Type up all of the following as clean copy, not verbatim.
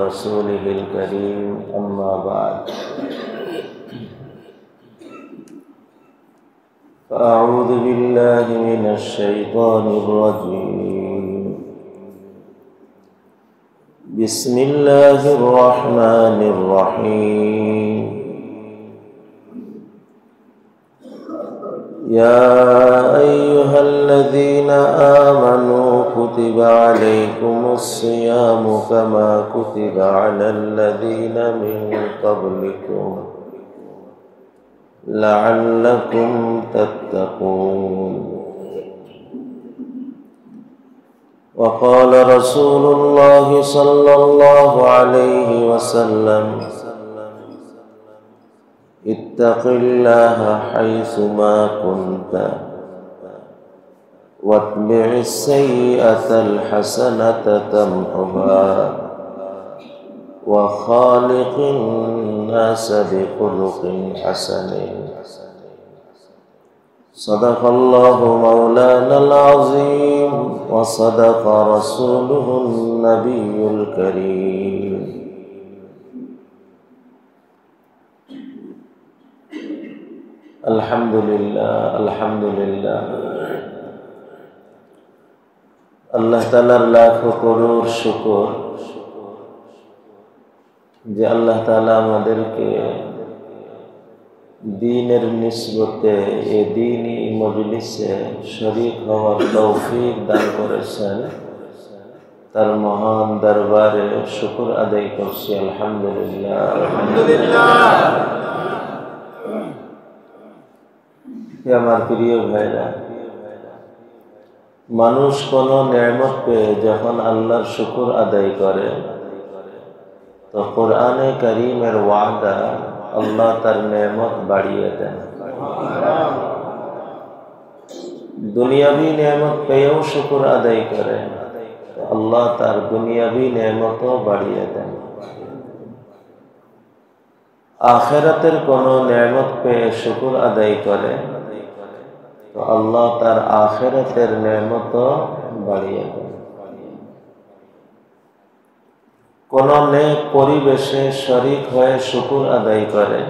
رسوله الكريم أما بعد فأعوذ بالله من الشيطان الرجيم بسم الله الرحمن الرحيم يا أيها الذين آمنوا كتب عليكم الصيام كما كتب على الذين من قبلكم لعلكم تتقون وقال رسول الله صلى الله عليه وسلم اتق الله حيثما كنت واتبع السيئة الحسنة تمحها وخالق الناس بخلق حسن صدق الله مولانا العظيم وصدق رسوله النبي الكريم আলহামদুলিল্লাহ আল্লাহ তাআলার লাখো করোড় শুকর যে আল্লাহ তাআলা আমাদেরকে দ্বীনের নিসবতে এই দ্বীনি মজলিসে শরীক হওয়ার তৌফিক দান করেছেন। তার মহান দরবারে শুকর আদায় করছি। আলহামদুলিল্লাহ। আমার প্রিয় ভাইরা, মানুষ কোন নেয়ামত পেয়ে যখন আল্লাহর শুকর আদায় করে তো কোরআনে কারীমের ওয়াদা আল্লাহ তার নেয়ামত বাড়িয়ে দেন। দুনিয়াবি নেয়ামত পেয়েও শুকর আদায় করে তো আল্লাহ তার দুনিয়াবি নেয়ামতও বাড়িয়ে দেন। আখিরাতের কোন নেয়ামত পেয়ে শুকর আদায় করে তো আল্লাহ তার আখিরাতের নেয়ামতও বাড়িয়ে দেন। কোন নেক পরিবেশে শরীক হয়ে শুকর আদায় করে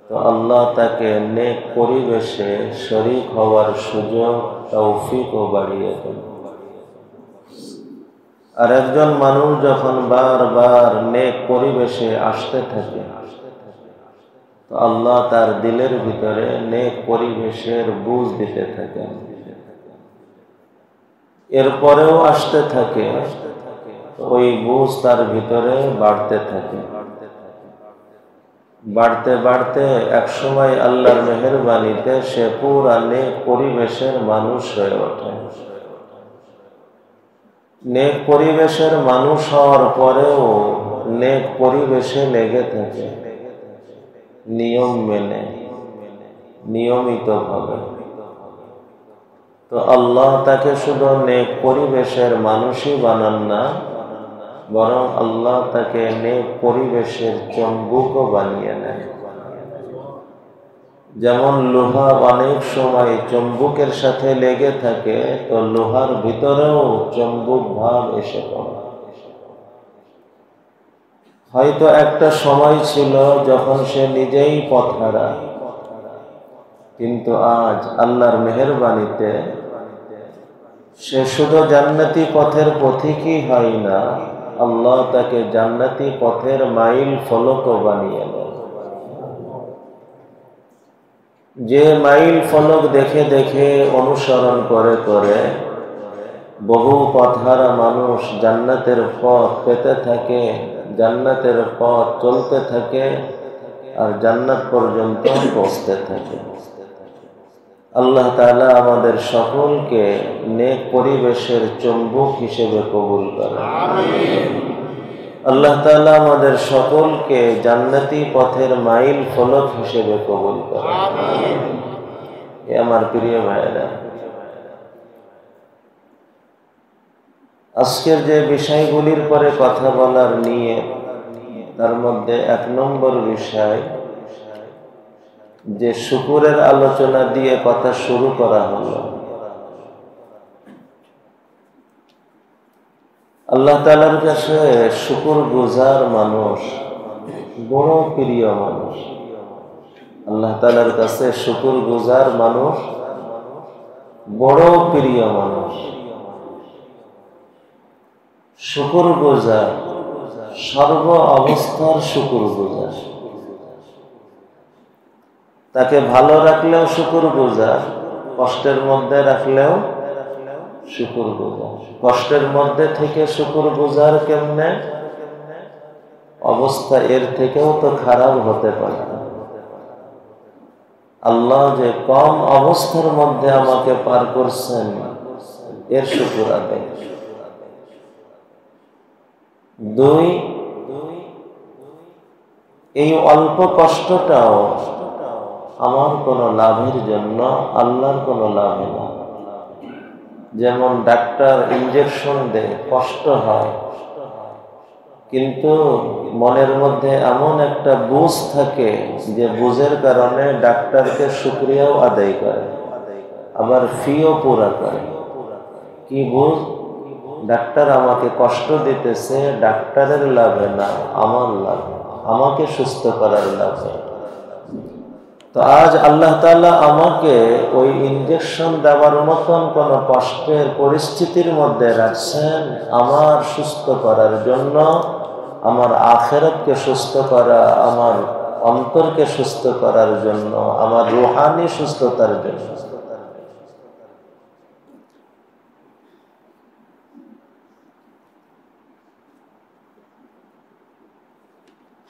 তো আল্লাহ তাকে নেক পরিবেশে শরীক হওয়ার সুযোগ তৌফিকও বাড়িয়ে দেন। আর একজন মানুষ যখন বারবার নেক পরিবেশে আসতে থাকে তো আল্লাহ তার দিলের ভিতরে নেক পরিবেশের বুঝ দিতে থাকেন। এরপরেও আসতে থাকে, ওই বুঝ তার ভিতরে বাড়তে থাকে। বাড়তে বাড়তে একসময় আল্লাহর মেহেরবানিতে সে পুরা নেক পরিবেশের মানুষ হয়ে ওঠে। নেক পরিবেশের মানুষ হওয়ার পরেও নেক পরিবেশে লেগে থাকে, নিয়ম মেনে নিয়মিত ভাবে। তো আল্লাহ তাকে শুধু নেক পরিবেশের মানুষই বানান না, বরং আল্লাহ তাকে নেক পরিবেশের চম্বুকও বানিয়ে নেন। যেমন লোহা অনেক সময় চম্বুকের সাথে লেগে থাকে তো লোহার ভিতরেও চম্বুক ভাব এসে পড়ে। হয়তো একটা সময় ছিল যখন সে নিজেই পথহারা, কিন্তু আজ আল্লাহর মেহেরবানিতে সে শুধু জান্নাতি পথের পথিকই হয় না, আল্লাহ তাকে জান্নাতি পথের মাইল ফলকও বানিয়ে দেন। যে মাইল ফলক দেখে দেখে অনুসরণ করে করে বহু পথহারা মানুষ জান্নাতের পথ পেতে থাকে, জান্নাতের পথ চলতে থাকে আর জান্নাত পর্যন্ত পৌঁছতে থাকে। আল্লাহ তাআলা আমাদের সকলকে নেক পরিবেশের চুম্বক হিসেবে কবুল করেন। আমিন। আল্লাহ তাআলা আমাদের সকলকে জান্নাতি পথের মাইল ফলক হিসেবে কবুল করেন। আমিন। এ আমার প্রিয় ভাইরা, আজকের যে বিষয়গুলির পরে কথা বলার নিয়ে তার মধ্যে এক নম্বর বিষয় যে শুকরের আলোচনা দিয়ে কথা শুরু করা হলো। আল্লাহ তাআলার কাছে শুকরগুজার মানুষ বড় প্রিয় মানুষ। আল্লাহ তাআলার কাছে শুকরগুজার মানুষ বড় প্রিয় মানুষ। শুকরগুজার সর্ব অবস্থার শুকরগুজার। তাকে ভালো রাখলেও শুকরগুজার, কষ্টের মধ্যে রাখলেও শুকরগুজার। কষ্টের মধ্যে থেকে শুকরগুজার কেমনে? অবস্থা এর থেকেও তো খারাপ হতে পারে। আল্লাহ যে কম অবস্থার মধ্যে আমাকে পার করছেন, এর শুকর আদায়। দুই, এই অল্প কষ্টটাও আমার কোনো লাভের জন্য, আল্লাহর কোনো লাভে না। যেমন ডাক্তার ইনজেকশন দেয়, কষ্ট হয়, কিন্তু মনের মধ্যে এমন একটা বুঝ থাকে যে বুঝের কারণে ডাক্তারকে শুকরিয়াও আদায় করে, আবার ফিও পুরা করে। কি বুঝ? ডাক্তার আমাকে কষ্ট দিতেছে, ডাক্তারের লাভে না, আমার লাভে, আমাকে সুস্থ করার লাভে। তো আজ আল্লাহ তাআলা আমাকে ওই ইনজেকশন দেওয়ার মতন কোন কষ্টের পরিস্থিতির মধ্যে রাখছেন আমার সুস্থ করার জন্য, আমার আখিরাতকে সুস্থ করা, আমার অন্তরকে সুস্থ করার জন্য, আমার রূহানি সুস্থতার জন্য।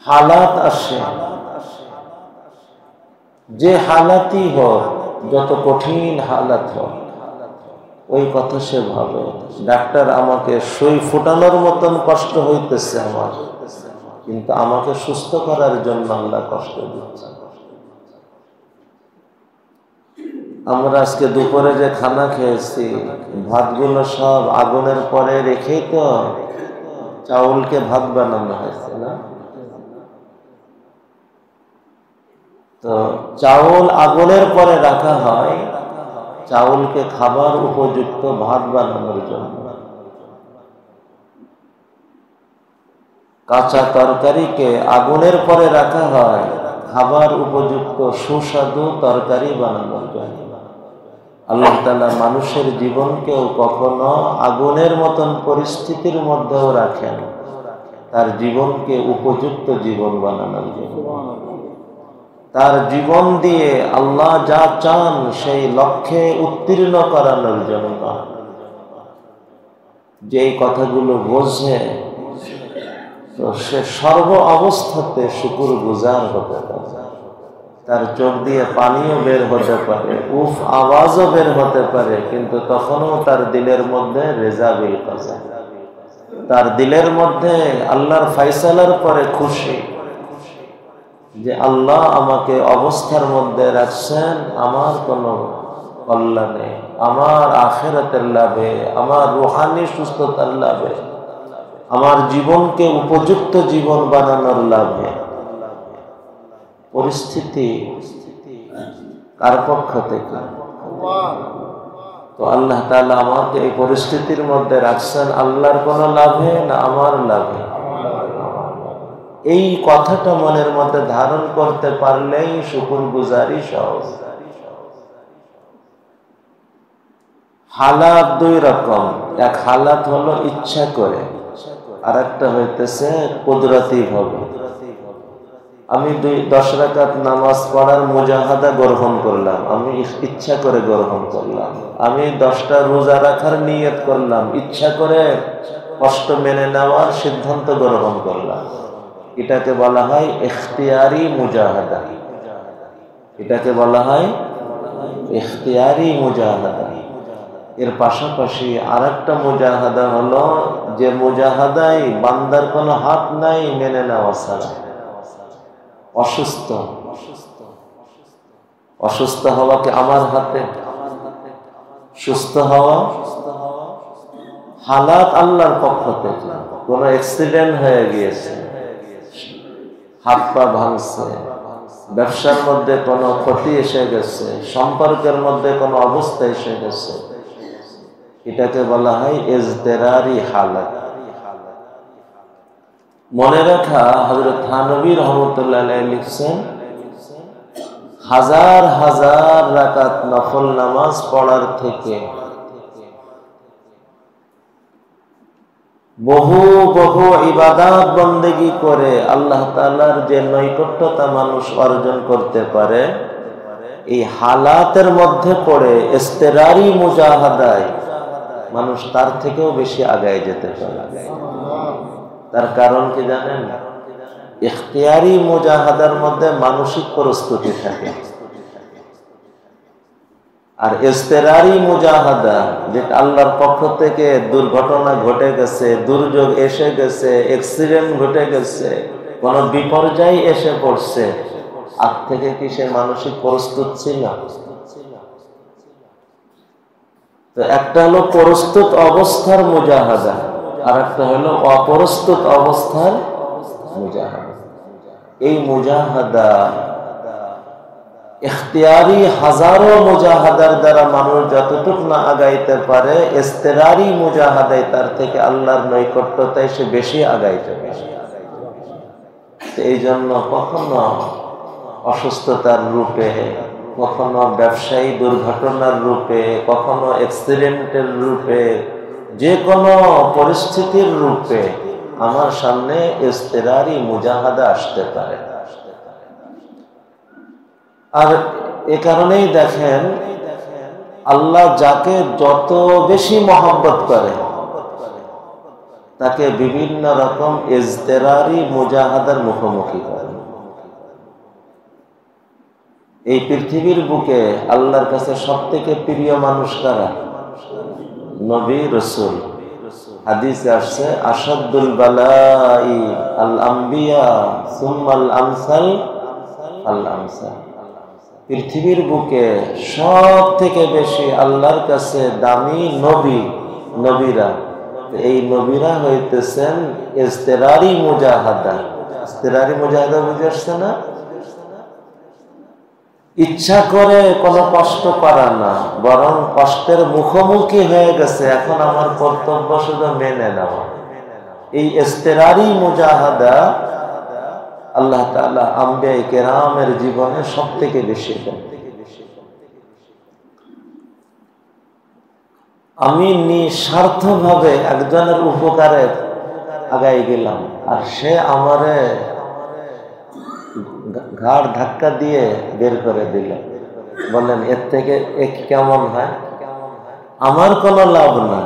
হালাত আসে, যে হালাতই হোক, যত কঠিন হালাত হোক, ওই কথা সে ভাবে ডাক্তার আমাকে সুই ফুটানোর মতন কষ্ট হইতেছে আমার, কিন্তু আমাকে সুস্থ করার জন্য আল্লাহ কষ্ট দিচ্ছে। আমরা আজকে দুপুরে যে খানা খেয়েছি, ভাতগুলো সব আগুনের পরে রেখেই তো চাউলকে ভাত বানানো হয়েছে না? তো চাউল আগুনের পরে রাখা হয় চাউলকে খাবার উপযুক্ত ভাত বানানোর জন্য। কাঁচা তরকারিকে আগুনের পরে রাখা হয় খাবার উপযুক্ত সুস্বাদু তরকারি বানানোর জন্য। আল্লাহ তাআলা মানুষের জীবনকেও কখনো আগুনের মতন পরিস্থিতির মধ্যেও রাখেন তার জীবনকে উপযুক্ত জীবন বানানোর জন্য। তার জীবন দিয়ে আল্লাহ যা চান সেই লক্ষ্যে উত্তীর্ণ করানোর জন্য। যেই কথাগুলো বোঝে, তো সে সর্ব অবস্থাতে শুকরগুজার হতে পারে। তার চোখ দিয়ে পানিও বের হতে পারে, উফ আওয়াজও বের হতে পারে, কিন্তু তখনও তার দিলের মধ্যে রেজা বিল কাজা, তার দিলের মধ্যে আল্লাহর ফায়সালার পরে খুশি যে আল্লাহ আমাকে অবস্থার মধ্যে রাখছেন আমার কোনো কল্যাণে, আমার আখিরাতের লাভে, আমার রূহানি সুস্থতার লাভে, আমার জীবনকে উপযুক্ত জীবন বানানোর লাভে। পরিস্থিতি কার পক্ষ থেকে? তো আল্লাহ তাআলা আমাকে এই পরিস্থিতির মধ্যে রাখছেন আল্লাহর কোনো লাভে না আমার লাভে? এই কথাটা মনের মধ্যে ধারণ করতে পারলেই শুকরগুজারি সহজ। হালাত দুই রকম, এক হালাত হলো ইচ্ছা করে, আর একটা হইতেছে কুদরতি ভাবে। আমি 10 রাকাত নামাজ পড়ার মুজাহাদা গ্রহণ করলাম, আমি ইচ্ছা করে গ্রহণ করলাম। আমি 10টা রোজা রাখার নিয়ত করলাম, ইচ্ছা করে কষ্ট মেনে নেওয়ার সিদ্ধান্ত গ্রহণ করলাম। এটাকে বলা হয় ইখতিয়ারি মুজাহাদা। এটাকে বলা হয় ইখতিয়ারি মুজাহাদা। এর পাশাপাশি আরেকটা মুজাহাদা হলো যে মুজাহাদায় বান্দার কোনো হাত নাই মেনে নেওয়া ছাড়া। অসুস্থ, অসুস্থ হওয়া কি আমার হাতে? সুস্থ হওয়া হালাত আল্লাহর পক্ষ থেকে। কোনো অ্যাক্সিডেন্ট হয়ে গিয়েছে, হাত পা ভাঙছে, ব্যবসার মধ্যে কোনো ক্ষতি এসে গেছে, সম্পর্কের মধ্যে কোনো অবস্থা এসে গেছে, এটাকে বলা হয় ইজতেরারি হালাত। মনে রাখা, হযরত থানভী রহমতুল্লাহ আলাইহি লিখছেন, হাজার হাজার রাকাত নফল নামাজ পড়ার থেকে বহু বহু ইবাদত বন্দেগী করে আল্লাহ তাআলার যে নৈকট্যতা মানুষ অর্জন করতে পারে, এই হালাতের মধ্যে পড়ে ইস্তেরারি মুজাহাদায় মানুষ তার থেকেও বেশি আগায় যেতে পারে। তার কারণ কি জানেন? ইখতিয়ারি মুজাহাদার মধ্যে মানসিক প্রস্তুতি থাকে, আর ইস্তেরারি মুজাহাদা যেটা আল্লাহর পক্ষ থেকে দুর্ঘটনা ঘটে গেছে, দুর্যোগ এসে গেছে, অ্যাক্সিডেন্ট ঘটে গেছে, কোন বিপর্যয় এসে পড়ছে, আগ থেকে কি সে মানসিক প্রস্তুত ছিল? তো একটা হলো প্রস্তুত অবস্থার মুজাহাদা, আর একটা হলো অপ্রস্তুত অবস্থার মুজাহাদা। এই মুজাহাদা ইখতিয়ারি হাজারো মুজাহাদার দ্বারা মানুষ যতটুকু না আগাইতে পারে, ইস্তেরারি মুজাহাদায় তার থেকে আল্লাহর নৈকট্যতায় সে বেশি আগাইতে পারে। এই জন্য কখনো অসুস্থতার রূপে, কখনো ব্যবসায়ী দুর্ঘটনার রূপে, কখনো অ্যাক্সিডেন্টের রূপে, যে কোনো পরিস্থিতির রূপে আমার সামনে ইস্তেরারি মুজাহাদা আসতে পারে। আর এ কারণেই দেখেন, আল্লাহ যাকে যত বেশি মহব্বত করে তাকে বিভিন্ন রকম ইজতেরারি মুজাহাদার মুখোমুখি করে। এই পৃথিবীর বুকে আল্লাহর কাছে সবথেকে প্রিয় মানুষ কারা? নবী রাসূল। হাদিসে আসছে, আশাদুল বালাই আল আম্বিয়া সুম্মাল আমসাল আল আমসাল। পৃথিবীর বুকে সব থেকে বেশি আল্লাহর কাছে দামি নবী, নবীরা। এই নবীরা হইতেছেন ইজতেরারি মুজাহাদা। ইজতেরারি মুজাহাদা বুঝে আসছে না? ইচ্ছা করে কোনো কষ্ট করা না, বরং কষ্টের মুখোমুখি হয়ে গেছে, এখন আমার কর্তব্য শুধু মেনে নেওয়া। এই ইজতেরারি মুজাহাদা আল্লাহ তাআলা আম্বিয়া কেরামের জীবনে সব থেকে বেশি দেন। আমি নিঃস্বার্থভাবে একজনের উপকারে আগাই গেলাম, আর সে আমারে ঘাড় ধাক্কা দিয়ে বের করে দিল। বলেন এর থেকে কেমন হয়? আমার কোনো লাভ না,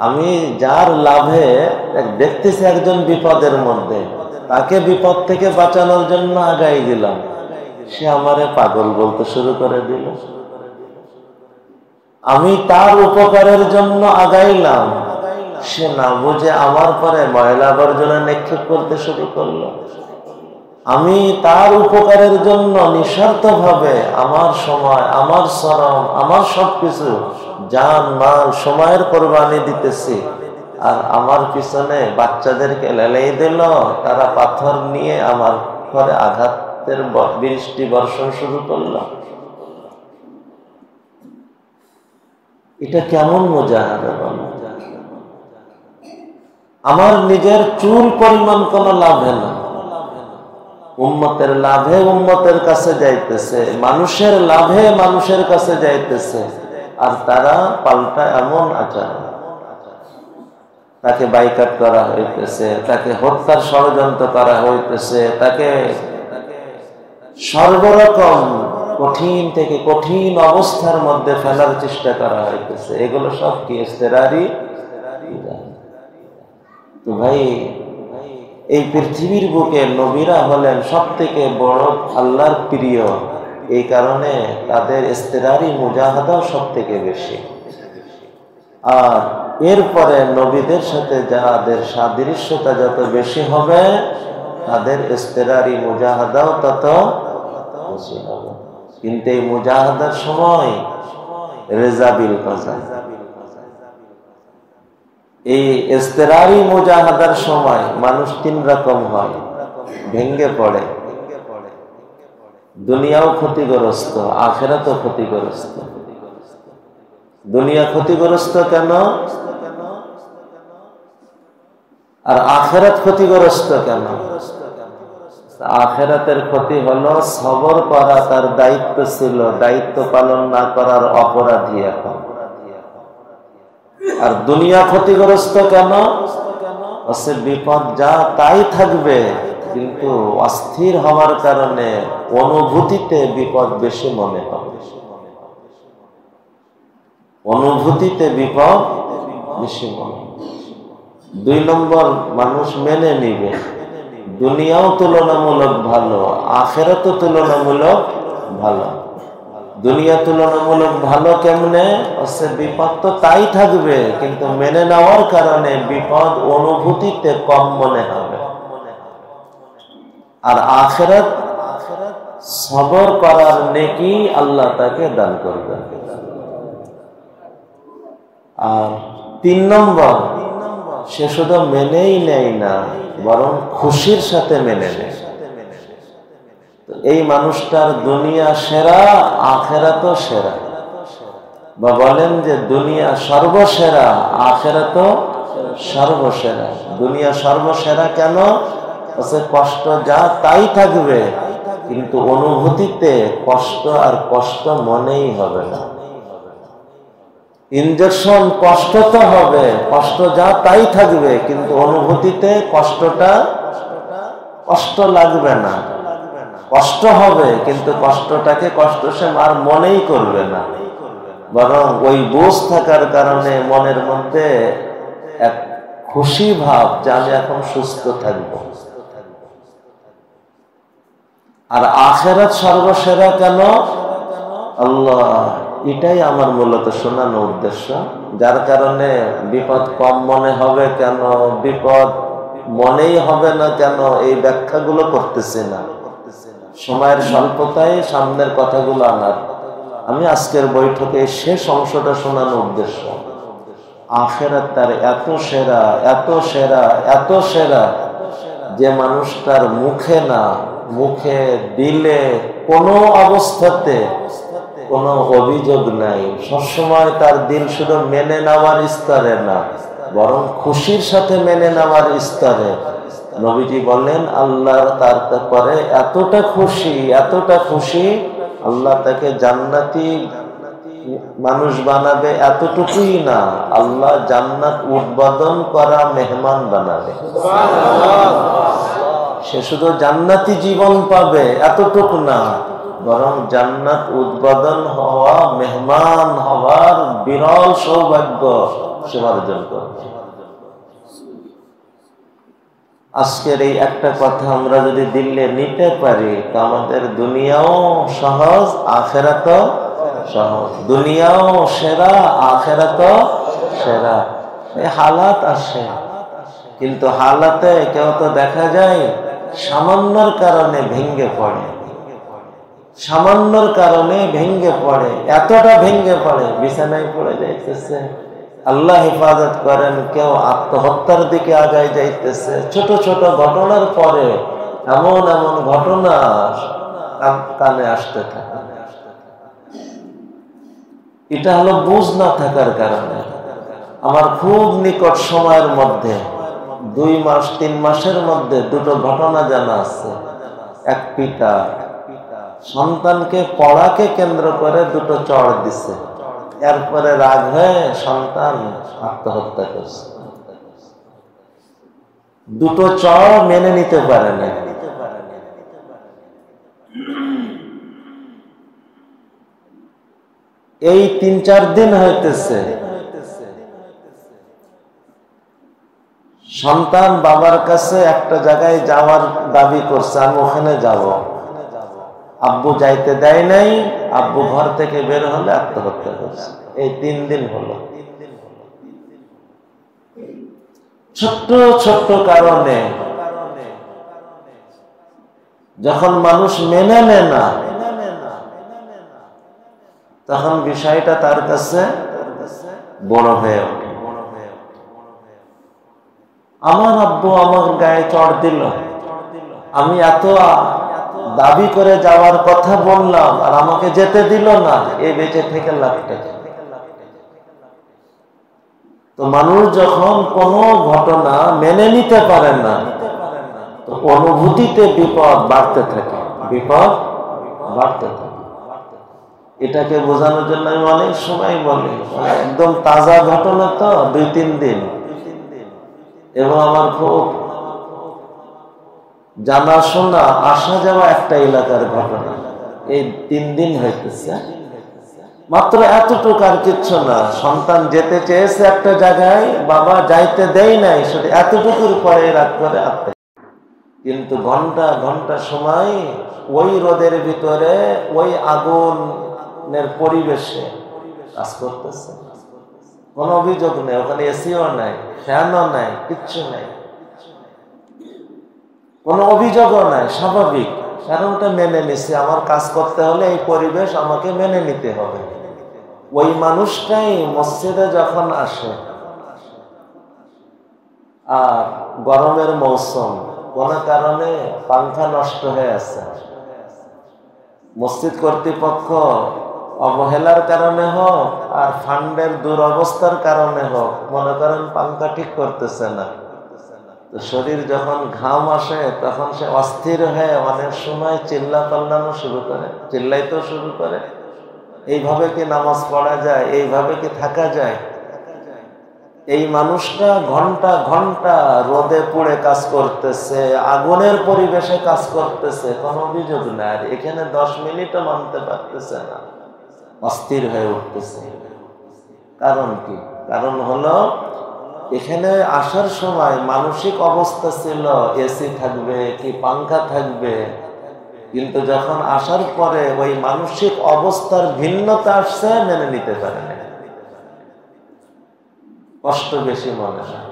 আমি যার লাভে দেখতেছি একজন বিপদের মধ্যে, তাকে বিপদ থেকে বাঁচানোর জন্য আগাই দিলাম, সে আমারে পাগল বলতে শুরু করে দিল। আমি তার উপকারের জন্য আগাইলাম, সে না বুঝে আমার পরে ময়লা আবর্জনা নিক্ষেপ করতে শুরু করলো। আমি তার উপকারের জন্য নিঃস্বার্থভাবে আমার সময়, আমার শ্রম, আমার সবকিছু, জান মাল, সময়ের কোরবানি দিতেছি, আর আমার পিছনে বাচ্চাদেরকে লেলাই দিল, তারা পাথর নিয়ে আমার ঘরে আঘাতের বৃষ্টি বর্ষণ শুরু করলো। এটা কেমন মুজাহাদা? আমার নিজের চুল পরিমাণ কোনো লাভে না, উম্মতের লাভে উম্মতের কাছে যাইতেছে, মানুষের লাভে মানুষের কাছে যাইতেছে, আর তারা পাল্টা এমন আচরণ। তাকে বাইকাট করা হইতেছে, তাকে হত্যার ষড়যন্ত্র করা হইতেছে, তাকে সর্বরকম কঠিন থেকে কঠিন অবস্থার মধ্যে ফেলার চেষ্টা করা হইতেছে। এগুলো সব কি ইজতেরারি? তো ভাই, এই পৃথিবীর বুকে নবীরা হলেন সব থেকে বড় আল্লাহর প্রিয়, এই কারণে তাদের ইজতেরারি মুজাহাদাও সব থেকে বেশি। আর এরপরে নবীদের সাথে যাদের সাদৃশ্যতা যত বেশি হবে, তাদের ইজতেরারি মুজাহাদাও তত বেশি হবে। কিন্তু এই মুজাহাদার সময় রেজাবিল কাজা, এই ইজতেরারি মুজাহাদার সময় মানুষ তিন রকম হয়, ভেঙ্গে পড়ে। দুনিয়াও ক্ষতিগ্রস্ত, আখিরাতও ক্ষতিগ্রস্ত। দুনিয়া ক্ষতিগ্রস্ত কেন? আর আখিরাত ক্ষতিগ্রস্ত কেন? আখিরাতের ক্ষতি হলো সবর করা তার দায়িত্ব ছিল, দায়িত্ব পালন না করার অপরাধী এখন। আর দুনিয়া ক্ষতিগ্রস্ত কেন? বিপদ যা তাই থাকবে, কিন্তু অস্থির হওয়ার কারণে অনুভূতিতে বিপদ বেশি মনে হবে। অনুভূতিতে বিপদ বেশি মনে হবে। 2 নম্বর, মানুষ মেনে নিবে দুনিয়াও তুলনামূলক ভালো, আখিরাতও তুলনামূলক ভালো। দুনিয়া তুলনামূলক ভালো কেমনে? বিপদ তো তাই থাকবে, কিন্তু মেনে নেওয়ার কারণে বিপদ অনুভূতিতে কম মনে হবে। আর আখিরাত সবর করার নেকি আল্লাহ তাকে দান করবে। আর 3 নম্বর, সে শুধু মেনেই নেয় না, বরং খুশির সাথে মেনে নেয়। এই মানুষটার দুনিয়া সেরা, আখিরাতও সেরা। বা বলেন যে দুনিয়া সর্বসেরা, আখিরাতও সর্বসেরা। দুনিয়া সর্বসেরা কেন? কষ্ট যা তাই থাকবে, কিন্তু অনুভূতিতে কষ্ট আর কষ্ট মনেই হবে না। ইনজেকশন কষ্ট তো হবে, কষ্ট যা তাই থাকবে, কিন্তু অনুভূতিতে কষ্টটা কষ্ট লাগবে না। কষ্ট হবে, কিন্তু কষ্টটাকে কষ্ট সে আর মনেই করবে না, বরং ওই বোঝ থাকার কারণে মনের মধ্যে এক খুশি ভাব যে আমি এখন সুস্থ থাকবো। আর আখিরাত সর্বসেরা কেন? আল্লাহ, এটাই আমার মূলত শোনানো উদ্দেশ্য। যার কারণে বিপদ কম মনে হবে কেন, বিপদ মনেই হবে না কেন, এই ব্যাখ্যাগুলো করতেছি না। সময়ের স্বল্পতায় সামনের কথাগুলো আনার, আমি আজকের বৈঠকে শেষ অংশটা শোনানোর উদ্দেশ্য। আখিরাত তার এত সেরা, এত সেরা, এত সেরা, যে মানুষটার মুখে না, মুখে দিলে কোনো অবস্থাতে কোনো অভিযোগ নাই। সবসময় তার দিল শুধু মেনে নেওয়ার স্তরে না, বরং খুশির সাথে মেনে নেওয়ার স্তরে। নবীজি বলেন আল্লাহ তার পরে এতটা খুশি, এতটা খুশি, আল্লাহ তাকে জান্নাতি মানুষ বানাবে। এতটুকুই না, আল্লাহ জান্নাত উদ্বোধন করা মেহমান বানাবে। সে শুধু জান্নাতি জীবন পাবে এতটুকু না, বরং জান্নাত উদ্বোধন হওয়া, মেহমান হওয়ার বিরল সৌভাগ্য সে অর্জন করবে। আজকের এই একটা কথা আমরা যদি দিলে নিতে পারি, তো আমাদের দুনিয়াও সহজ, আখিরাতও সহজ। দুনিয়াও সেরা, আখিরাতও সেরা। এই হালাত আসে, কিন্তু হালাতে কেউ তো দেখা যায় সামান্যর কারণে ভেঙ্গে পড়ে, সামান্যর কারণে ভেঙ্গে পড়ে, এতটা ভেঙ্গে পড়ে বিছানায় পড়ে যাইতেছে। আল্লাহ হেফাজত করেন, কেউ আত্মহত্যার দিকে আগায় যাইতেছে। ছোট ছোট ঘটনার পরে এমন এমন ঘটনা কানে আসতে থাকে। এটা হলো বুঝ না থাকার কারণে। আমার খুব নিকট সময়ের মধ্যে 2 মাস 3 মাসের মধ্যে 2টো ঘটনা জানা আছে। এক পিতা সন্তানকে পড়াকে কেন্দ্র করে 2টো চড় দিছে, এরপরে রাগ হয়ে সন্তান আত্মহত্যা করছে। 2টো চড় মেনে নিতে পারে না। এই 3-4 দিন হইতেছে সন্তান বাবার কাছে একটা জায়গায় যাওয়ার দাবি করছে, আমি ওখানে যাব। আব্বু যাইতে দেয় নাই, আব্বু ঘর থেকে বের হলে আত্মহত্যা করছে। এই 3 দিন হলো। ছোট্ট ছোট্ট কারণে যখন মানুষ মেনে নেয় না, তখন বিষয়টা তার কাছে বড় হয়ে ওঠে। আমার আব্বু আমার গায়ে চড় দিল, আমি এত দাবি করে যাওয়ার কথা বললাম আর আমাকে যেতে দিল না, এই বেঁচে থেকে লাভটা। তো তো মানুষ যখন কোনো ঘটনা মেনে নিতে পারে না, তো অনুভূতিতে বিপদ বাড়তে থাকে, বিপদ বাড়তে থাকে। এটাকে বোঝানোর জন্য আমি অনেক সময় বলি, একদম তাজা ঘটনা তো 2-3 দিন, এবং আমার খুব জানাশোনা আসা যাওয়া একটা এলাকার ঘটনা, এই 3 দিন হইতেছে। মাত্র এতটুকু, আর কিচ্ছু না। সন্তান যেতে চেয়েছে একটা জায়গায়, বাবা যাইতে দেয় নাই, শুধু এতটুকুর পরে রাত করে আত্মা। কিন্তু ঘন্টা ঘন্টা সময় ওই রোদের ভিতরে, ওই আগুনের পরিবেশে কাজ করতেছে। কোনো অভিযোগ নেই, ওখানে এসিও নাই, ফ্যানও নাই, কিচ্ছু নাই, কোনো অভিযোগও নাই, স্বাভাবিক। কারণ ওটা মেনে নিচ্ছে, আমার কাজ করতে হলে এই পরিবেশ আমাকে মেনে নিতে হবে। ওই মানুষটাই মসজিদে যখন আসে, আর গরমের মৌসুম, কোন কারণে পাংখা নষ্ট হয়ে আছে, মসজিদ কর্তৃপক্ষ অবহেলার কারণে হোক আর ফান্ডের দুরবস্থার কারণে হোক, মনে করেন পাংখা ঠিক করতেছে না, তো শরীর যখন ঘাম আসে তখন সে অস্থির হয়ে অনেক সময় চিল্লা পাল্লানো শুরু করে, চিল্লাইতেও শুরু করে। এইভাবে কি নামাজ পড়া যায়? এইভাবে কি থাকা যায়? এই মানুষটা ঘন্টা ঘন্টা রোদে পুড়ে কাজ করতেছে, আগুনের পরিবেশে কাজ করতেছে, কোনো অভিযোগ নাই। আর এখানে 10 মিনিটও মানতে পারতেছে না, অস্থির হয়ে উঠতেছে। কারণ কি? কারণ হলো, এখানে আসার সময় মানসিক অবস্থা ছিল এসি থাকবে কি পাংখা থাকবে, কিন্তু যখন আসার পরে ওই মানসিক অবস্থার ভিন্নতা আসছে, মেনে নিতে পারে না, কষ্ট বেশি মনে হয়।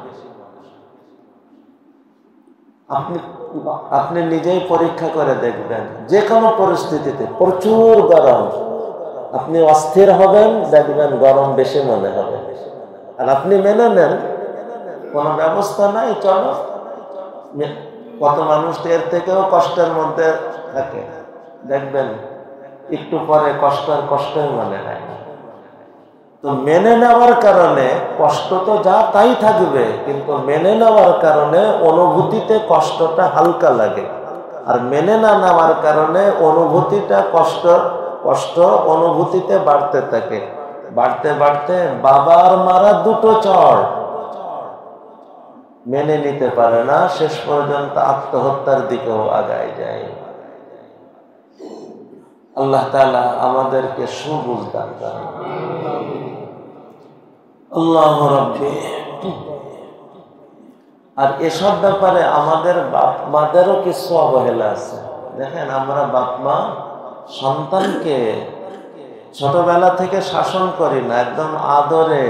আপনি নিজেই পরীক্ষা করে দেখবেন, যে কোনো পরিস্থিতিতে প্রচুর গরম, আপনি অস্থির হবেন, দেখবেন গরম বেশি মনে হবে। আর আপনি মেনে নেন, কোনো ব্যবস্থা নাই, চলো। কত মানুষ এর থেকেও কষ্টের মধ্যে থাকে, দেখবেন একটু পরে কষ্ট আর কষ্টই মনে হয়। তো মেনে নেওয়ার কারণে কষ্ট তো যা তাই থাকবে, কিন্তু মেনে নেওয়ার কারণে অনুভূতিতে কষ্টটা হালকা লাগে। আর মেনে না নেওয়ার কারণে অনুভূতিটা কষ্ট অনুভূতিতে বাড়তে থাকে, বাড়তে বাড়তে বাবার মারা 2টো চড় মেনে নিতে পারে না, শেষ পর্যন্ত আত্মহত্যার দিকেও আগায় যায়। আল্লাহ তাআলা আমাদেরকে সুবুঝ দান করেন। আল্লাহ রাব্বি। আর এসব ব্যাপারে আমাদের বাপ মাদেরও কিছু অবহেলা আছে। দেখেন, আমরা বাপ মা সন্তানকে ছোটবেলা থেকে শাসন করি না, একদম আদরে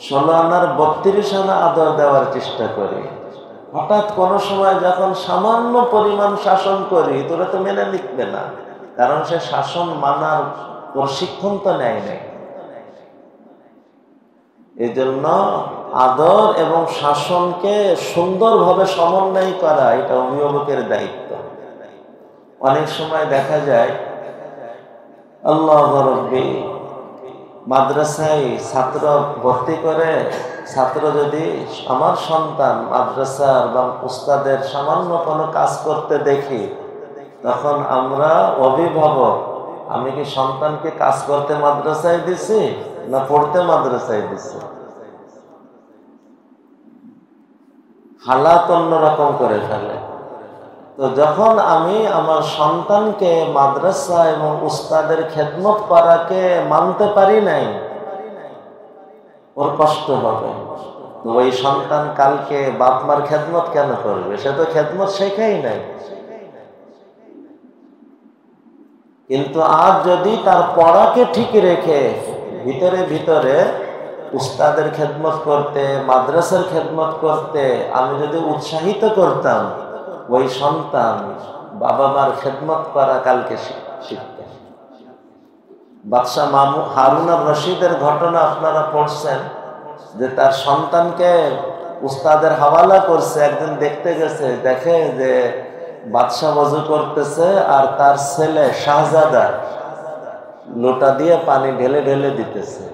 16 আনার 32 আনা আদর দেওয়ার চেষ্টা করি। হঠাৎ কোনো সময় যখন সামান্য পরিমাণ শাসন করি, তোরা তো মেনে নিবে না, কারণ সে শাসন মানার প্রশিক্ষণ তো নেয় নাই। এই জন্য আদর এবং শাসনকে সুন্দরভাবে সমন্বয় করা, এটা অভিভাবকের দায়িত্ব। অনেক সময় দেখা যায়, আল্লাহ রাব্বি, মাদ্রাসায় ছাত্র ভর্তি করে, ছাত্র যদি আমার সন্তান মাদ্রাসার বা উস্তাদের সামান্য কোনো কাজ করতে দেখি, তখন আমরা অভিভাবক, আমি কি সন্তানকে কাজ করতে মাদ্রাসায় দিছি না পড়তে মাদ্রাসায় দিছি? হালাত অন্যরকম করে ফেলে। তো যখন আমি আমার সন্তানকে মাদ্রাসা এবং উস্তাদের খেদমত করাকে মানতে পারি নাই, ওর কষ্ট হবে। তো ওই সন্তান কালকে বাপ মার খেদমত কেন করবে? সে তো খেদমত শেখাই নাই। কিন্তু আজ যদি তার পড়াকে ঠিক রেখে ভিতরে ভিতরে উস্তাদের খেদমত করতে, মাদ্রাসার খেদমত করতে আমি যদি উৎসাহিত করতাম, ওই সন্তান বাবা মার খেদমত করা কালকে শিখতেন। বাদশাহ হারুন আর রশিদের ঘটনা আপনারা পড়ছেন, যে তার সন্তানকে উস্তাদের হাওয়ালা করছে। একদিন দেখতে গেছে, দেখে যে বাদশাহ ওযু করতেছে আর তার ছেলে শাহজাদা লোটা দিয়ে পানি ঢেলে ঢেলে দিতেছে।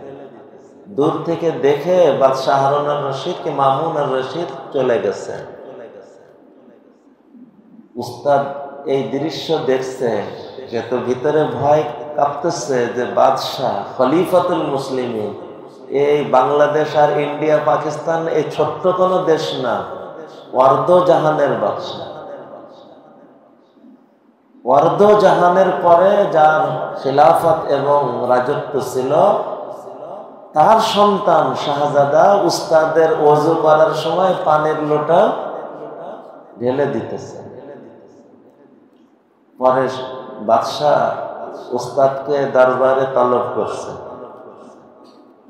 দূর থেকে দেখে বাদশাহ হারুন আর রশিদ কি মামুন আর রশিদ চলে গেছে। উস্তাদ এই দৃশ্য দেখছে, যে তো ভিতরে ভয় কাঁপতেছে যে বাদশাহ খলিফাতুল মুসলিমিন, এই বাংলাদেশ আর ইন্ডিয়া পাকিস্তান এই ছোট্ট কোনো দেশ না, অর্ধ জাহানের বাদশাহ। অর্ধ জাহানের পরে যার খিলাফত এবং রাজত্ব ছিল, তার সন্তান শাহজাদা উস্তাদের ওযু করার সময় পানির লোটা ঢেলে দিতেছে। পরে বাদশাহ উস্তাদকে দরবারে তলব করছে।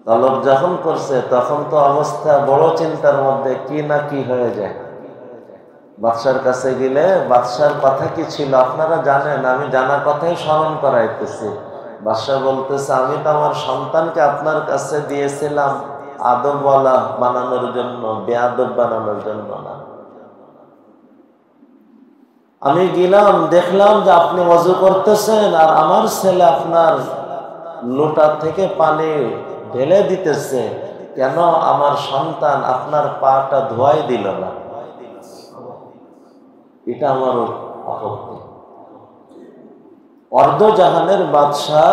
তলব যখন করছে তখন তো অবস্থা বড় চিন্তার মধ্যে, কি না কি হয়ে যায়। বাদশার কাছে গেলে বাদশার কথা কি ছিল আপনারা জানেন, আমি জানা কথাই স্মরণ করাইতেছি। বাদশাহ বলতেছে, আমি তো আমার সন্তানকে আপনার কাছে দিয়েছিলাম আদবওয়ালা বানানোর জন্য, বেয়াদব বানানোর জন্য না। আমি গেলাম, দেখলাম যে আপনি ওযু করতেছেন আর আমার ছেলে আপনার লোটা থেকে পানি ঢেলে দিতেছে, কেন আমার সন্তান আপনার পাটা ধোয়াই দিল না? এটা আমার আপত্তি। অর্ধ জাহানের বাদশাহ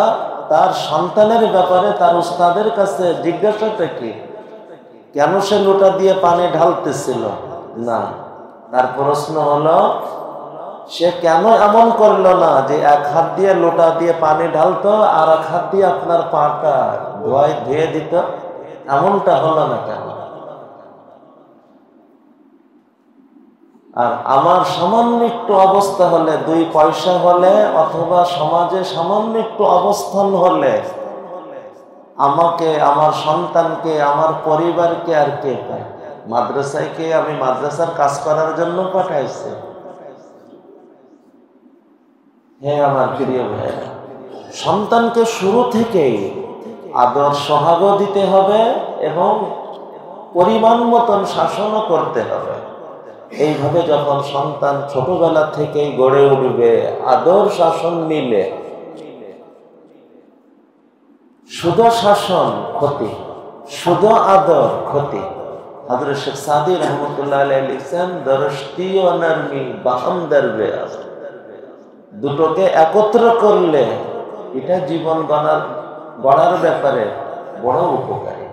তার সন্তানের ব্যাপারে তার উস্তাদের কাছে জিজ্ঞাসাটা কি, কেন সে লোটা দিয়ে পানি ঢালতেছিল না? তার প্রশ্ন হলো, সে কেন এমন করলো না যে এক হাত দিয়ে লোটা দিয়ে পানি ঢালতো আর এক হাত দিয়ে আপনার পাটা ধুয়ে দিত? এমনটা হলো না কেন? আর আমার সামান্য একটু অবস্থা হলে, 2 পয়সা হলে অথবা সমাজে সামান্য একটু অবস্থান হলে, আমাকে, আমার সন্তানকে, আমার পরিবারকে আর কে পায়? মাদ্রাসায় কে আমি মাদ্রাসার কাজ করার জন্য পাঠাইছে? হ্যাঁ আমার প্রিয় ভাইরা, সন্তানকে শুরু থেকেই আদর সোহাগ দিতে হবে এবং পরিমাণ মতন শাসনও করতে হবে। এইভাবে যখন সন্তান ছোটবেলা থেকেই গড়ে উঠবে আদর শাসন মিলে, শুধু শাসন ক্ষতি, শুধু আদর ক্ষতি। হযরত শেখ সাদি রহমতুল্লাহ আলাইহি লিখছেন, দরস্তি ও নরমি বাহাম দরবে, দুটোকে একত্র করলে এটা জীবন গড়ার ব্যাপারে বড় উপকারী।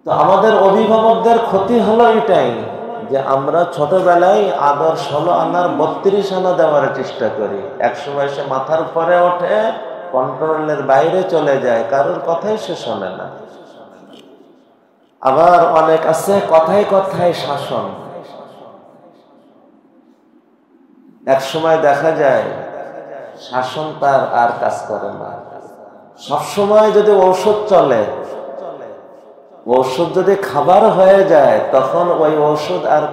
তো আমাদের অভিভাবকদের ক্ষতি হলো এটাই যে আমরা ছোটবেলায় আদর 16 আনার 32 আনা দেওয়ার চেষ্টা করি। একসময় সে মাথার উপরে ওঠে, কন্ট্রোলের বাইরে চলে যায়, কারোর কথাই সে শোনে না। আবার অনেক আছে কথায় কথায় শাসন। এক সময় দেখা যায় শাসন তার আর কাজ করে না। সবসময় যদি ঔষধ চলে, ঔষধ যদি খাবার হয়ে যায়, তখন ওই ঔষধ আর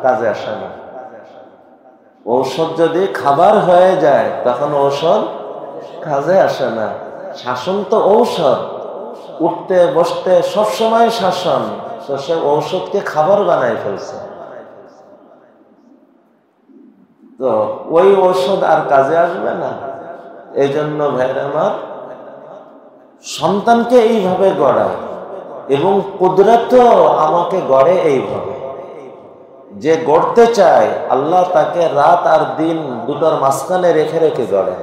কাজে আসে না। ঔষধ যদি খাবার হয়ে যায়, তখন ঔষধ কাজে আসে না। শাসন তো ঔষধ, উঠতে বসতে সবসময় শাসন, তো সে ঔষধকে খাবার বানায় ফেলছে। তো ওই ঔষধ আর কাজে আসবে না। এই জন্য ভাইরা আমার, সন্তানকে এইভাবে গড়া, এবং কুদরত আমাকে গড়ে এইভাবে। যে গড়তে চায় আল্লাহ তাকে রাত আর দিন দুটোর মাঝখানে রেখে রেখে গড়ে।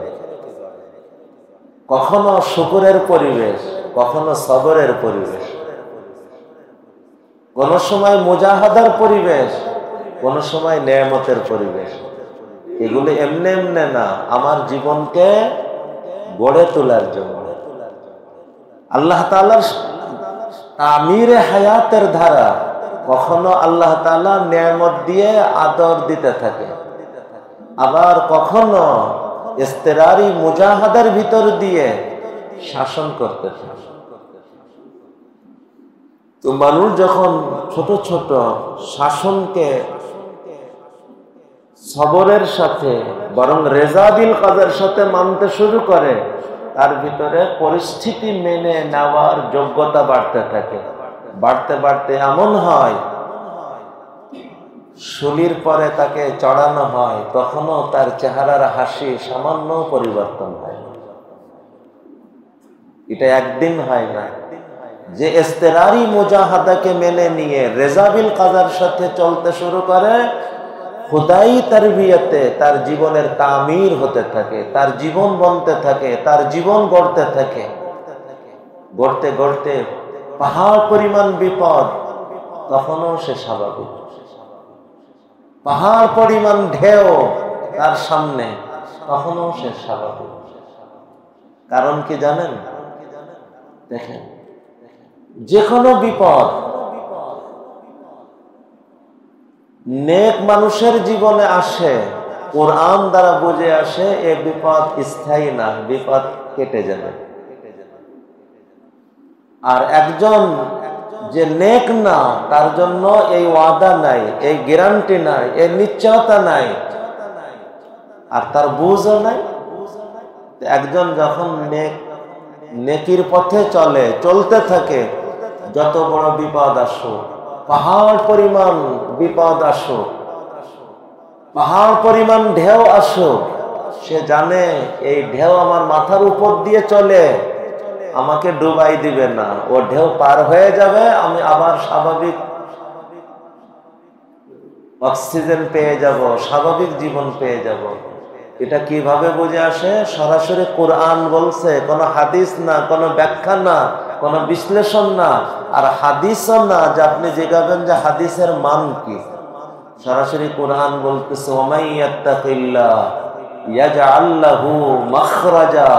কখনো শুকরের পরিবেশ, কখনো সবরের পরিবেশ, কোন সময় মুজাহাদার পরিবেশ, কোন সময় নেয়ামতের পরিবেশ। এগুলো এমনি এমনি না, আমার জীবনকে গড়ে তোলার জন্য। আল্লাহ তাআলার তামিরে হায়াতের ধারা, কখনো আল্লাহ তাআলা নেয়ামত দিয়ে আদর দিতে থাকে, আবার কখনো ইস্তেরারি মুজাহাদার ভিতর দিয়ে শাসন করতে থাকে। তো মানুষ যখন ছোট ছোট শাসনকে সবরের সাথে, বরং রেজা বিল কাদের সাথে মানতে শুরু করে, তার ভিতরে পরিস্থিতি মেনে নেওয়ার যোগ্যতা বাড়তে থাকে। বাড়তে বাড়তে এমন হয়, শুলির পরে তাকে চড়ানো হয়, তখনও তার চেহারার হাসি সামান্য পরিবর্তন হয়। এটা একদিন হয় না। যে ইস্তেরারি মুজাহাদাকে মেনে নিয়ে রেজাবিল কাজার সাথে চলতে শুরু করে, খুদাই তারবিয়াতে তার জীবনের তামির হতে থাকে, তার জীবন বনতে থাকে, তার জীবন গড়তে থাকে। গড়তে গড়তে পাহাড় পরিমাণ বিপদ, তখনও সে স্বাভাবিক। পাহাড় পরিমাণ ঢেউ তার সামনে, তখনও সে স্বাভাবিক। কারণ কি জানেন? দেখেন, যে কোনো বিপদ নেক মানুষের জীবনে আসে, কোরআন দ্বারা বুঝে আসে এ বিপদ স্থায়ী না, বিপদ কেটে যাবে। আর একজন যে নেক না, তার জন্য এই ওয়াদা নাই, এই গ্যারান্টি নাই, এই নিশ্চয়তা নাই, আর তার বুঝও নাই। একজন যখন নেকির পথে চলতে থাকে, যত বড় বিপদ আসুক, পাহাড় পরিমাণ বিপদ আসুক, পাহাড় পরিমাণ ঢেউ আসুক, সে জানে এই ঢেউ আমার মাথার উপর দিয়ে চলে, আমাকে ডুবাই দিবে না। ও ঢেউ পার হয়ে যাবে, আমি আবার স্বাভাবিক অক্সিজেন পেয়ে যাব, স্বাভাবিক জীবন পেয়ে যাব। এটা কিভাবে বুঝে আসে? সরাসরি কোরআন বলছে, কোনো হাদিস না, কোনো ব্যাখ্যা না, কোনো বিশ্লেষণ না, আর হাদিসও না যে আপনি জিজ্ঞাবেন যে হাদিসের মান কি। সরাসরি কোরআন বলতেছে, ওমাইয়াত্তাকিল্লাহ ইয়াজআল লাহু মাখরাজা,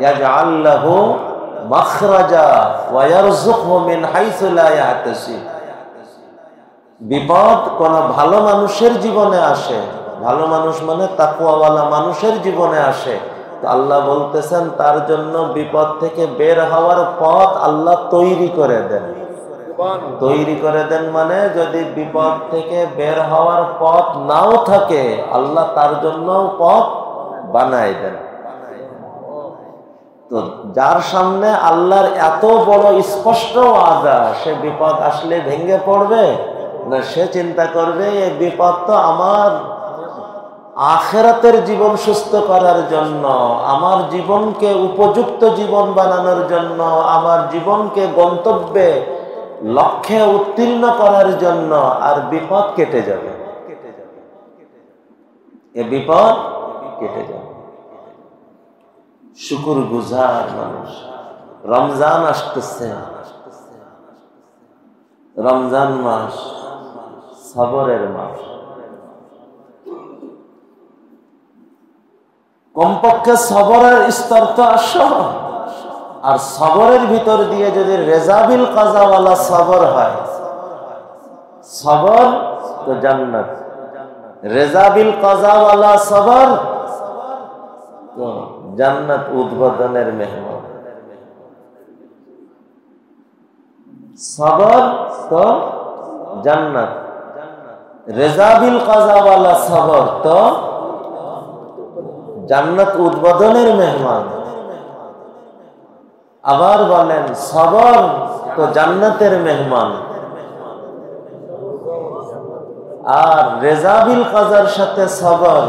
ইয়াজআল লাহু মাখরাজা ওয়া ইয়ারযুকহু মিন হাইসু লা ইয়াহতাসিব। বিপদ কোন ভালো মানুষের জীবনে আসে, ভালো মানুষ মানে তাকওয়াওয়ালা মানুষের জীবনে আসে, তো আল্লাহ বলতেছেন তার জন্য বিপদ থেকে বের হওয়ার পথ আল্লাহ তৈরি করে দেন। তৈরি করে দেন মানে যদি বিপদ থেকে বের হওয়ার পথ নাও থাকে, আল্লাহ তার জন্য পথ বানায় দেন। তো যার সামনে আল্লাহর এত বড় স্পষ্ট ওয়াদা, সে বিপদ আসলে ভেঙে পড়বে না? সে চিন্তা করবে এই বিপদ তো আমার আখিরাতের জীবন সুস্থ করার জন্য, আমার জীবনকে উপযুক্ত জীবন বানানোর জন্য, আমার জীবনকে গন্তব্যে লক্ষ্যে উত্তীর্ণ করার জন্য, আর বিপদ কেটে যাবে, এ বিপদ কেটে যাবে। শুকর গুজার মানুষ। রমজান আসতেছে, রমজান মাস সবরের মাস। কমপক্ষে সবরের স্তর তো আসো, আর সবরের ভিতর দিয়ে যদি রেজাবিল কাজাওয়ালা সবর হয়, সবর তো জান্নাত, রেজাবিল কাজাওয়ালা সবর তো জান্নাত উদ্বোধনের মেহমান। সবর তো জান্নাত, রেজাবিল কাজাওয়ালা সবর তো জান্নাত উদ্বোধনের মেহমান। আবার বলেন, সবর তো জান্নাতের মেহমান, আর রেজাবিল কাজার সাথে সবর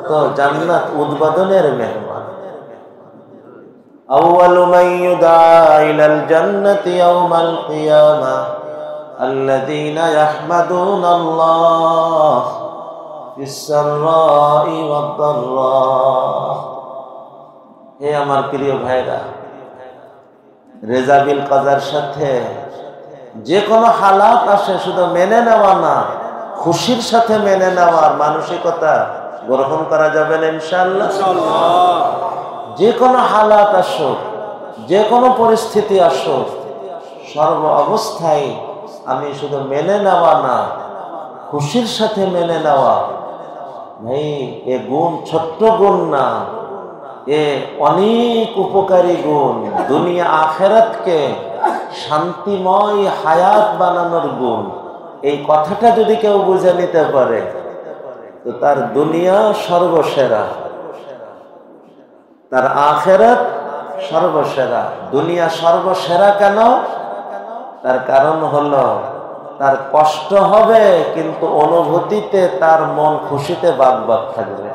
তো জান্নাত উদ্বোধনের মেহমান। আউয়ালু মান ইউদা ইলাল জান্নাতি ইয়াওমাল কিয়ামাহ আল্লাযীনা ইয়াহমাদুনাল্লাহ ফিস-সাররাই ওয়াদ-দাররা। হে আমার প্রিয় ভাইরা, রেজাবিল কাজার সাথে যে কোনো হালাত আসে শুধু মেনে নেওয়া না, খুশির সাথে মেনে নেওয়ার মানসিকতা গ্রহণ করা যাবে না ইনশাআল্লাহ। যে কোনো হালাত আসুক, যে কোনো পরিস্থিতি আসুক, সর্ব অবস্থায় আমি শুধু মেনে নেওয়া না, খুশির সাথে মেনে নেওয়া। ভাই, এ গুণ ছোট্ট গুণ না, এ অনেক উপকারী গুণ, দুনিয়া আখেরাতকে শান্তিময় হায়াত বানানোর গুণ। এই কথাটা যদি কেউ বুঝে নিতে পারে, তো তার দুনিয়া সর্বসেরা, তার আখেরাত সর্বসেরা। দুনিয়া সর্বসেরা কেন? তার কারণ হলো তার কষ্ট হবে, কিন্তু অনুভূতিতে তার মন খুশিতে বাগবাগ থাকবে।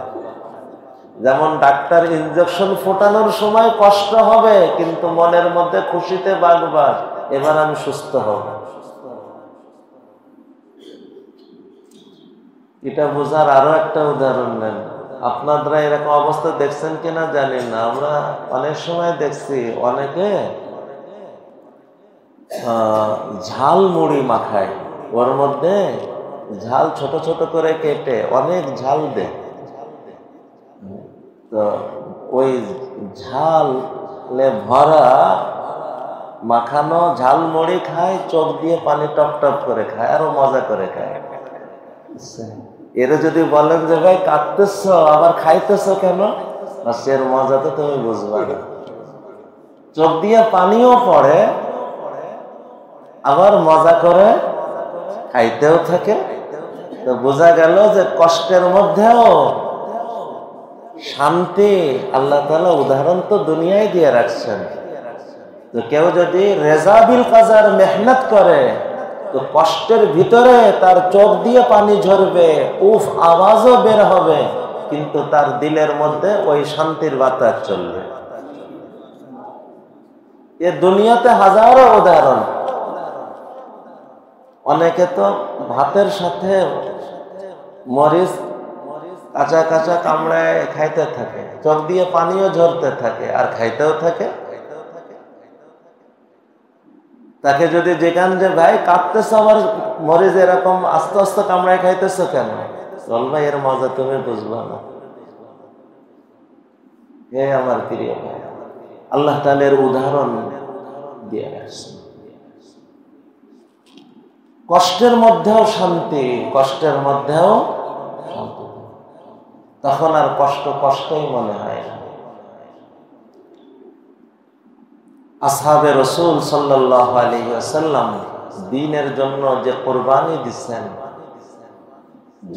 যেমন ডাক্তার ইনজেকশন ফোটানোর সময় কষ্ট হবে, কিন্তু মনের মধ্যে খুশিতে বাগবাগ, এবার আমি সুস্থ হব। এটা বোঝার আরো একটা উদাহরণ নেন। আপনারা এরকম অবস্থা দেখছেন কিনা জানি না, আমরা অনেক সময় দেখছি অনেকে ঝাল মুড়ি মাখায়, ওর মধ্যে ঝাল ছোট ছোট করে কেটে অনেক ঝাল দেয়। তো ওই ঝালে ভরা মাখানো ঝাল মুড়ি খায়, চোখ দিয়ে পানি টপ টপ করে খায়, আরো মজা করে খায়। এরা যদি বলেন যে ভাই কাঁদতেছ আবার খাইতেছ কেন, এর মজা তো তুমি বুঝবা না। চোখ দিয়ে পানিও পড়ে, আবার মজা করে খাইতেও থাকে। তো বোঝা গেল যে কষ্টের মধ্যেও শান্তি আল্লাহ তাআলা উদাহরণ তো দুনিয়ায় দিয়ে রাখছেন। তো কেউ যদি রেজাবিল কাজার মেহনত করে, তো কষ্টের ভিতরে তার চোখ দিয়ে পানি ঝরবে, উফ আওয়াজও বের হবে, কিন্তু তার দিলের মধ্যে ওই শান্তির বাতাস চলবে। এ দুনিয়াতে হাজারো উদাহরণ। অনেকে তো ভাতের সাথে মরিচ কাঁচা কাঁচা কামড়ায় খাইতে থাকে, চোখ দিয়ে পানিও ঝরতে থাকে আর খাইতেও থাকে। তাকে যদি জিজ্ঞান যে ভাই কাঁদতেছ আবার মরিচ এরকম আস্তে আস্তে কামড়ায় খাইতেছ কেন, বল ভাই এর মজা তুমি বুঝবা না। হে আমার প্রিয় ভাই, আল্লাহ তাআলা এর উদাহরণ দিয়ে রাখছেন। কষ্টের মধ্যেও শান্তি, কষ্টের মধ্যেও শান্তি, তখন আর কষ্ট কষ্টই মনে হয় না। আসহাবে রাসূল সাল্লাল্লাহু আলাইহি ওয়াসাল্লাম দ্বীনের জন্য যে কুরবানি দিচ্ছেন,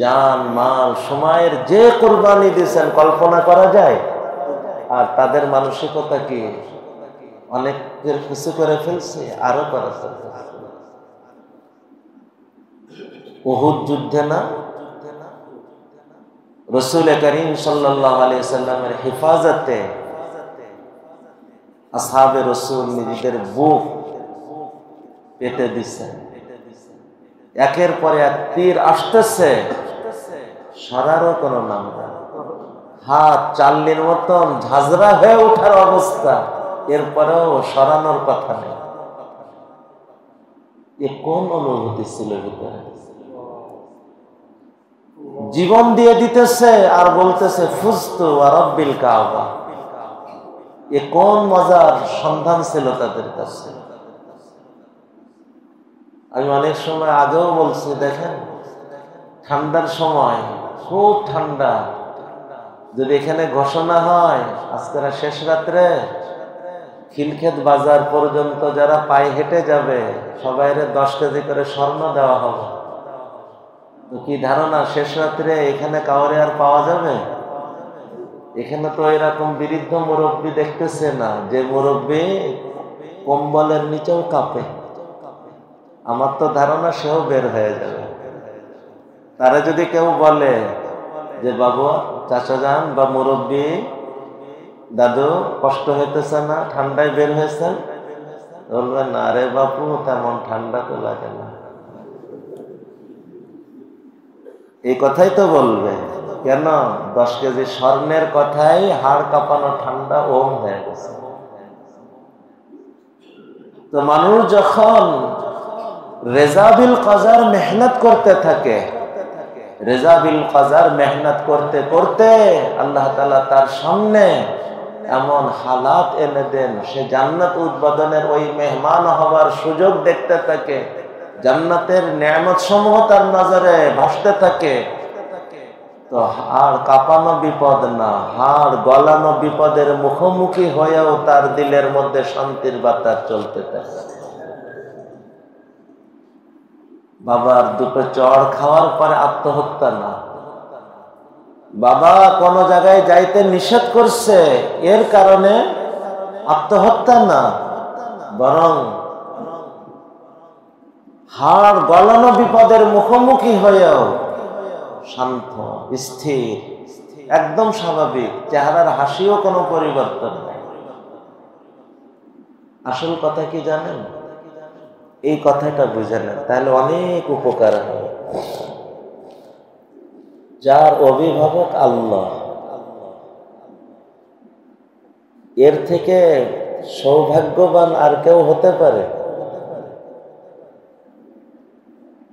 জান মাল সময়ের যে কুরবানি দিচ্ছেন কল্পনা করা যায়। আর তাদের মানসিকতা কি, অনেকের কিছু করে ফেলছে, আরো করা চলতেছে। উহুদ যুদ্ধে না রাসূল করিম সাল্লাল্লাহু আলাইহি ওয়াসাল্লামের হেফাজতে আসহাবে রাসূল নিজেদের বুক পেতে দিচ্ছেন, একের পর এক তীর আসতেছে, সরারও কোনো নাম নেই। হাত চাল্লির মতন ঝাঁঝরা হয়ে ওঠার অবস্থা, এরপরেও সরানোর কথা নেই। এ কোন অনুভূতি ছিল ভিতরে? জীবন দিয়ে দিতেছে আর বলতেছে ফুজতু ওয়া রাব্বিল কাবা। এ কোন মজার সন্ধান ছিল তাদের কাছে। আমি অনেক সময় আগেও বলছি, দেখেন ঠান্ডার সময় খুব ঠান্ডা, যদি এখানে ঘোষণা হয় আজকে শেষ রাত্রে খিলক্ষেত বাজার পর্যন্ত যারা পায়ে হেঁটে যাবে সবাইরে 10 কেজি করে স্বর্ণ দেওয়া হবে, তো কি ধারণা শেষ রাত্রে এখানে কাউরে আর পাওয়া যাবে? এখানে তো এরকম বৃদ্ধ মুরব্বী দেখতেছে না, যে মুরব্বী কম্বলের নিচেও কাঁপে। আমার তো ধারণা সেও বের হয়ে যাবে। তারা যদি কেউ বলে যে বাবু, চাচা যান বা মুরব্বী, দাদু কষ্ট হইতেছে না, ঠান্ডায় বের হয়েছেন, বলবে না রে বাপু তেমন ঠান্ডা তো লাগে না। এই কথাই তো বলবে। কেন? 10 কেজি স্বর্ণের কথাই হাড় কাঁপানো ঠান্ডা ওম হয়ে গেছে। তো মানুষ যখন রেজাবিল কাজার মেহনত করতে থাকে, রেজাবিল কাজার মেহনত করতে করতে আল্লাহ তাআলা তার সামনে এমন হালাত এনে দেন, সে জান্নাত উদ্বোধনের ওই মেহমান হবার সুযোগ দেখতে থাকে, জান্নাতের নেয়ামত সমূহ তার নজরে ভাসতে থাকে। তো হাড় কাঁপানো বিপদ না, হাড় গলানো বিপদের মুখোমুখি হয়েও তার দিলের মধ্যে শান্তির বাতাস চলতে থাকে। বাবার দুটো চড় খাওয়ার পরে আত্মহত্যা না, বাবা কোন জায়গায় যাইতে নিষেধ করছে এর কারণে আত্মহত্যা না, বরং হাড় গলানো বিপদের মুখোমুখি হয়েও শান্ত স্থির একদম স্বাভাবিক, চেহারার হাসিও কোনো পরিবর্তন নেই। আসল কথা কি জানেন? এই কথাটা বুঝে নেন, তাহলে অনেক উপকার হবে। যার অভিভাবক আল্লাহ, এর থেকে সৌভাগ্যবান আর কেউ হতে পারে?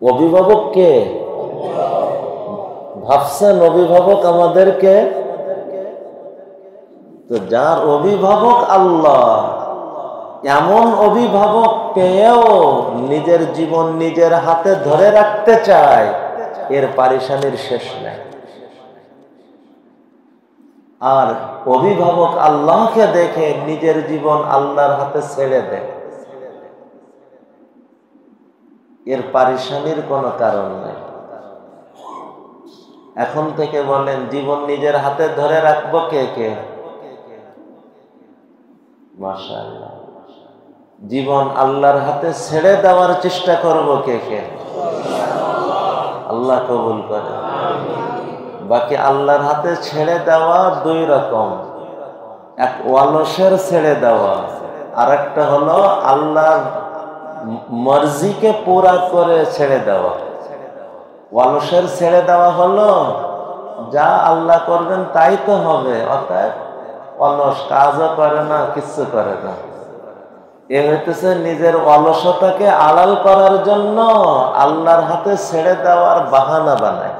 অভিভাবক কে? ভাবছেন অভিভাবক আমাদেরকে? তো যার অভিভাবক আল্লাহ, এমন অভিভাবক পেয়েও নিজের জীবন নিজের হাতে ধরে রাখতে চায়, এর পারিশানির শেষ নেই। আর অভিভাবক আল্লাহকে দেখে নিজের জীবন আল্লাহর হাতে ছেড়ে দেয়, এর পারিশানির কোনো কারণ নেই। এখন থেকে বলেন, জীবন নিজের হাতে ধরে রাখবো কে কে? মাশাআল্লাহ। জীবন আল্লাহর হাতে ছেড়ে দেওয়ার চেষ্টা করব কে কে? আল্লাহ কবুল করে। বাকি আল্লাহর হাতে ছেড়ে দেওয়া দুই রকম, এক অলসের ছেড়ে দেওয়া, আর একটা হলো আল্লাহর মর্জিকে পুরা করে ছেড়ে দেওয়া। অলসের ছেড়ে দেওয়া হলো যা আল্লাহ করবেন তাই তো হবে, অর্থাৎ অলস, কাজও করে না, কিচ্ছু করে না। এ হইতেছে নিজের অলসতাকে আড়াল করার জন্য আল্লাহর হাতে ছেড়ে দেওয়ার বাহানা বানায়।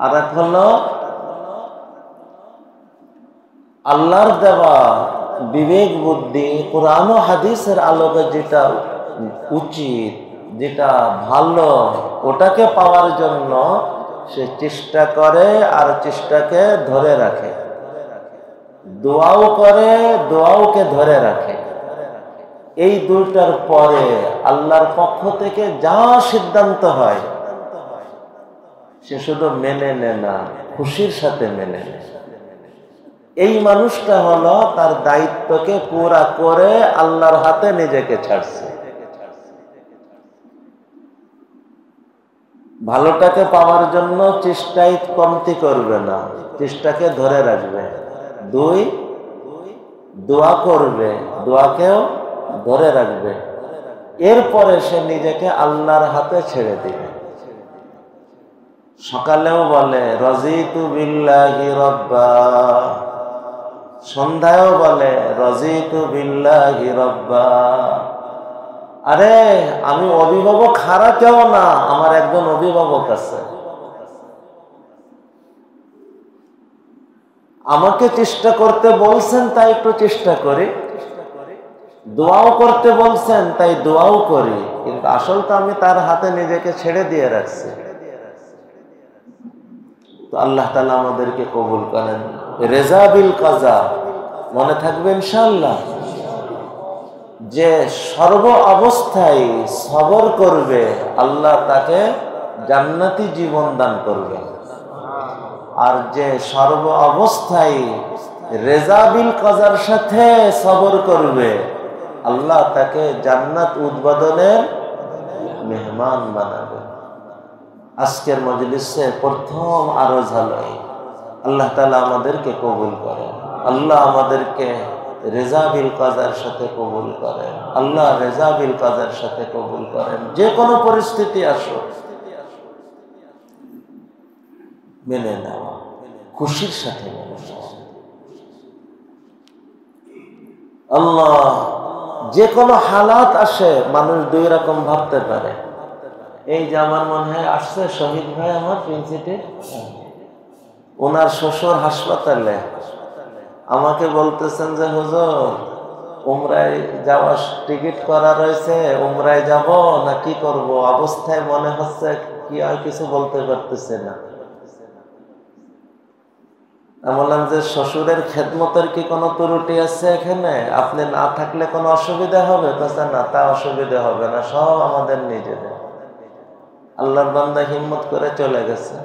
আর এক হলো আল্লাহর দেওয়া বিবেক বুদ্ধি, কোরআন ও হাদিসের আলোকে যেটা উচিত, যেটা ভালো, ওটাকে পাওয়ার জন্য সে চেষ্টা করে আর চেষ্টাকে ধরে রাখে, দোয়াও করে, দোয়াওকে ধরে রাখে। এই দুইটার পরে আল্লাহর পক্ষ থেকে যা সিদ্ধান্ত হয় সে শুধু মেনে নেয় না, খুশির সাথে মেনে নেয়। এই মানুষটা হলো তার দায়িত্বকে পুরা করে আল্লাহর হাতে নিজেকে ছাড়ছে। ভালোটাকে পাওয়ার জন্য চেষ্টাই কমতি করবে না, চেষ্টাকে ধরে রাখবে। দুই, দোয়া করবে, দোয়াকেও ধরে রাখবে। এরপরে সে নিজেকে আল্লাহর হাতে ছেড়ে দিবে। সকালেও বলে রাজিতু বিল্লাহি রাব্বা, সন্ধ্যায়ও বলে রাজিতু বিল্লাহি রাব্বা। আরে আমি অভিভাবক হারা কেউ না, আমার একজন অভিভাবক আছে। আমাকে চেষ্টা করতে বলছেন তাই একটু চেষ্টা করি, দোয়াও করতে বলছেন তাই দোয়াও করি, কিন্তু আসল তো আমি তার হাতে নিজেকে ছেড়ে দিয়ে রাখছি। তো আল্লাহ তাআলা আমাদেরকে কবুল করেন। রেজা বিল কাজা, মনে থাকবে ইনশাআল্লাহ, যে সর্ব অবস্থায় সবর করবে আল্লাহ তাকে জান্নাতি জীবন দান করবে। আর যে সর্ব অবস্থায় রেজা বিল কাজার সাথে সবর করবে আল্লাহ তাকে জান্নাত উদ্বোধনের মেহমান বানাবে। আজকের মজলিসে প্রথম আরজ হলো আল্লাহ তাআলা আমাদেরকে কবুল করেন, আল্লাহ আমাদেরকে রেজা বিল কাজার সাথে কবুল করেন, আল্লাহ রেজা বিল কাজার সাথে কবুল করেন। যে কোনো পরিস্থিতি আসুক মেনে নেওয়া, খুশির সাথে মেনে নেওয়া। আল্লাহ, যে কোনো হালাত আসে মানুষ দুই রকম ভাবতে পারে। এই যে আমার মনে হয় আসছে শহীদ ভাই আমার প্রিন্সিপে, ওনার শ্বশুর হাসপাতালে, আমাকে বলতেছেন যে হুজুর উমরায় যাওয়ার টিকিট করা রয়েছে, উমরায় যাব না কি করব, অবস্থায় মনে হচ্ছে কি আর কিছু বলতে পারতেছে না। আমি বললাম যে শ্বশুরের খেদমতের কি কোনো ত্রুটি আছে এখানে? আপনি না থাকলে কোনো অসুবিধা হবে? তাছাড়া না, তা অসুবিধা হবে না, সব আমাদের নিজেদের। আল্লাহর বান্দা হিম্মত করে চলে গেছে।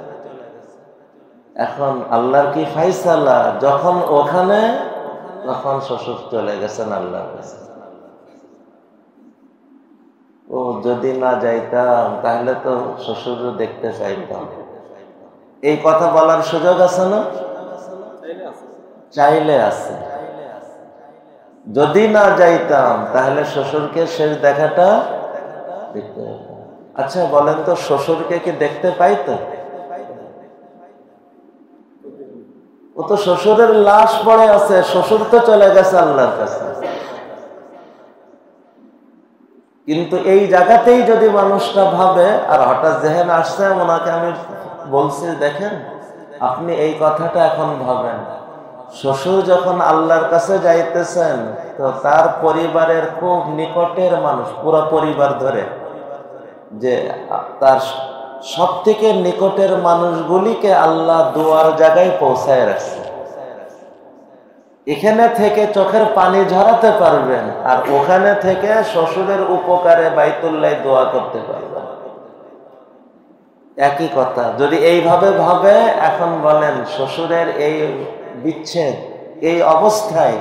এখন আল্লাহর কি ফাইসালা, যখন ওখানে তখন শ্বশুর চলে গেছেন আল্লাহর কাছে। ও যদি না যাইতাম তাহলে তো শ্বশুর দেখতে চাইতাম। এই কথা বলার সুযোগ আছে না? চাইলে আছে। যদি না যাইতাম তাহলে শ্বশুরকে শেষ দেখাটা দেখতে হতো। আচ্ছা বলেন তো, শ্বশুরকে কি দেখতে পাইতো? ও তো শ্বশুরের লাশ পড়ে আছে, শ্বশুর তো চলে গেছে আল্লাহর কাছে। কিন্তু এই জায়গাতেই যদি মানুষটা ভাবে, আর হঠাৎ জেহেন আসছে, ওনাকে আমি বলছি, দেখেন আপনি এই কথাটা এখন ভাবেন, শ্বশুর যখন আল্লাহর কাছে যাইতেছেন, তো তার পরিবারের খুব নিকটের মানুষ, পুরো পরিবার ধরে, যে তার সব থেকে নিকটের মানুষগুলিকে আল্লাহ দুয়ার জায়গায় পৌঁছায় রাখছে। এখানে থেকে চোখের পানি ঝরাতে পারবেন, আর ওখানে থেকে শ্বশুরের উপকারে বাইতুল্লাহ দোয়া করতে পারবেন। একই কথা। যদি এইভাবে ভাবে, এখন বলেন শ্বশুরের এই বিচ্ছেদ, এই অবস্থায়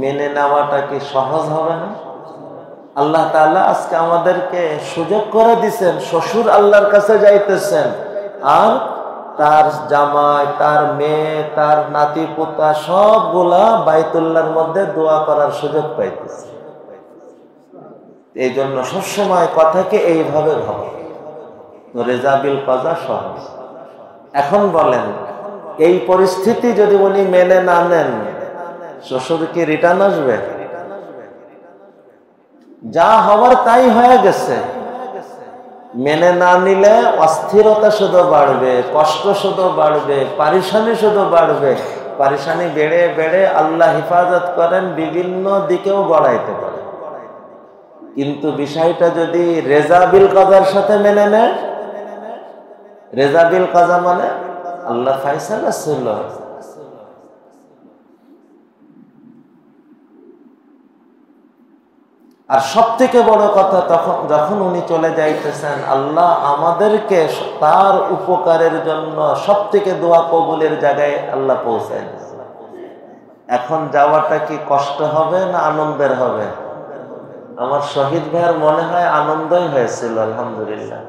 মেনে নেওয়াটা কি সহজ হবে না? আল্লাহ তাআলা আজকে আমাদেরকে সুযোগ করে দিচ্ছেন, শ্বশুর আল্লাহর কাছে যাইতেছেন, আর তার জামাই, তার মেয়ে, তার নাতি পোতা সবগুলা বাইতুল্লাহর মধ্যে দোয়া করার সুযোগ পাইতেছে। এই জন্য সবসময় কথাকে এইভাবে ভাবো, রেজা বিল কজা সহজ। এখন বলেন, এই পরিস্থিতি যদি উনি মেনে না নেন, শ্বশুর কি রিটার্ন আসবে? যা হওয়ার তাই হয়ে গেছে। মেনে না নিলে অস্থিরতা শুধু বাড়বে, কষ্ট শুধু বাড়বে, পারিশানি শুধু বাড়বে। পারিশানি বেড়ে বেড়ে আল্লাহ হেফাজত করেন, বিভিন্ন দিকেও গড়াইতে পারে। কিন্তু বিষয়টা যদি রেজা বিল কাজার সাথে মেনে নেয়, রেজা বিল কাজা মানে আল্লাহ ফায়সালা ছিল। আর সব থেকে বড় কথা, যখন উনি চলে যাইতেছেন, আল্লাহ আমাদেরকে তার উপকারের জন্য সব থেকে দোয়া কবুলের জায়গায় আল্লাহ পৌঁছায় দিয়েছে। এখন যাওয়াটা কি কষ্ট হবে না আনন্দের হবে? আমার শহীদ ভাইয়ের মনে হয় আনন্দই হয়েছিল, আলহামদুলিল্লাহ,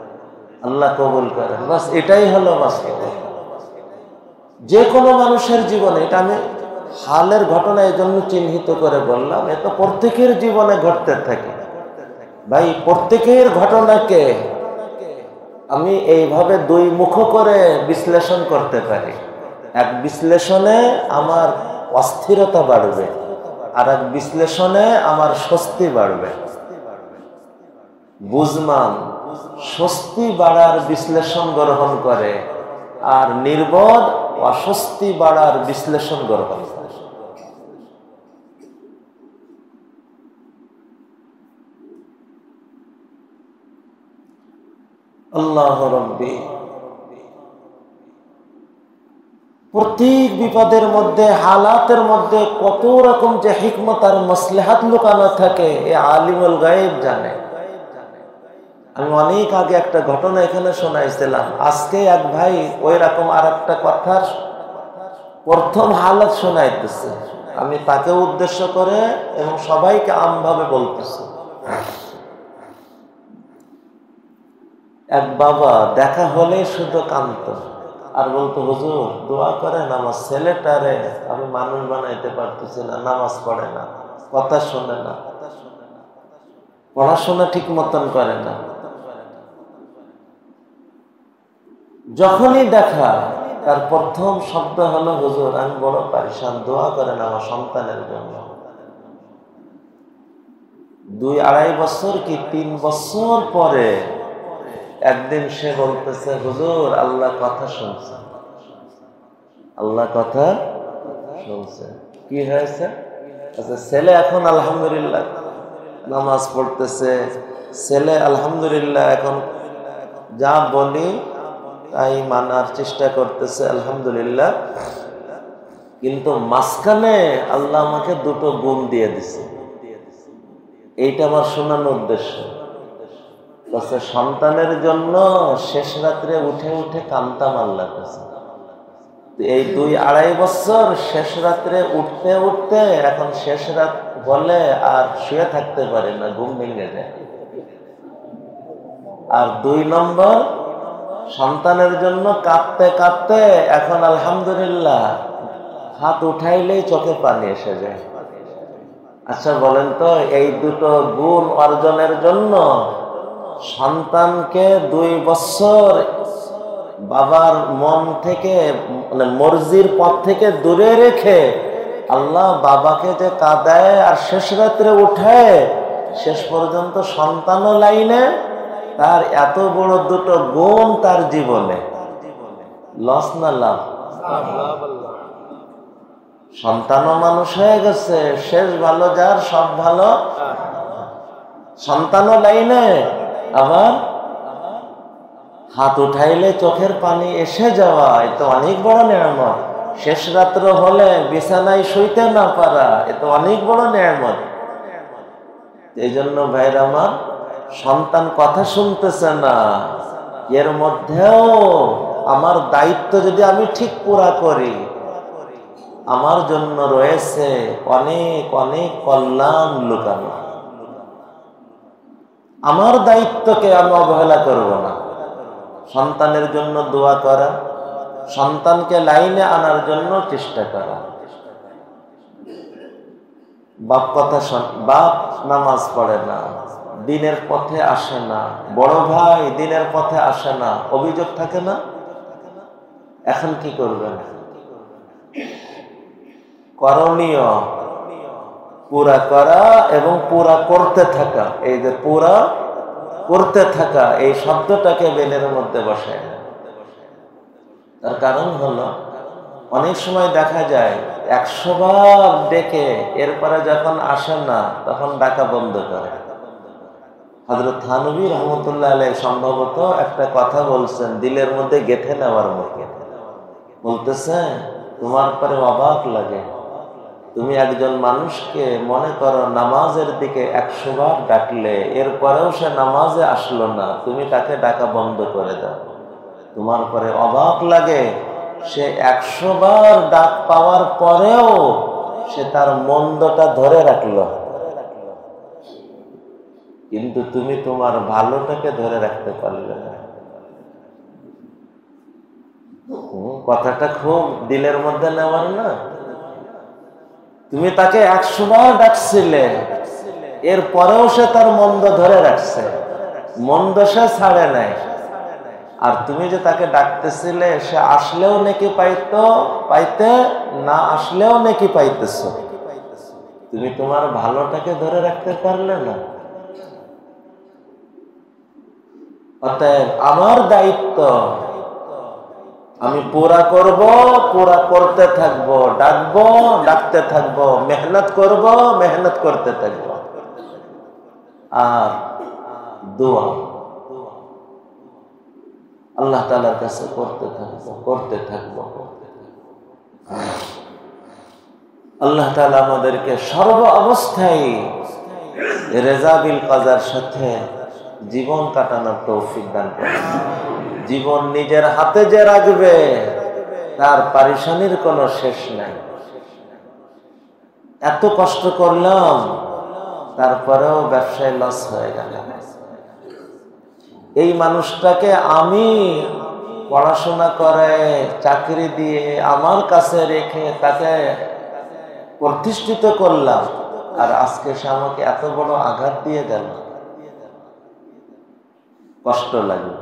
আল্লাহ কবুল করেন। বাস এটাই হলো বাস্তব। যে কোনো মানুষের জীবনে, এটা আমি হালের ঘটনা এই জন্য চিহ্নিত করে বললাম, এ তো প্রত্যেকের জীবনে ঘটতে থাকে ভাই। প্রত্যেকের ঘটনাকে আমি এইভাবে দুই মুখ করে বিশ্লেষণ করতে পারি। এক বিশ্লেষণে আমার অস্থিরতা বাড়বে, আর এক বিশ্লেষণে আমার স্বস্তি বাড়বে। বুঝমান স্বস্তি বাড়ার বিশ্লেষণ গ্রহণ করে, আর নির্বোধ অস্বস্তি বাড়ার বিশ্লেষণ গ্রহণ করে। আল্লাহ রব্বি প্রত্যেক বিপদের মধ্যে, হালাতের মধ্যে কত রকম যে হিকমত আর মাসলাহাত লুকানো থাকে, এ আলিমুল গায়েব জানে। আমি অনেক আগে একটা ঘটনা এখানে শোনাইছিলাম, আজকে এক ভাই ওই রকম আর একটা কথার প্রথম হালাত শোনাইতেছে। আমি তাকে উদ্দেশ্য করে এবং সবাইকে আমভাবে বলতেছি। এক বাবা দেখা হলে শুধু কাঁদতো আর বলতো, হুজুর দোয়া করেন, আমার ছেলেটারে আমি মানুষ বানাইতে পারতেছি না, নামাজ পড়ে না, কথা শোনে না, পড়াশোনা ঠিক মতন করে না। যখনই দেখা, তার প্রথম শব্দ হলো, হুজুর আমি বড় পারিশান, দোয়া করেন আমার সন্তানের জন্য। 2-2.5 বছর কি 3 বছর পরে একদিন সে বলতেছে, হুজুর আল্লাহ কথা শুনছে, আল্লাহ কথা শুনছে। কি হয়েছে? আচ্ছা, ছেলে এখন আলহামদুলিল্লাহ নামাজ পড়তেছে, ছেলে আলহামদুলিল্লাহ এখন যা বলি তাই মানার চেষ্টা করতেছে, আলহামদুলিল্লাহ। কিন্তু মাঝখানে আল্লাহ আমাকে 2টো গুণ দিয়ে দিছে। এইটা আমার শোনানোর উদ্দেশ্য। সন্তানের জন্য শেষ রাত্রে উঠে উঠে কাঁদতাম আল্লাহর কাছে। এই 2-2.5 বছর শেষ রাত্রে উঠতে উঠতে এখন শেষ রাত বলে আর শুয়ে থাকতে পারে না, ঘুম ভেঙে যায়। আর 2 নম্বর, সন্তানের জন্য কাঁদতে কাঁদতে এখন আলহামদুলিল্লাহ হাত উঠাইলেই চোখে পানি এসে যায়। আচ্ছা বলেন তো, এই দুটো গুণ অর্জনের জন্য সন্তানকে 2 বছর বাবার মন থেকে মানে মর্জির পথ থেকে দূরে রেখে আল্লাহ বাবাকে যে কাঁদায় আর শেষ রাত্রে উঠায়, শেষ পর্যন্ত সন্তানও লাইনে, তার এত বড় দুটো গুণ তার জীবনে লস না লাভ? সন্তানও মানুষ হয়ে গেছে, শেষ ভালো যার সব ভালো, সন্তানও লাইনে, আবার হাত উঠাইলে চোখের পানি এসে যাওয়া, এ তো অনেক বড় নেয়ামত। শেষ রাত্র হলে বিছানায় শুইতে না পারা, এ তো অনেক বড় নেয়ামত। এই জন্য ভাইরা আমার, সন্তান কথা শুনতেছে না, এর মধ্যেও আমার দায়িত্ব যদি আমি ঠিক পুরা করি, আমার জন্য রয়েছে অনেক অনেক কল্যাণ লুকানো। আমার দায়িত্বকে আমি অবহেলা করব না। সন্তানের জন্য দোয়া করা, সন্তানকে লাইনে আনার জন্য চেষ্টা করা। বাপ কথা বাপ নামাজ পড়ে না, দিনের পথে আসে না, বড় ভাই দিনের পথে আসে না, অভিযোগ থাকে না? এখন কি করবেন? করণীয় পুরা করা এবং পুরা করতে থাকা। এই যে পুরা করতে থাকা, এই শব্দটাকে বেনের মধ্যে বসায় না। তার কারণ হলো, অনেক সময় দেখা যায় 100 বার ডেকে এরপরে যখন আসে না তখন ডাকা বন্ধ করে। হযরত থানভী রহমতুল্লাহ আলাইহি সম্ভবত একটা কথা বলছেন দিলের মধ্যে গেঁথে নেওয়ার মতো। বলতেছেন, তোমার পরে অবাক লাগে, তুমি একজন মানুষকে মনে করো নামাজের দিকে 100 বার ডাকলে, এরপরেও সে নামাজে আসলো না, তুমি তাকে ডাকা বন্ধ করে দাও। তোমার পরে অবাক লাগে, সে 100 বার ডাক পাওয়ার পরেও সে তার মন্দটা ধরে রাখলো, কিন্তু তুমি তোমার ভালোটাকে ধরে রাখতে পারলে না। কথাটা খুব দিলের মধ্যে নেওয়ার না? তুমি তাকে 100 বার ডাকছিলে, এর পরেও সে তার মন্দ ধরে রাখছে, মন্দ সে ছাড়ে নাই। আর তুমি যে তাকে ডাকতেছিলে, সে আসলেও নেকি পাইতে, না আসলেও নেকি পাইতেছ, তুমি তোমার ভালোটাকে ধরে রাখতে পারলে না। অতএব আমার দায়িত্ব, আমি পুরা করব, পুরা করতে থাকবো, ডাকবো, ডাকতে থাকবো, মেহনত করব, মেহনত করতে থাকবো। আর দোয়া আল্লাহ তাআলার কাছে করতে থাকবো, করতে থাকবো। আল্লাহ তাআলা আমাদেরকে সর্ব অবস্থায় রেজা বিল কাজার সাথে জীবন কাটানোর তৌফিক দান করুন। জীবন নিজের হাতে যে রাখবে, তার পারিশানির কোনো শেষ নাই। এত কষ্ট করলাম, তারপরেও ব্যবসায় লস হয়ে গেল। এই মানুষটাকে আমি পড়াশোনা করে চাকরি দিয়ে আমার কাছে রেখে তাকে প্রতিষ্ঠিত করলাম, আর আজকে সে আমাকে এত বড় আঘাত দিয়ে গেল, কষ্ট লাগে।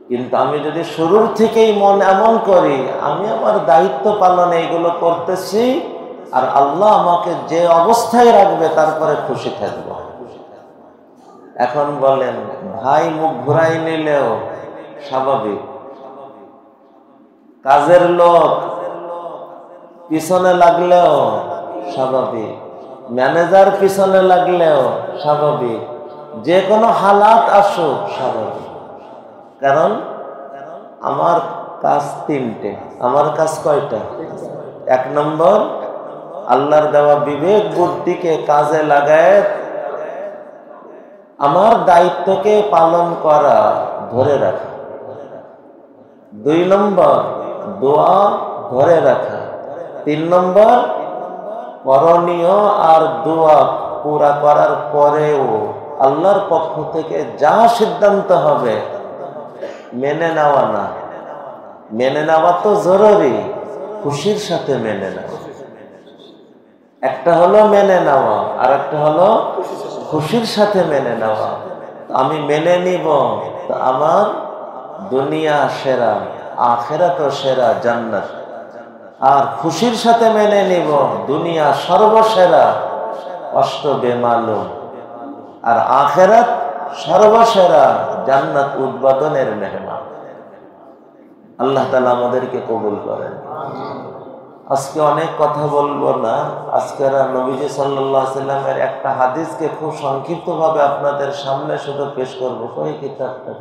কিন্তু আমি যদি শুরুর থেকেই মন এমন করি, আমি আমার দায়িত্ব পালনে এগুলো করতেছি, আর আল্লাহ আমাকে যে অবস্থায় রাখবে তারপরে খুশি থাকবো। এখন বলেন, ভাই মুখ ঘুরাই নিলেও স্বাভাবিক, কাজের লোক পিছনে লাগলেও স্বাভাবিক, ম্যানেজার পিছনে লাগলেও স্বাভাবিক, যে কোনো হালাত আসুক স্বাভাবিক। কারণ আমার কাজ 3টে। আমার কাজ কয়টা? 1 নম্বর, আল্লাহর দেওয়া বিবেক বুদ্ধিকে কাজে লাগায় আমার দায়িত্বকে পালন করা, ধরে রাখা। 2 নম্বর, দোয়া ধরে রাখা। 3 নম্বর, করণীয় আর দোয়া পুরা করার পরেও আল্লাহর পক্ষ থেকে যা সিদ্ধান্ত হবে মেনে নেওয়া না। মেনে নেওয়া তো জরুরি, খুশির সাথে মেনে নেওয়া। একটা হলো মেনে নেওয়া, আর একটা হলো খুশির সাথে মেনে নেওয়া। আমি মেনে নিব তো আমার দুনিয়া সেরা, আখিরাত সেরা, জান্নাত। আর খুশির সাথে মেনে নিব দুনিয়া সর্বসেরা, কষ্ট বেমালুম, আর আখিরাত সর্বসেরা, জান্নাত উদ্বোধনের মেহমান। আল্লাহ তাআলা আমাদেরকে কবুল করেন। আজকে অনেক কথা বলবো না। আজকে নবীজি সাল্লাল্লাহু আলাইহি ওয়াসাল্লামের একটা হাদিসকে খুব সংক্ষিপ্তভাবে আপনাদের সামনে শুধু পেশ করবো। ওই কিতাবটা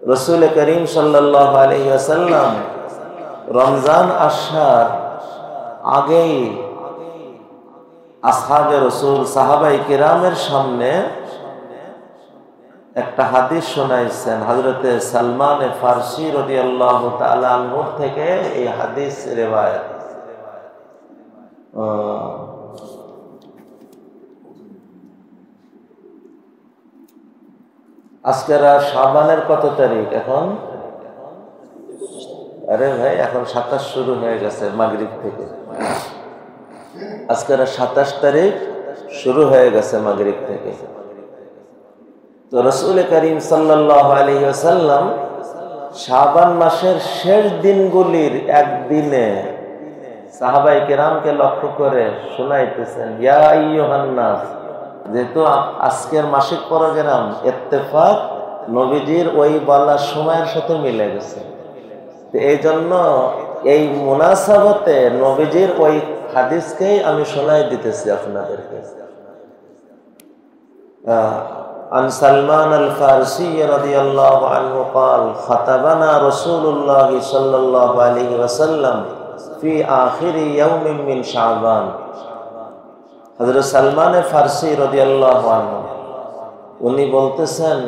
রাসূল করিম সাল্লাল্লাহু আলাইহি ওয়াসাল্লাম রমজান আসার আগেই আসহাবে রাসূল সাহাবায়ে কিরামের সামনে একটা হাদিস শোনাইছেন। হযরতে সালমান ফারসি রাদিয়াল্লাহু তাআলা আনহু থেকে এই হাদিস রিওয়ায়াত। আজকের শাবানের কত তারিখ এখন? আরে ভাই, এখন 27 শুরু হয়ে গেছে মাগরিব থেকে। আজকের 27 তারিখ শুরু হয়ে গেছে মাগরিব থেকে। তো রাসূল করিম সাল্লাল্লাহু আলাইহি ওয়াসাল্লাম শাবান মাসের শেষ দিনগুলির একদিনে সাহাবায়ে কেরামকে লক্ষ্য করে শোনাইতেছেন, ইয়া আইয়ুহান নাস। যেহেতু আজকের মাসিক প্রোগ্রাম ইত্তেফাক নবীজির ওই বলার সময়ের সাথে মিলে গেছে, তো এই জন্য এই মুনাসাবাতে নবীজির ওই হাদিসকেই আমি শোনাই দিতেছি আপনাদেরকে। عن سلمان الفارسي رضي الله عنه قال خطبنا رسول الله صلى الله عليه وسلم في آخر يوم من شعبان। হযরত সালমান ফারসি রাদিয়াল্লাহু আনহু উনি বলতেছেন,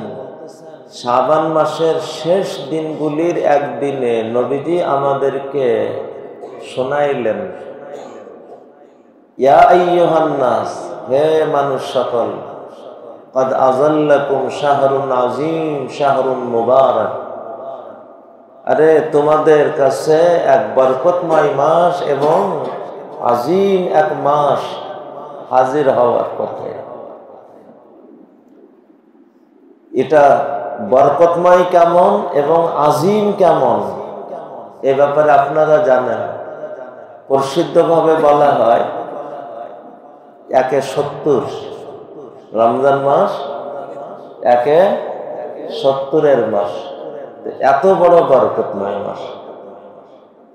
শাবান মাসের শেষ দিনগুলির একদিনে নবীজি আমাদেরকে শোনাইলেন, ইয়া আইয়ুহান নাস, হে মানুষ সকল, قد أظلكم شهر عظيم شهر মুবারক। আরে তোমাদের কাছে এক বরকতময় মাস এবং আজিম এক মাস হাজির হওয়ার পথে। এটা বরকতময় কেমন এবং আজিম কেমন এ ব্যাপারে আপনারা জানেন। প্রসিদ্ধভাবে বলা হয় 170 রমজান মাস 170 মাস। এত বড় বরকতময় মাস,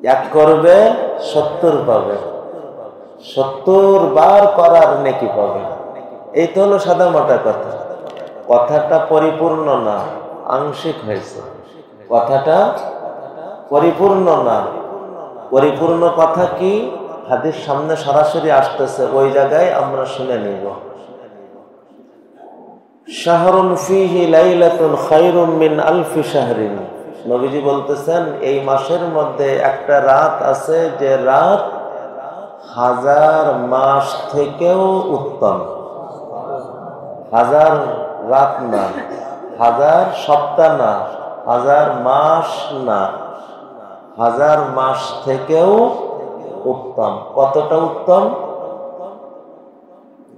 এক করবে 70 পাবে, 70 বার করার নেকি পাবে। এই তো হলো সাদা মোটা কথা। কথাটা পরিপূর্ণ না, আংশিক হয়েছে। কথাটা পরিপূর্ণ না। পরিপূর্ণ কথা কি? হাদিস সামনে সরাসরি আসতেছে, ওই জায়গায় আমরা শুনে নিব। শাহরুন ফিহি লাইলাতুন খায়রুম মিন আলফি শাহরিন। নবীজি বলতেছেন, এই মাসের মধ্যে একটা রাত আছে যে রাত 1000 মাস থেকেও উত্তম। 1000 রাত না, 1000 সপ্তাহ না, 1000 মাস না, 1000 মাস থেকেও উত্তম। কতটা উত্তম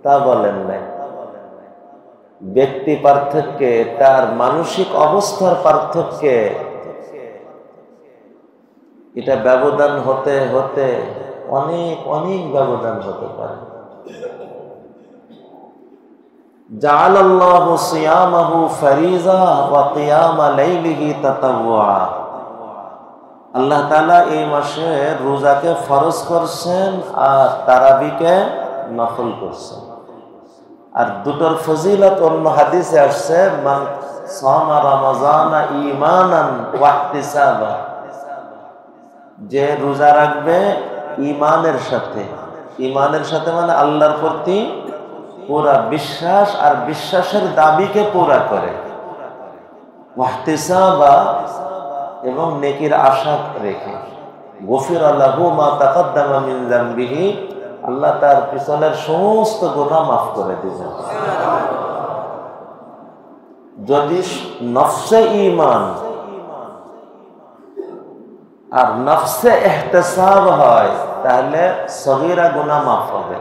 তা বলেন নাই। ব্যক্তি পার্থক্যে, তার মানসিক অবস্থার পার্থক্যে এটা ব্যবধান হতে হতে অনেক অনেক ব্যবধান হতে পারে। জাআলাল্লাহু সিয়ামাহু ফারিজা ওয়া কিয়ামা লাইলিহি তাতাওয়া। আল্লাহ তাআলা এই মাসে রোজাকে ফরজ করছেন আর তারাবিকে নফল করছেন। আর দুটোর ফজিলত অন্য হাদিসে আসছে, মান সামা রমাযানা ঈমানান ওয়া ইহতিসাবা। যে রোজা রাখবে ঈমানের সাথে, ঈমানের সাথে মানে আল্লাহর প্রতি পুরা বিশ্বাস আর বিশ্বাসের দাবিকে পুরা করে, ওয়া ইহতিসাবা এবং নেকির আশা রেখে, গফিরা লাহু মা তাকাদ্দামা মিন যামবিহি, আল্লাহ তার পিছনের সমস্ত গুনাহ মাফ করে দিবেন। যদি নফসে ঈমান আর নফসে ইহতিসাব হয় তাহলে সগীরা গুনাহ মাফ হবে।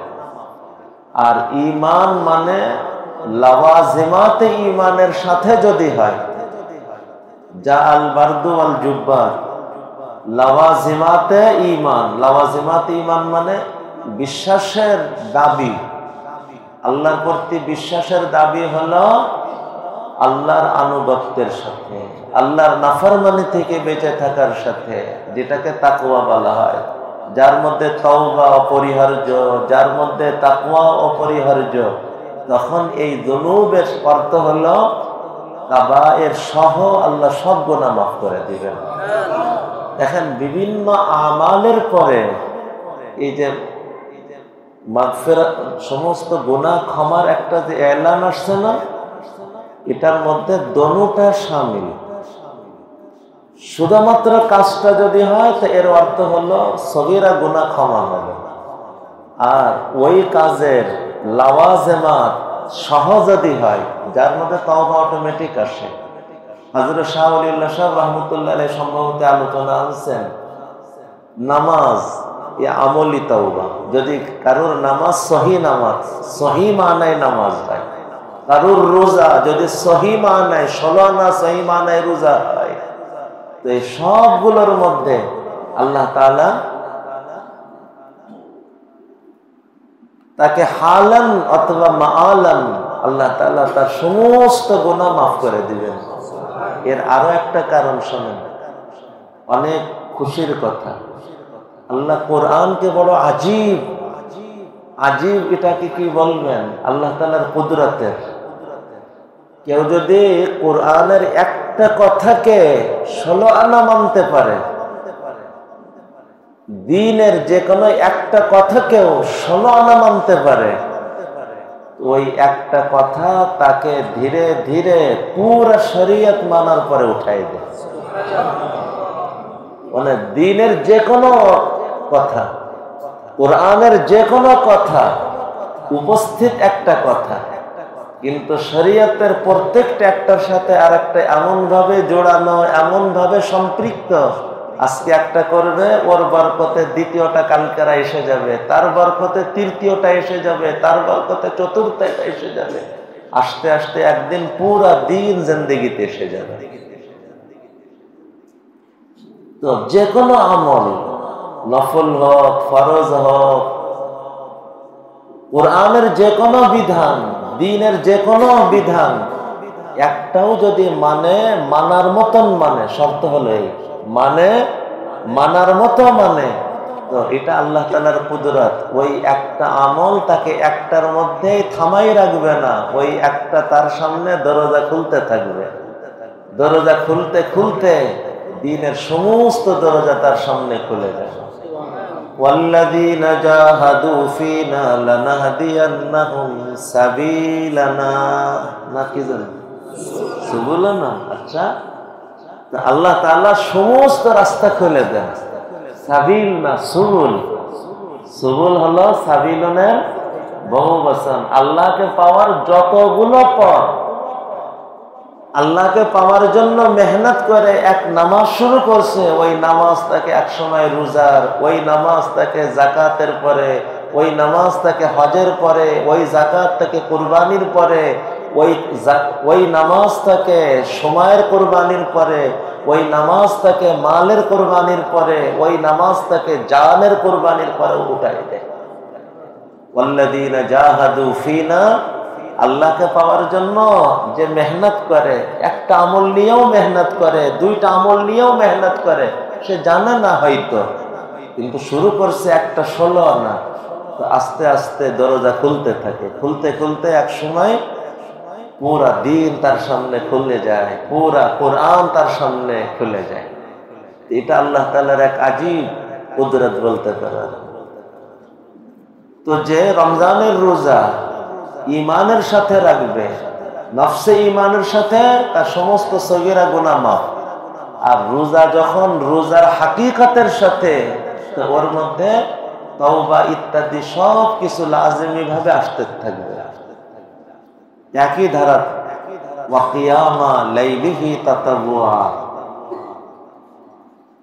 আর ঈমান মানে লাওয়াজিমাতে ঈমানের সাথে যদি হয়, যা আল বারদু ওয়াল জুব্বা, লাওয়াজিমাতে ঈমান, লাওয়াজিমাতে ঈমান মানে বিশ্বাসের দাবি, আল্লাহর প্রতি বিশ্বাসের দাবি হলো আল্লাহর আনুগত্যের সাথে, আল্লাহর নাফরমানি থেকে বেঁচে থাকার সাথে, যেটাকে তাকওয়া বলা হয়, যার মধ্যে তওবা অপরিহার্য, যার মধ্যে তাকওয়া অপরিহার্য। তখন এই যুনুবের অর্থ হলো কাবায়ের সহ আল্লাহ সব গুনাহ মাফ করে দিবেন। দেখেন বিভিন্ন আমালের পরে এই যে মাগফিরাত, সমস্ত গুনাহ ক্ষমার একটা যে এলান আসছে না, এটার মধ্যে দোনোটা শামিল। শুধুমাত্র কাজটা যদি হয় তো এর অর্থ হলো সগীরা গুনাহ ক্ষমা হবে, আর ওই কাজের লাওয়াজিমাত সহ যদি হয়, যার মধ্যে তওবা অটোমেটিক আসে। হযরত শাহ ওলিউল্লাহ সাহেব রাহমাতুল্লাহ আলাইহি সম্ভবত আলোচনা আনছেন, নামাজ এ আমলি তওবা। যদি কারোর নামাজ সহি নামাজ, সহি মানায় নামাজ হয়, কারোর রোজা যদি সহি মানায়, 16 আনা সহি মানায় রোজা হয়, তো এই সবগুলোর মধ্যে আল্লাহ তাআলা তাকে হালান অথবা মাআলান আল্লাহ তাআলা তার সমস্ত গুনাহ মাফ করে দিবেন। এর আরো একটা কারণ শোনেন, অনেক খুশির কথা, আল্লাহ কোরআনকে বড় আজীব, আজীব এটাকে কি বলবেন, আল্লাহ তাআলার কুদরতের। কেউ যদি কোরআনের একটা কথাকে 16 আনা মানতে পারে, দ্বীনের যে কোনো একটা কথাকেও 16 আনা মানতে পারে, ওই একটা কথা তাকে ধীরে ধীরে পুরা শরীয়ত মানার পরে উঠাই দেয়। মানে দ্বীনের যে কোনো কথা, কোরআনের যে কোনো কথা, উপস্থিত একটা কথা, কিন্তু শরীয়তের প্রত্যেকটা একটার সাথে আর একটা এমন ভাবে জোড়ানো, এমন ভাবে সম্পৃক্ত, আজকে একটা করবে, ওর বরকতে দ্বিতীয়টা কালকেরা এসে যাবে, তার বরকতে তৃতীয়টা এসে যাবে, তার বরকতে চতুর্থটা এসে যাবে, আস্তে আস্তে একদিন পুরা দিন জিন্দেগিতে এসে যাবে। তো যে কোনো আমল, নফল হোক, ফরজ হোক, কোরআনের যে কোনো বিধান, দ্বীনের যে কোনো বিধান, একটাও যদি মানে, মানার মতন মানে, শর্ত হলো এই মানে, মানার মতো মানে, তো এটা আল্লাহ তাআলার কুদরত। ওই একটা আমল তাকে একটার মধ্যেই থামাই রাখবে না, ওই একটা তার সামনে দরজা খুলতে থাকবে, দরজা খুলতে খুলতে দ্বীনের সমস্ত দরজা তার সামনে খুলে যাবে। ওয়াল্লাযীনা জাহাদু ফীনা লানাহদিয়ান্নাহুম সাবিলানা, না কি জানেন সুবুলানা। আচ্ছা, আল্লাহ তাআলা সমস্ত রাস্তা খুলে দেন, সাবিল না সুবুল। সুবুল হলো সাবিলনের বহুবচন। আল্লাহকে পাওয়ার যতগুলো পথ, আল্লাহকে পাওয়ার জন্য মেহনত করে এক নামাজ শুরু করছে, ওই নামাজ তাকে এক সময় রোজার, ওই নামাজ তাকে যাকাতের পরে, ওই নামাজ তাকে হজের পরে, ওই যাকাত তাকে কুরবানির পরে, ওই নামাজ তাকে সময়ের কুরবানির পরে, ওই নামাজ তাকে মালের কুরবানির পরে, ওই নামাজ তাকে জানের কুরবানির পরে উঠাই দেয়। ওয়াল্লাযীনা জাহাদু ফীনা, আল্লাহকে পাওয়ার জন্য যে মেহনত করে, একটা আমল নিয়েও মেহনত করে, দুইটা আমল নিয়েও মেহনত করে, সে জানে না হয়তো, কিন্তু শুরু করছে একটা 16 আনা, তো আস্তে আস্তে দরজা খুলতে থাকে, খুলতে খুলতে এক সময় পুরা দিন তার সামনে খুলে যায়, পুরা কোরআন তার সামনে খুলে যায়। এটা আল্লাহ তাআলার এক আজীব কুদরত বলতে পারেন। তো যে রমজানের রোজা ঈমানের সাথে রাখবে, নফসে ঈমানের সাথে, তার সমস্ত সগীরা গুনাহ মাফ। আর রোজা যখন রোজার হাকিকতের সাথে, তো ওর মধ্যে তওবা ইত্যাদি সব কিছু লাজিমি ভাবে আসতে থাকবে, একই ধারা। ওয়া কিয়ামা লাইলিহি তাতাবুআ।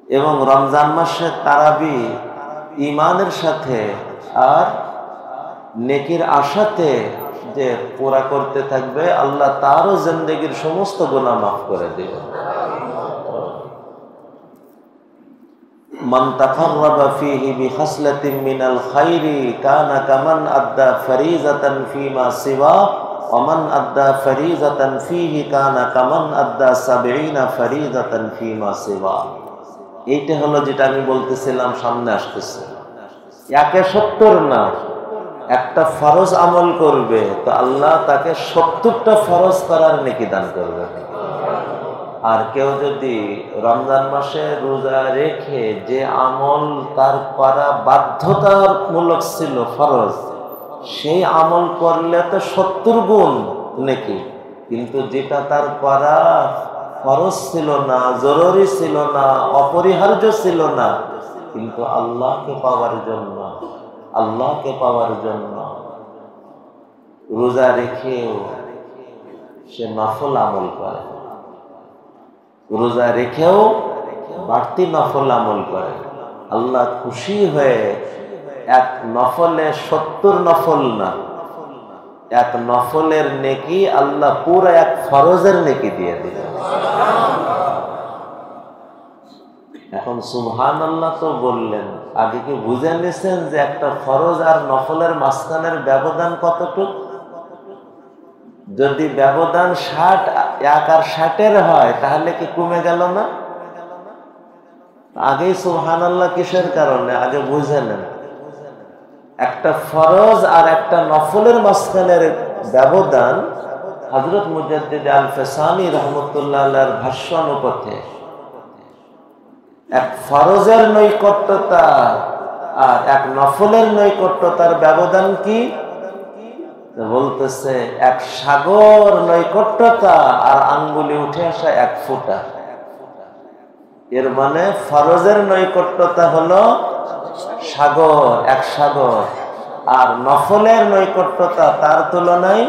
এবং রমজান মাসে তারাবি ঈমানের সাথে আর নেকির আশাতে যে পুরা করতে থাকবে, আল্লাহ তারও জিন্দেগীর সমস্ত গুনাহ মাফ করে দিবেন। মান তাকাররাবা ফীহি বিখাসলাতিন মিনাল খায়রি কানা কামান আদ্দা ফারিজাতান ফীমা সিওয়া ওয়া মান আদ্দা ফারিজাতান ফীহি কানা কামান আদ্দা ৭০ ফারিজাতান ফীমা সিওয়া। এইটা হলো যেটা আমি বলতেছিলাম, সামনে আসতেছে। একে ৭০ না, একটা ফরজ আমল করবে তো আল্লাহ তাকে ৭০টা ফরজ করার নেকি দান করবে। আর কেউ যদি রমজান মাসে রোজা রেখে যে আমল তার করা বাধ্যতামূলক ছিল, ফরজ, সেই আমল করলে তো ৭০ গুণ নেকি। কিন্তু যেটা তার করা ফরজ ছিল না, জরুরি ছিল না, অপরিহার্য ছিল না, কিন্তু আল্লাহকে পাওয়ার জন্য রোজা রেখেও সে নফল আমল করে, রোজা রেখেও বাড়তি নফল আমল করে, আল্লাহ খুশি হয়ে এক নফলে ৭০ নফল না, এক নফলের নেকি আল্লাহ পুরো এক ফরজের নেকি দিয়ে দিলেন। এখন সুবহানাল্লাহ তো বললেন, আগে কি বুঝে নিছেন যে একটা ফরজ আর নফলের মাঝখানের ব্যবধান কতটুকু? যদি ব্যবধান ৬০, ১ আর ৬০-এর হয় তাহলে কি কমে গেল না? আগেই সুবহানাল্লাহ কিসের কারণে আগে বুঝে নেন। একটা ফরজ আর একটা নফলের মাঝখানের ব্যবধান হযরত মুজাদ্দিদ আল ফেসানি রাহমাতুল্লাহ আলাইহির ভাষ্য অনুপাতে এক ফরজের নৈকট্যতা আর এক নফলের নৈকট্যতার ব্যবধান কি? বলতেছে এক সাগর নৈকট্যতা আর আঙ্গুলে উঠে আসা ১ ফোঁটা। এর মানে ফরজের নৈকট্যতা হলো সাগর, ১ সাগর, আর নফলের নৈকট্যতা তার তুলনায়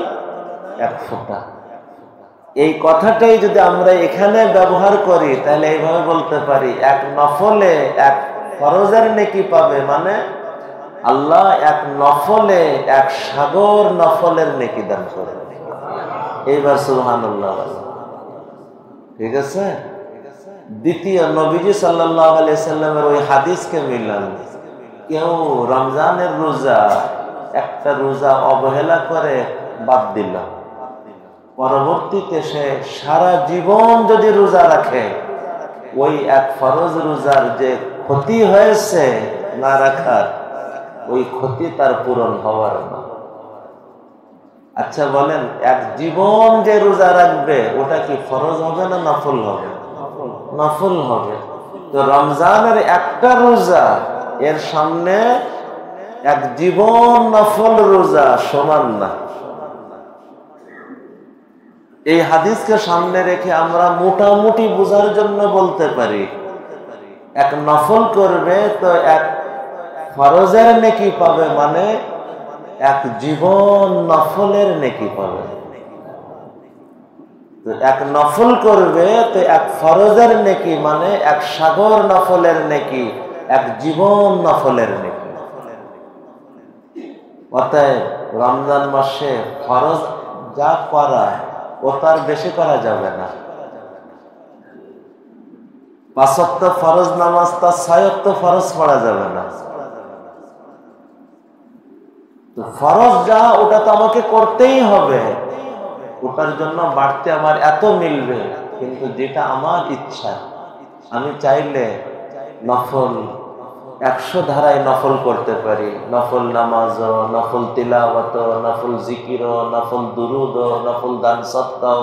১ ফোঁটা। এই কথাটাই যদি আমরা এখানে ব্যবহার করি তাহলে এইভাবে বলতে পারি, এক নফলে ১ ফরজের নেকি পাবে, মানে আল্লাহ এক নফলে ১ সাগর নফলের নেকি দান করবে। এইবার সুবহানাল্লাহ, ঠিক আছে। দ্বিতীয়, নবীজি সাল্লাল্লাহু আলাইহি সাল্লামের ওই হাদিসকে মিলান। কেউ রমজানের রোজা, একটা রোজা অবহেলা করে বাদ দিল, পরবর্তীতে সে সারা জীবন যদি রোজা রাখে, ওই এক ফরজ রোজার যে ক্ষতি হয়েছে না রাখার, ওই ক্ষতি তার পূরণ হওয়ার না। আচ্ছা বলেন, এক জীবন যে রোজা রাখবে ওটা কি ফরজ হবে না নফল হবে? নফল হবে। তো রমজানের একটা রোজা এর সামনে এক জীবন নফল রোজা সমান না। এই হাদিসকে সামনে রেখে আমরা মোটামুটি বোঝার জন্য বলতে পারি, এক নফল করবে তো ১ ফরজের নেকি পাবে, মানে ১ জীবন নফলের নেকি পাবে। তো ১ নফল করবে তো ১ ফরজের নেকি, মানে ১ সাগর নফলের নেকি, ১ জীবন নফলের নেকি। অতএব রমজান মাসে ফরজ যা করা ও তার বেশি করা যাবে না। ৫ ওয়াক্ত ফরজ নামাজ তার ৬ ওয়াক্ত ফরজ পড়া যাবে না। তো ফরজ যা, ওটা তো আমাকে করতেই হবে, ওটার জন্য বাড়তে আমার এত মিলবে। কিন্তু যেটা আমার ইচ্ছা, আমি চাইলে নফল ১০০ ধারায় নফল করতে পারি, নফল নামাজ, নফল তিলাওয়াত, নফল জিকির, নফল দুরুদ, নফল দান সদকা,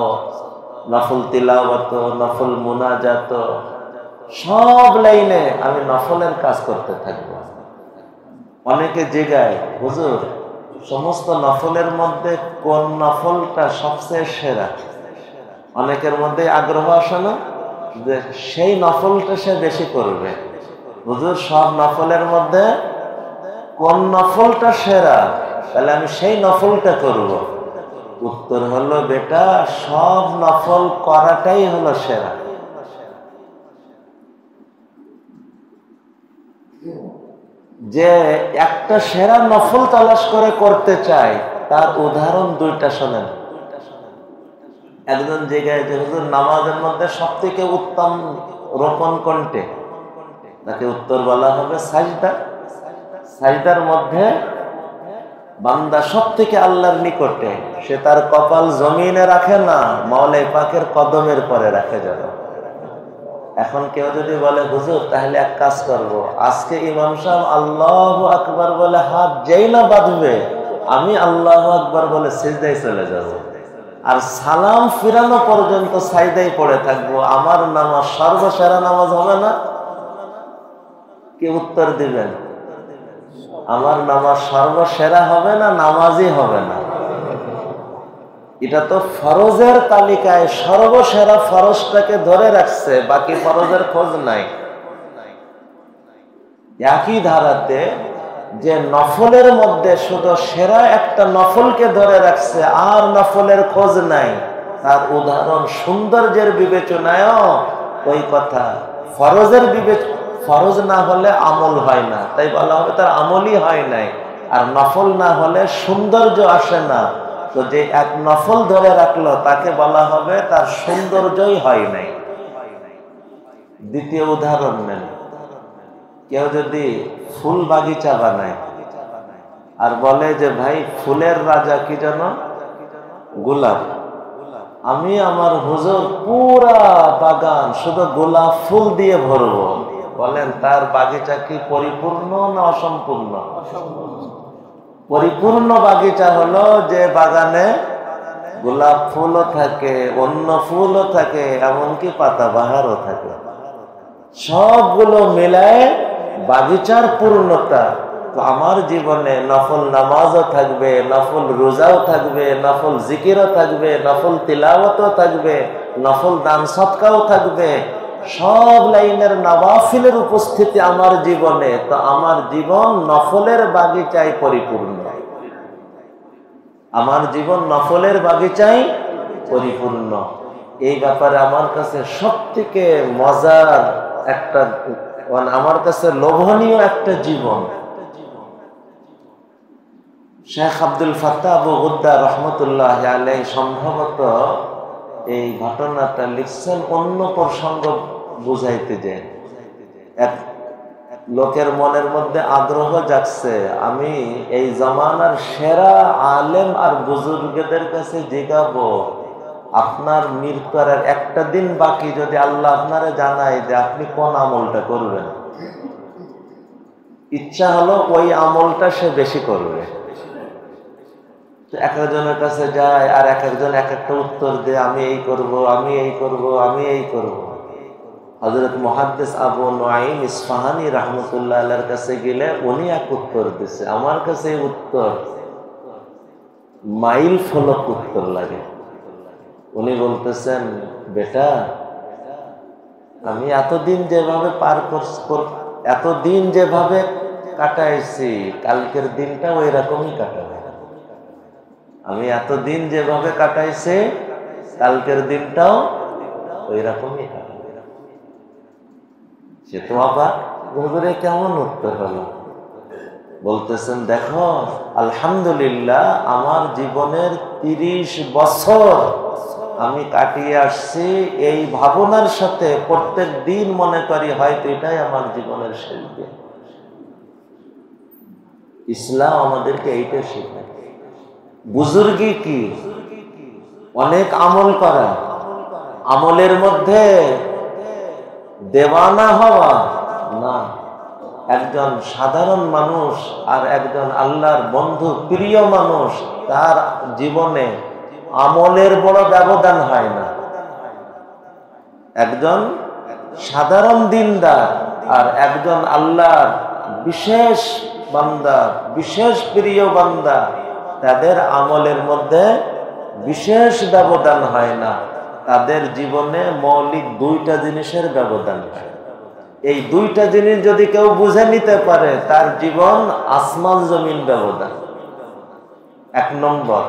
নফল তিলাওয়াত, নফল মুনাজাত, সব লাইনে আমি নফলের কাজ করতে থাকবো। অনেকে জিজ্ঞাসা, হুজুর সমস্ত নফলের মধ্যে কোন নফলটা সবচেয়ে সেরা? অনেকের মধ্যে আগ্রহ আসে না যে সেই নফলটা সে বেশি করবে। হুজুর সব নফলের মধ্যে কোন নফলটা সেরা, তাহলে আমি সেই নফলটা করব। উত্তর হলো বেটা, সব নফল করাটাই হলো সেরা। যে একটা সেরা নফল তালাশ করে করতে চায়, তার উদাহরণ দুইটা শোনেন। একজন জায়গায় যে হুজুর নামাজের মধ্যে সব থেকে উত্তম রোপণ কোনটে, তাকে উত্তর বলা হবে সাজদা। সাজদার মধ্যে বান্দা সব থেকে আল্লাহর নিকটে, সে তার কপাল জমিনে রাখে না, মাওলাই পাকের কদমের পরে রাখে যাবে। এখন কেউ যদি বলে হুজুর তাহলে এক কাজ করব, আজকে ইমাম সাহেব আল্লাহু আকবার বলে হাত যেই না বাঁধবে, আমি আল্লাহু আকবার বলে সিজদায় চলে যাব, আর সালাম ফিরানো পর্যন্ত সাজদায় পড়ে থাকবো, আমার নামাজ সর্বসেরা নামাজ হবে না? কি উত্তর দিবেন? আমার নামাজ সর্বসেরা হবে না, নামাজই হবে না? এটা তো ফরজের তালিকায় সর্বসেরা ফরজটাকে ধরে রাখছে, বাকি ফরজের খোঁজ নাই। একই ধারাতে যে নফলের মধ্যে শুধু সেরা একটা নফলকে ধরে রাখছে আর নফলের খোঁজ নাই, তার উদাহরণ সৌন্দর্যের বিবেচনায়ও ওই কথা। ফরজের ফরজ না হলে আমল হয় না, তাই বলা হবে তার আমলই হয় নাই। আর নফল না হলে সৌন্দর্য আসে না, তো যে এক নফল ধরে রাখলো তাকে বলা হবে তার সৌন্দর্যই হয় নাই। দ্বিতীয় উদাহরণ নেন, কেউ যদি ফুল বাগিচা বানায় আর বলে যে ভাই ফুলের রাজা কি যেন, গোলাপ, আমি আমার হুজুর পুরা বাগান শুধু গোলাপ ফুল দিয়ে ভরবো, বলেন তার বাগিচা কি পরিপূর্ণ না অসম্পূর্ণ? পরিপূর্ণ বাগিচা হলো যে বাগানে গোলাপ ফুলও থাকে, অন্য ফুলও থাকে, এমনকি পাতাবাহারও থাকে, সবগুলো মিলায় বাগিচার পূর্ণতা। তো আমার জীবনে নফল নামাজও থাকবে, নফল রোজাও থাকবে, নফল জিকিরও থাকবে, নফল তিলাওয়াতও থাকবে, নফল দান সদকাও থাকবে, সব লাইনের নওয়াফিলের উপস্থিতি আমার জীবনে, তো আমার জীবন নফলের বাগিচায় পরিপূর্ণ। আমার জীবন নফলের বাগিচায় পরিপূর্ণ। এই ব্যাপারে আমার কাছে সব থেকে মজার একটা, আমার কাছে লোভনীয় একটা জীবন, শেখ আব্দুল ফাত্তাহ আবু গুদ্দা রহমতুল্লাহ আলাইহি সম্ভবত এই ঘটনাটা লিখছেন অন্য প্রসঙ্গ বুঝাইতে যে এক লোকের মনের মধ্যে আগ্রহ জাগছে, আমি এই জামানার সেরা আলেম আর বুজুর্গদের কাছে জিজ্ঞাবো, আপনার মৃত্যুর আর একটা দিন বাকি, যদি আল্লাহ আপনারে জানায় যে আপনি কোন আমলটা করবেন, ইচ্ছা হলো ওই আমলটা সে বেশি করবে। এক একজনের কাছে যায় আর এক একজন এক একটা উত্তর দেয়, আমি এই করব, আমি এই করব, আমি এই করব। হযরত মুহাদ্দিস আবু নুআইম ইসফাহানি রাহমাতুল্লাহ আলাইহির কাছে গেলে উনি এক উত্তর দিছে, আমার কাছে এই উত্তর মাইল ফলক উত্তর লাগে। উনি বলতেছেন, বেটা আমি এতদিন যেভাবে কাটাইছি, কালকের দিনটা ওই রকমই কাটাবে। আমি এতদিন যেভাবে কাটাইছি, কালকের দিনটাও ওই রকমই কাটাবে। সে তো আবার হুজুরে কেমন উত্তর হলো? বলতেছেন, দেখো আলহামদুলিল্লাহ আমার জীবনের 30 বছর আমি কাটিয়ে আসছি এই ভাবনার সাথে, প্রত্যেক দিন মনে করি হয়তো এটাই আমার জীবনের শেষ দিন। ইসলাম আমাদেরকে এইটা শেখায়। বুজুর্গি কি? অনেক আমল করা, আমলের মধ্যে দেওয়ানা হওয়া না। একজন সাধারণ মানুষ আর একজন আল্লাহর বন্ধু প্রিয় মানুষ, তার জীবনে আমলের বড় ব্যবধান হয় না। একজন সাধারণ দিনদার আর একজন আল্লাহর বিশেষ বান্দা, বিশেষ প্রিয় বান্দা, তাদের আমলের মধ্যে বিশেষ ব্যবধান হয় না। তাদের জীবনে মৌলিক 2টা জিনিসের ব্যবধান হয়। এই 2টা জিনিস যদি কেউ বুঝে নিতে পারে, তার জীবন আসমান জমিন ব্যবধান। 1 নম্বর,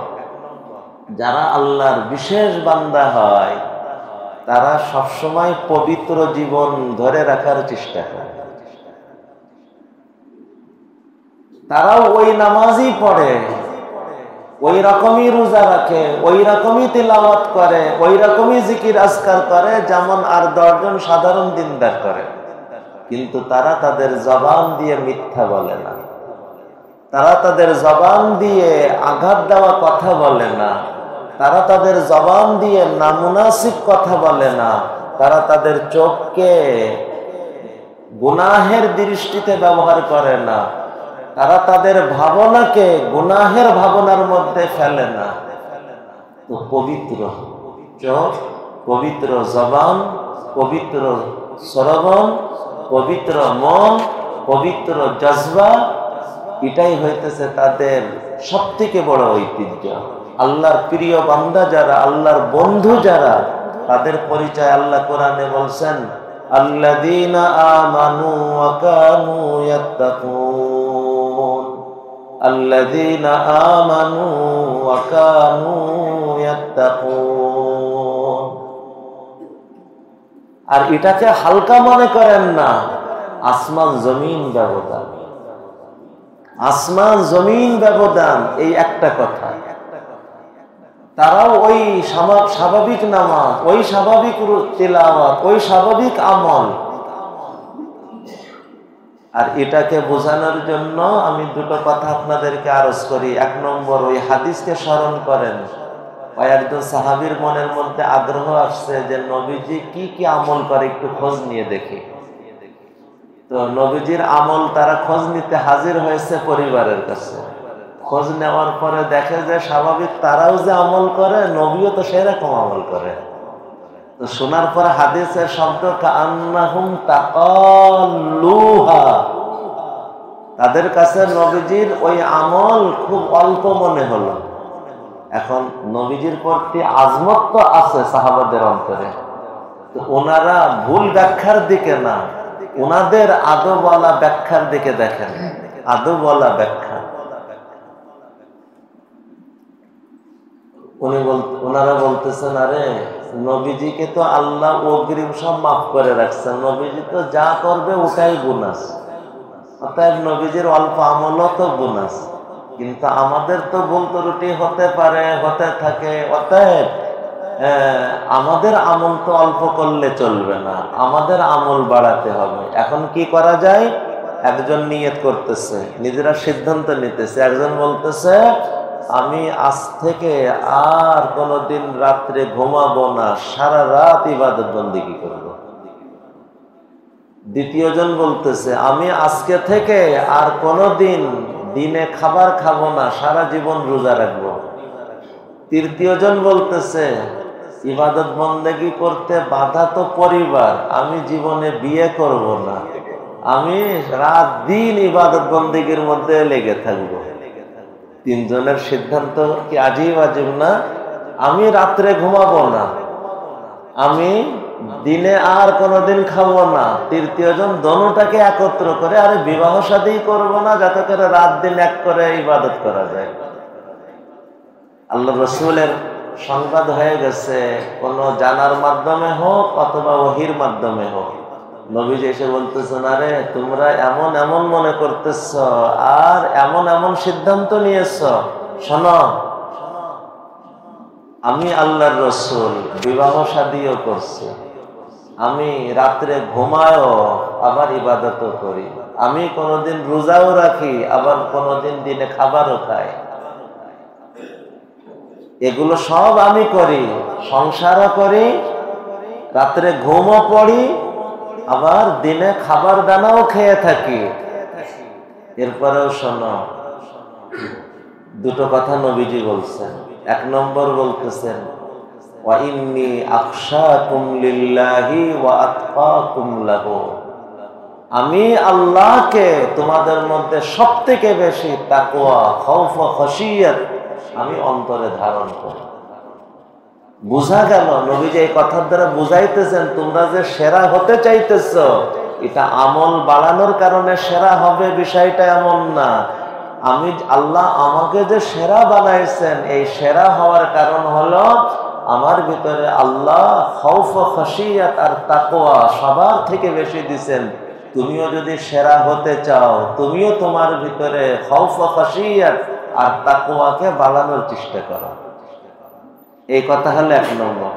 যারা আল্লাহর বিশেষ বান্দা হয় তারা সবসময় পবিত্র জীবন ধরে রাখার চেষ্টা করে। তারাও ওই নামাজই পড়ে, ওই রকমই রোজা রাখে, ওই রকমই তিলাওয়াত করে, ওই রকমই জিকির আজকার করে যেমন আর 10 জন সাধারণ দিনদার করে। কিন্তু তারা তাদের জবান দিয়ে মিথ্যা বলে না, তারা তাদের জবান দিয়ে আঘাত দেওয়া কথা বলে না, তারা তাদের জবান দিয়ে নামুনাসিব কথা বলে না, তারা তাদের চোখকে গুনাহের দৃষ্টিতে ব্যবহার করে না, তারা তাদের ভাবনাকে গুনাহের ভাবনার মধ্যে ফেলে না। তো পবিত্র চোখ, পবিত্র জবান, পবিত্র শ্রবণ, পবিত্র মন, পবিত্র জজবা, এটাই হইতেছে তাদের সবথেকে বড় ঐতিহ্য। আল্লাহর প্রিয় বান্দা যারা, আল্লাহর বন্ধু যারা, তাদের পরিচয় আল্লাহ কোরআনে বলছেন, আল্লাযীনা আমানু ওয়া কানু ইয়াত্তাকুন, আল্লাযীনা আমানু ওয়া কানু ইয়াত্তাকুন। আর এটাকে হালকা মনে করেন না, আসমান জমিন ব্যবধান, আসমান জমিন ব্যবধান, এই একটা কথা। তারাও ওই স্বাভাবিক নামাজ, ওই স্বাভাবিক তিলাওয়াত, ওই স্বাভাবিক আমল। আর এটাকে বোঝানোর জন্য আমি দুটো কথা আপনাদেরকে আরজ করি। 1 নম্বর, ওই হাদিসকে স্মরণ করেন। কয়েকজন সাহাবীর মনের মধ্যে আগ্রহ আসছে যে নবীজি কি কি আমল করে একটু খোঁজ নিয়ে দেখি। তো নবীজির আমল তারা খোঁজ নিতে হাজির হয়েছে পরিবারের কাছে। খোঁজ নেওয়ার পরে দেখে যে স্বাভাবিক তারাও যে আমল করে, নবীও তো সেরকম আমল করে। তো শোনার পরে হাদিসের শব্দ কান্নাহুম তাকাল্লুহা, তাদের কাছে নবীজির ওই আমল খুব অল্প মনে হলো। এখন নবীজির প্রতি আজমত তো আছে সাহাবাদের অন্তরে, তো ওনারা ভুল ব্যাখ্যার দিকে না, ওনাদের আদবওয়ালা ব্যাখ্যার দিকে দেখেন, আদবওয়ালা ব্যাখ্যা। ওনারা বলতেছেন, আরে নবীজিকে তো আল্লাহ অগ্রিম সব মাফ করে রাখছেন, নবীজি তো যা করবে ওটাই গুনাস, অতএব নবীজির অল্প আমলও তো গুনাস। কিন্তু আমাদের তো ভুল ত্রুটি হতে পারে, হতে থাকে, অতএব আমাদের আমল তো অল্প করলে চলবে না, আমাদের আমল বাড়াতে হবে। এখন কি করা যায়? একজন নিয়ত করতেছে, নিজেরা সিদ্ধান্ত নিতেছে। একজন বলতেছে, আমি আজ থেকে আর কোনোদিন রাত্রে ঘুমাবো না, সারা রাত ইবাদত বন্দেগী করব। দ্বিতীয়জন বলতেছে, আমি আজকে থেকে আর কোনোদিন দিনে খাবার খাবো না, সারা জীবন রোজা রাখবো। তৃতীয়জন বলতেছে, ইবাদত বন্দেগী করতে বাধা তো পরিবার, আমি জীবনে বিয়ে করব না, আমি রাত দিন ইবাদত বন্দেগীর মধ্যে লেগে থাকবো। তিনজনের সিদ্ধান্ত কি আজীব আজীব না? আমি রাত্রে ঘুমাবো না, আমি দিনে আর কোনোদিন খাবো না। তৃতীয়জন দোনোটাকে একত্র করে, আরে বিবাহ শাদী করবো না, যাতে করে রাত দিন এক করে ইবাদত করা যায়। আল্লাহ রসুলের সংবাদ হয়ে গেছে, কোনো জানার মাধ্যমে হোক অথবা ওহির মাধ্যমে হোক। নবীজি এসে বলতেছেন, আরে তোমরা এমন এমন মনে করতেছ আর এমন এমন সিদ্ধান্ত নিয়েছ, শোনো, আমি আল্লাহর রসুল বিবাহ শাদীও করছি, আমি রাত্রে ঘুমায়ও আবার ইবাদতও করি, আমি কোনোদিন রোজাও রাখি, আবার কোনোদিন দিনে খাবারও খাই, এগুলো সব আমি করি, সংসারও করি, রাত্রে ঘুমও পড়ি, আবার দিনে খাবার দানাও খেয়ে থাকি। এরপরেও শোনো, দুটো কথা নবীজি বলছেন। 1 নম্বর বলতেছেন, ওয়া ইন্নী আখশাকুম লিল্লাহি ওয়া আতকাকুম লাহু, আমি আল্লাহকে তোমাদের মধ্যে সবথেকে বেশি তাকওয়া, খৌফ ও খশিয়ত আমি অন্তরে ধারণ করি। বুঝা গেল নবীজি এই কথার দ্বারা বুঝাইতেছেন, তোমরা যে সেরা হতে চাইতেছ, এটা আমল বাড়ানোর কারণে সেরা হবে বিষয়টা এমন না। আমি আল্লাহ আমাকে যে সেরা বানাইছেন, এই সেরা হওয়ার কারণ হলো আমার ভিতরে আল্লাহ খৌফ ও খশিয়াত আর তাকওয়া সবার থেকে বেশি দিছেন। তুমিও যদি সেরা হতে চাও, তুমিও তোমার ভিতরে খৌফ ও খশিয়াত আর তাকওয়াকে বাড়ানোর চেষ্টা করো। এই কথা হলো এক নম্বর।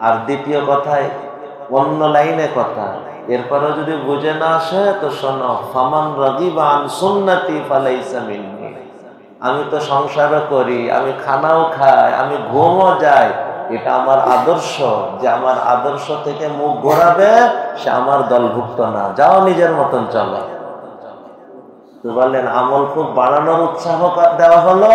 আর দ্বিতীয় কথায় অন্য লাইনে কথা, এরপরে যদি বুঝে না আসে তো শোনো, ফামান রাগিবা আন সুন্নতি ফালাইসা মিন্নি। আমি তো সংসারও করি, আমি খানাও খাই, আমি ঘুমও যাই, এটা আমার আদর্শ। যে আমার আদর্শ থেকে মুখ ঘোরাবে সে আমার দলভুক্ত না, যাও নিজের মতন চলো। তো বললেন আমল খুব বাড়ানোর উৎসাহ দেওয়া হলো,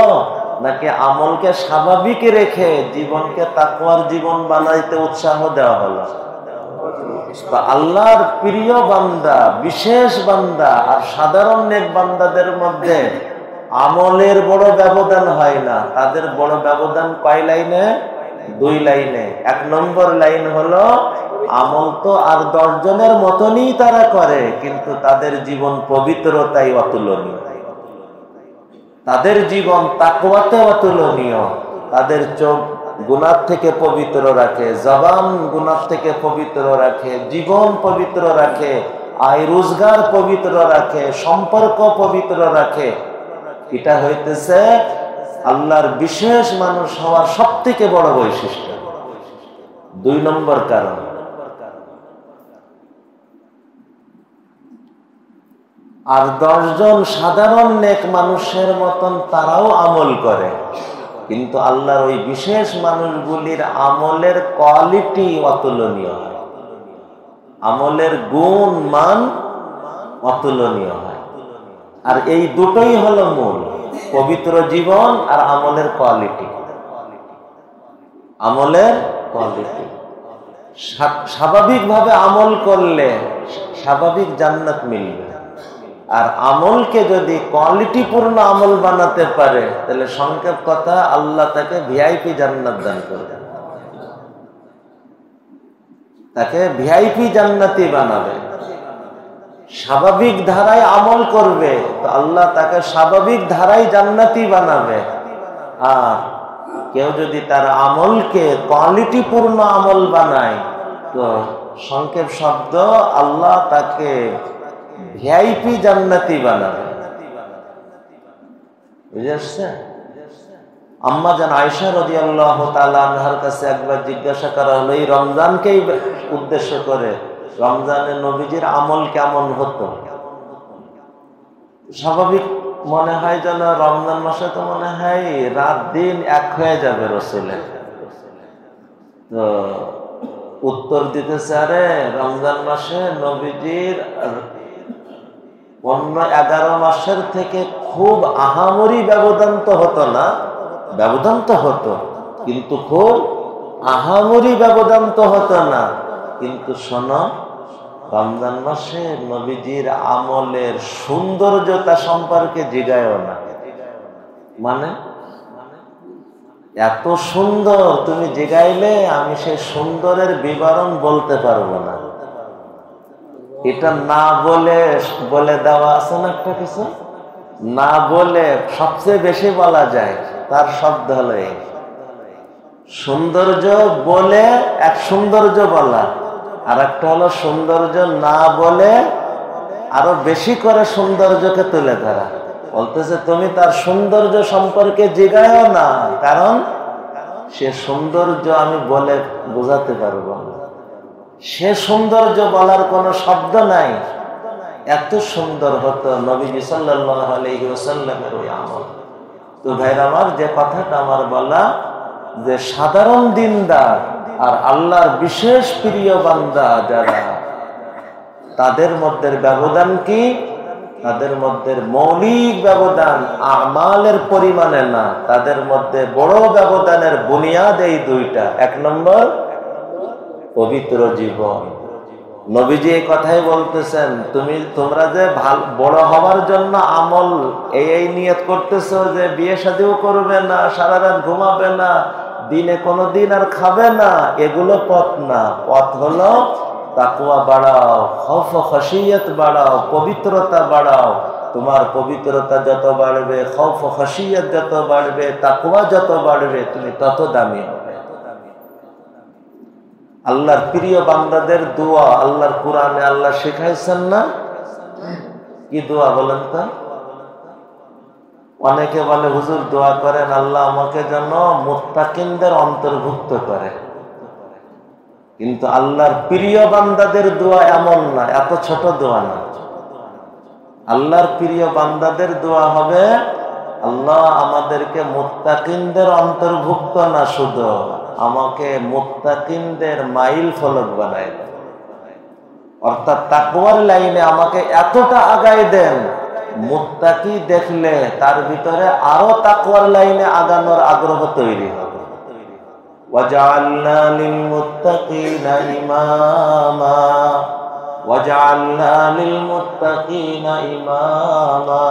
নাকি আমলকে স্বাভাবিক রেখে জীবনকে তাকওয়ার জীবন বানাইতে উৎসাহ দেওয়া হলো? আল্লাহর প্রিয় বান্দা, বিশেষ বান্দা আর সাধারণ নেক বান্দাদের মধ্যে আমলের বড় ব্যবধান হয় না। তাদের বড় ব্যবধান কয় লাইনে? 2 লাইনে। 1 নম্বর লাইন হলো আমল তো আর 10 জনের মতনই তারা করে, কিন্তু তাদের জীবন পবিত্রতাই অতুলনীয়, তাদের জীবন তাকওয়াতে অতুলনীয়। তাদের চোখ গুনাহ থেকে পবিত্র রাখে, জবান গুনাহ থেকে পবিত্র রাখে, জীবন পবিত্র রাখে, আয় রোজগার পবিত্র রাখে, সম্পর্ক পবিত্র রাখে। এটা হইতেছে আল্লাহর বিশেষ মানুষ হওয়ার সবথেকে বড় বৈশিষ্ট্য। 2 নম্বর কারণ, আর 10 জন সাধারণ নেক মানুষের মতন তারাও আমল করে, কিন্তু আল্লাহর ওই বিশেষ মানুষগুলির আমলের কোয়ালিটি অতুলনীয় হয়, আমলের গুণ মান অতুলনীয় হয়। আর এই দুটোই হলো মূল, পবিত্র জীবন আর আমলের কোয়ালিটি। আমলের কোয়ালিটি স্বাভাবিকভাবে আমল করলে স্বাভাবিক জান্নাত মিলবে, আর আমলকে যদি কোয়ালিটিপূর্ণ আমল বানাতে পারে তাহলে সংক্ষেপ কথা আল্লাহ তাকে ভিআইপি জান্নাত দান করবে, তাকে ভিআইপি জান্নাতি বানাবে। স্বাভাবিক ধারায় আমল করবে তো আল্লাহ তাকে স্বাভাবিক ধারায় জান্নাতি বানাবে। আর কেউ যদি তার আমলকে কোয়ালিটিপূর্ণ আমল বানায় তো সংক্ষেপ শব্দ আল্লাহ তাকে ভিআইপি জান্নাতি বানাবে। বুঝে আসছে? আম্মা জান আয়েশা রাদিয়াল্লাহু তাআলা আনহার কাছে একবার জিজ্ঞাসা করা হলো, এই রমজানকেই উদ্দেশ্য করে, রমজানে নবীজির আমল কেমন হতো? স্বাভাবিক মনে হয় যেন রমজান মাসে তো মনে হয় রাত দিন এক হয়ে যাবে রসুলের। তো উত্তর দিতেছে, আরে রমজান মাসে নবীজির অন্য 11 মাসের থেকে খুব আহামরি ব্যবধান তো হতো না, ব্যবধান তো হতো কিন্তু খুব আহামরি ব্যবধান তো হতো না। কিন্তু শোনো, রমজান মাসে নবীজির আমলের সৌন্দর্যতা সম্পর্কে জিজ্ঞাসা না, মানে এত সুন্দর তুমি জিজ্ঞাইলে আমি সেই সুন্দরের বিবরণ বলতে পারবো না। এটা না বলে বলে দেওয়া আছে না একটা কিছু, না বলে সবচেয়ে বেশি বলা যায়, তার শব্দ হলো এই সৌন্দর্য। বলে এক সৌন্দর্য বলা, আর একটা হলো সৌন্দর্য না বলে আরো বেশি করে সৌন্দর্যকে তুলে ধরা। বলতেছে তুমি তার সৌন্দর্য সম্পর্কে জিজ্ঞাসা না, কারণ সে সৌন্দর্য আমি বলে বোঝাতে পারবো না, সে সৌন্দর্য বলার কোনো শব্দ নাই। এত সুন্দর হতো নবীজি সাল্লাল্লাহু আলাইহি ওয়াসাল্লামের ওই আমল। তো ভাইরা আমার, যে কথাটা আমার বলা, যে সাধারণ দিনদার আর আল্লাহর বিশেষ প্রিয় বান্দা যারা, তাদের মধ্যে ব্যবধান কি? তাদের মধ্যে মৌলিক ব্যবধান আমালের পরিমাণে না, তাদের মধ্যে বড় ব্যবধানের বুনিয়াদ এই 2টা। 1 নম্বর পবিত্র জীবন। নবীজি এই কথাই বলতেছেন, তোমরা যে বড় হওয়ার জন্য আমল এই নিয়ত করতেছো যে বিয়ে শাদীও করবে না, সারা রাত ঘুমাবে না, দিনে কোনোদিন আর খাবে না, এগুলো পথ না। পথ হলো তাকওয়া বাড়াও, খৌফ ও খশিয়ত বাড়াও, পবিত্রতা বাড়াও, তোমার পবিত্রতা যত বাড়বে, খৌফ ও খাশিয়ত যত বাড়বে, তাকওয়া যত বাড়বে, তুমি তত দামি হবে। আল্লাহর প্রিয় বান্দাদের দোয়া আল্লাহর কোরআনে আল্লাহ শেখাইছেন না? কি দোয়া বলেন তো? অনেকে বলে হুজুর দোয়া করেন আল্লাহ আমাকে যেন মুত্তাকিনদের অন্তর্ভুক্ত করে, কিন্তু আল্লাহর প্রিয় বান্দাদের দোয়া এমন না, এত ছোট দোয়া না। আল্লাহর প্রিয় বান্দাদের দোয়া হবে আল্লাহ আমাদেরকে মুত্তাকিনদের অন্তর্ভুক্ত না, শুধু আমাকে মুত্তাকিনদের মাইল ফলক বানায় দেন, অর্থাৎ তাকওয়ার লাইনে আমাকে এতটা আগায় দেন, মুত্তাকি দেখলে তার ভিতরে আরো তাকওয়ার লাইনে আগানোর আগ্রহ তৈরি হবে। ওয়াজআলনা লিল মুত্তাকিনা ইমামা, ওয়াজআলনা লিল মুত্তাকিনা ইমামা,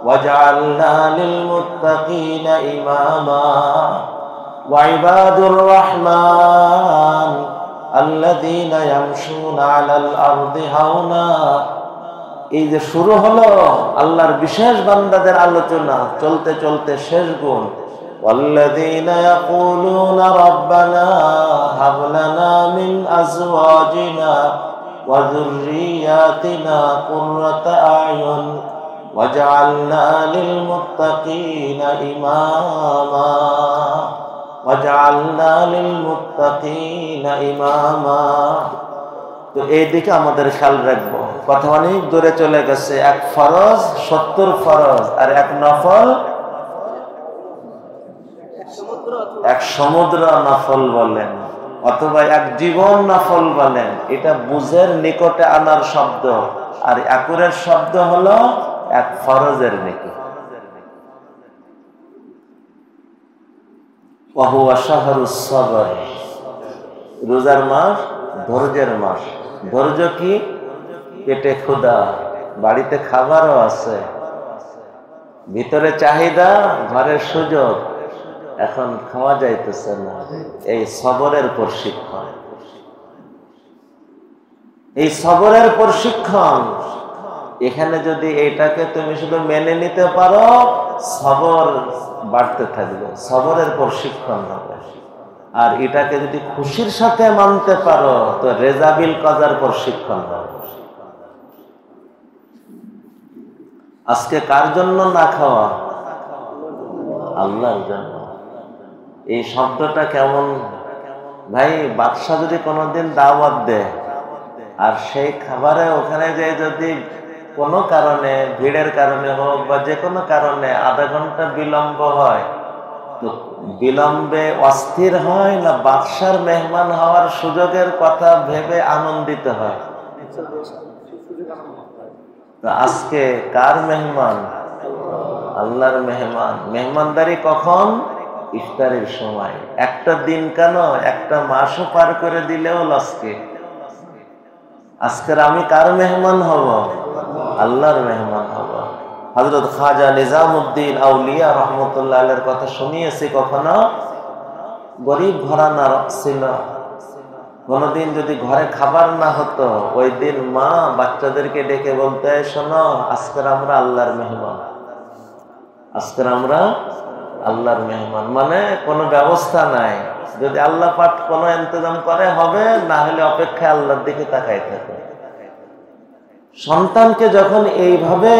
ওয়াজআলনা লিল মুত্তাকিনা ইমামা। ওয়া ইবাদুর রহমান আল্লাযীনা ইয়ামশুনা আলাল আরদি হাওনা। এই যে শুরু হলো আল্লাহর বিশেষ বান্দাদের আলোচনা, চলতে চলতে শেষ গুণ, ওয়াল্লাযীনা ইয়াকুলুনা রাব্বানা হাব লানা মিন আজওয়াজিনা ওয়া যুররিয়াতিনা কুররাতা আয়ুন ওয়াজআলনা লিল মুত্তাকিনা ইমামা, ওয়াজআলনা লিল মুত্তাকিনা ইমামা। তো এই দিকে আমাদের খেয়াল রাখবো। কথা অনেক দূরে চলে গেছে। এক ফরজ 70 ফরজ, আর এক নফল 1 সমুদ্র নফল বলেন, অথবা 1 জীবন নফল বলেন। এটা বুঝের নিকটে আনার শব্দ, আর একুরের শব্দ হলো 1 ফরজের নিকট। ওয়া হুয়া শাহরুস সবর, রোজার মাস, ধৈর্যের মাস। ধৈর্য কি? পেটে ক্ষুধা, বাড়িতে খাবারও আছে, ভিতরে চাহিদা, ঘরের সুযোগ, এখন খাওয়া যাইতেছে না। এই সবরের প্রশিক্ষণ, এই সবরের প্রশিক্ষণ। এখানে যদি এইটাকে তুমি শুধু মেনে নিতে পারো, সবর বাড়তে থাকবে, সবরের প্রশিক্ষণ হবে। আর এটাকে যদি খুশির সাথে মানতে পারো, তো রেজাবিল কাজার প্রশিক্ষণ হবে। আজকে কার জন্য না খাওয়া? আল্লাহর জন্য। এই শব্দটা কেমন ভাই? বাদশা যদি কোনোদিন দাওয়াত দেয়, আর সেই খাবারে ওখানে যে যদি কোনো কারণে, ভিড়ের কারণে হোক বা যে কোনো কারণে আধা ঘন্টা বিলম্ব হয়, তো বিলম্বে অস্থির হয় না বাদশার মেহমান হওয়ার সুযোগের কথা ভেবে আনন্দিত হয়? তো আজকে কার মেহমান? আল্লাহর মেহমান। মেহমানদারি কখন? ইফতারের সময়। একটা দিন কেন, একটা মাসও পার করে দিলেও লসকে। আজকের আমি কার মেহমান হব? আল্লাহর মেহমান হব। হযরত খাজা নিজামউদ্দিন আউলিয়া রহমতুল্লাহ আলাইহির কথা শুনিয়েছি। কখনো গরিব ঘরানা ছিল, কোনদিন যদি ঘরে খাবার না হতো, ওই দিন মা বাচ্চাদেরকে ডেকে বলতে, শোনো আজকের আমরা আল্লাহর মেহমান, আজকের আমরা আল্লাহর মেহমান। মানে কোনো ব্যবস্থা নাই, যদি আল্লাহ পাক কোনো ইন্তজাম করে হবে, না হলে অপেক্ষায় আল্লাহর দিকে তাকাই থাকে। সন্তানকে যখন এইভাবে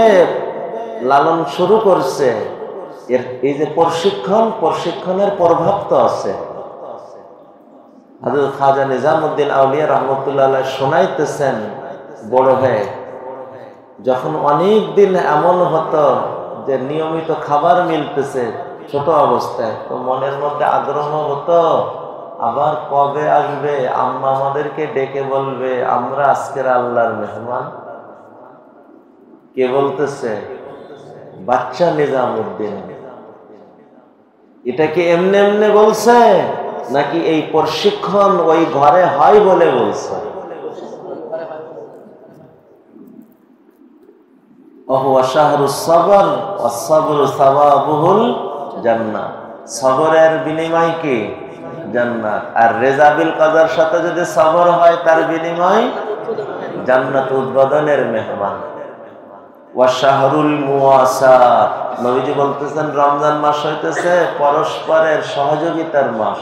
লালন শুরু করছে, এই যে প্রশিক্ষণের প্রভাব তো আছে। হযরত খাজা নিজামউদ্দিন আউলিয়া রাহমাতুল্লাহ আলাইহি শোনাইতেছেন, বড় হয়ে যখন অনেক দিন এমন হতো যে নিয়মিত খাবার মিলতেছে ছোট অবস্থায়, তো মনের মধ্যে আগ্রহ হতো, আবার কবে আসবে আম্মা আমাদেরকে ডেকে বলবে আমরা আজকের আল্লাহর মেহমান। কে বলতেছে? বাচ্চা নিজামউদ্দিন। এটা কি এমনি এমনি বলছে, নাকি এই প্রশিক্ষণ ওই ঘরে হয় বলে বলছে? ওয়া শাহরুস সবর ওয়াস সাবরু সাওয়াবুহুল জান্নাহ। সবরের বিনিময় কি? জান্নাত। আর রেজাবিল কাজার সাথে যদি সবর হয়, তার বিনিময় জান্নাত, উদ্বোধনের মেহমান। ওয়া শাহরুল মুওয়াসাত, নবীজি বলতেছেন রমজান মাস হইতেছে পরস্পরের সহযোগিতার মাস,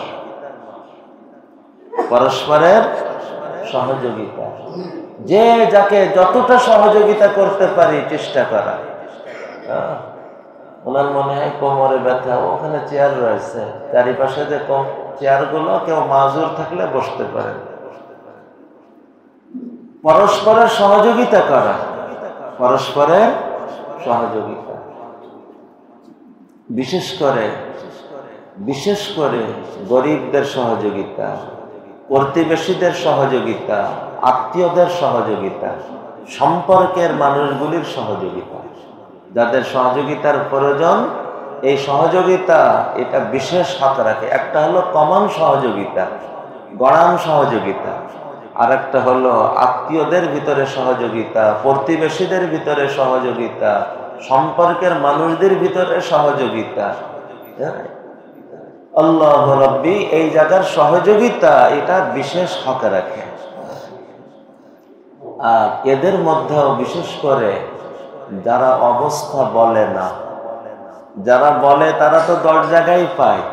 পরস্পরের সহযোগিতা। যে যাকে যতটা সহযোগিতা করতে পারি চেষ্টা করা। ওনার মনে হয় কোমরে ব্যথা, ওখানে চেয়ার রয়েছে, চারিপাশে যে চেয়ারগুলো কেউ মাজুর থাকলে বসতে পারে। পরস্পরের সহযোগিতা করা, পরস্পরের সহযোগিতা, বিশেষ করে গরিবদের সহযোগিতা, প্রতিবেশীদের সহযোগিতা, আত্মীয়দের সহযোগিতা, সম্পর্কের মানুষগুলির সহযোগিতা, যাদের সহযোগিতার প্রয়োজন, এই সহযোগিতা এটা বিশেষ হক রাখে। একটা হলো কমন সহযোগিতা, গড়ান সহযোগিতা, আর একটা হলো আত্মীয়দের ভিতরে সহযোগিতা, প্রতিবেশীদের ভিতরে সহযোগিতা, সম্পর্কের মানুষদের ভিতরে সহযোগিতা। আল্লাহ রাব্বি এই জায়গার সহযোগিতা এটা বিশেষ হক রাখে। আর এদের মধ্যেও বিশেষ করে যারা অবস্থা বলে না, যারা বলে তারা তো 10 জায়গায় পায়,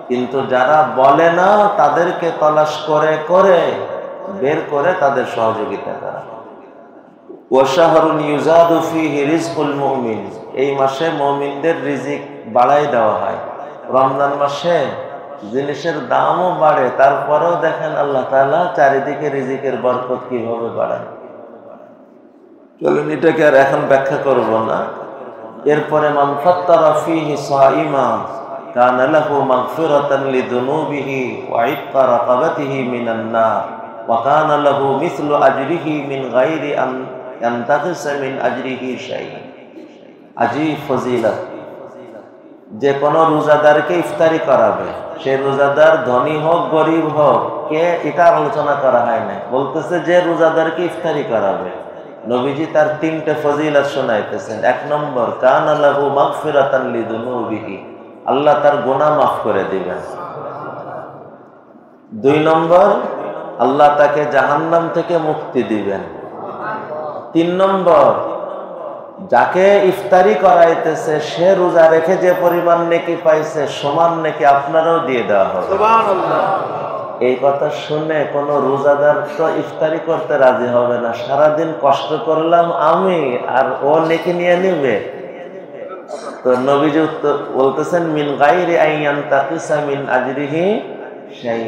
কিন্তু যারা বলে না তাদেরকে তলাশ করে করে বের করে তাদের সহযোগিতা করা। ওয়াশাহরুন ইউজাদু ফীহি রিজকুল মুমিন, এই মাসে মুমিনদের রিজিক বাড়াই দেওয়া হয়। রমজান মাসে জিনিসের দামও বাড়ে, তারপরেও দেখেন আল্লাহ তাআলা চারিদিকে রিজিকের বরকত কিভাবে বাড়ায়। চলুন এটাকে আর এখন ব্যাখ্যা করব না। এরপরে মান ফাত্তারা ফীহি সাইমা কানা লাহু মাগফিরাতান লিযুনুবিহি ওয়া ইত্তা রাকাবাতিহি মিনান নার ওয়া কানা লাহু মিসলু আজরিহি মিন গায়রি আন ইয়ানতাকিসা মিন আজরিহি শাই। আজীব ফজিলত। যে কোনো রোজাদারকে ইফতারি করাবে, সে রোজাদার ধনী হোক গরিব হোক, কে এটা আলোচনা করা হয় না, বলতেছে যে রোজাদারকে ইফতারি করাবে। নবীজি তার 3টে ফজিলত শোনাইতেছেন। 1 নম্বর, কানা লাহু মাগফিরাতান লিযুনুবিহি, আল্লাহ তার গুনাহ মাফ করে দিবেন। 2 নম্বর, আল্লাহ তাকে জাহান্নাম থেকে মুক্তি দিবেন। 3 নম্বর, যাকে ইফতারি করাইতেছে সে রোজা রেখে যে পরিমাণ নেকি পাইছে সমান নেকি আপনারাও দিয়ে দেওয়া হবে। সুবহানাল্লাহ। এই কথা শুনে কোন রোজাদার তো ইফতারি করতে রাজি হবে না। সারাদিন কষ্ট করলাম আমি, আর ও নেকি নিয়ে নিবে। তো নবীজি বলতেছেন মিন গায়রি আইয়ান তাকিসা মিন আজরিহি শাই,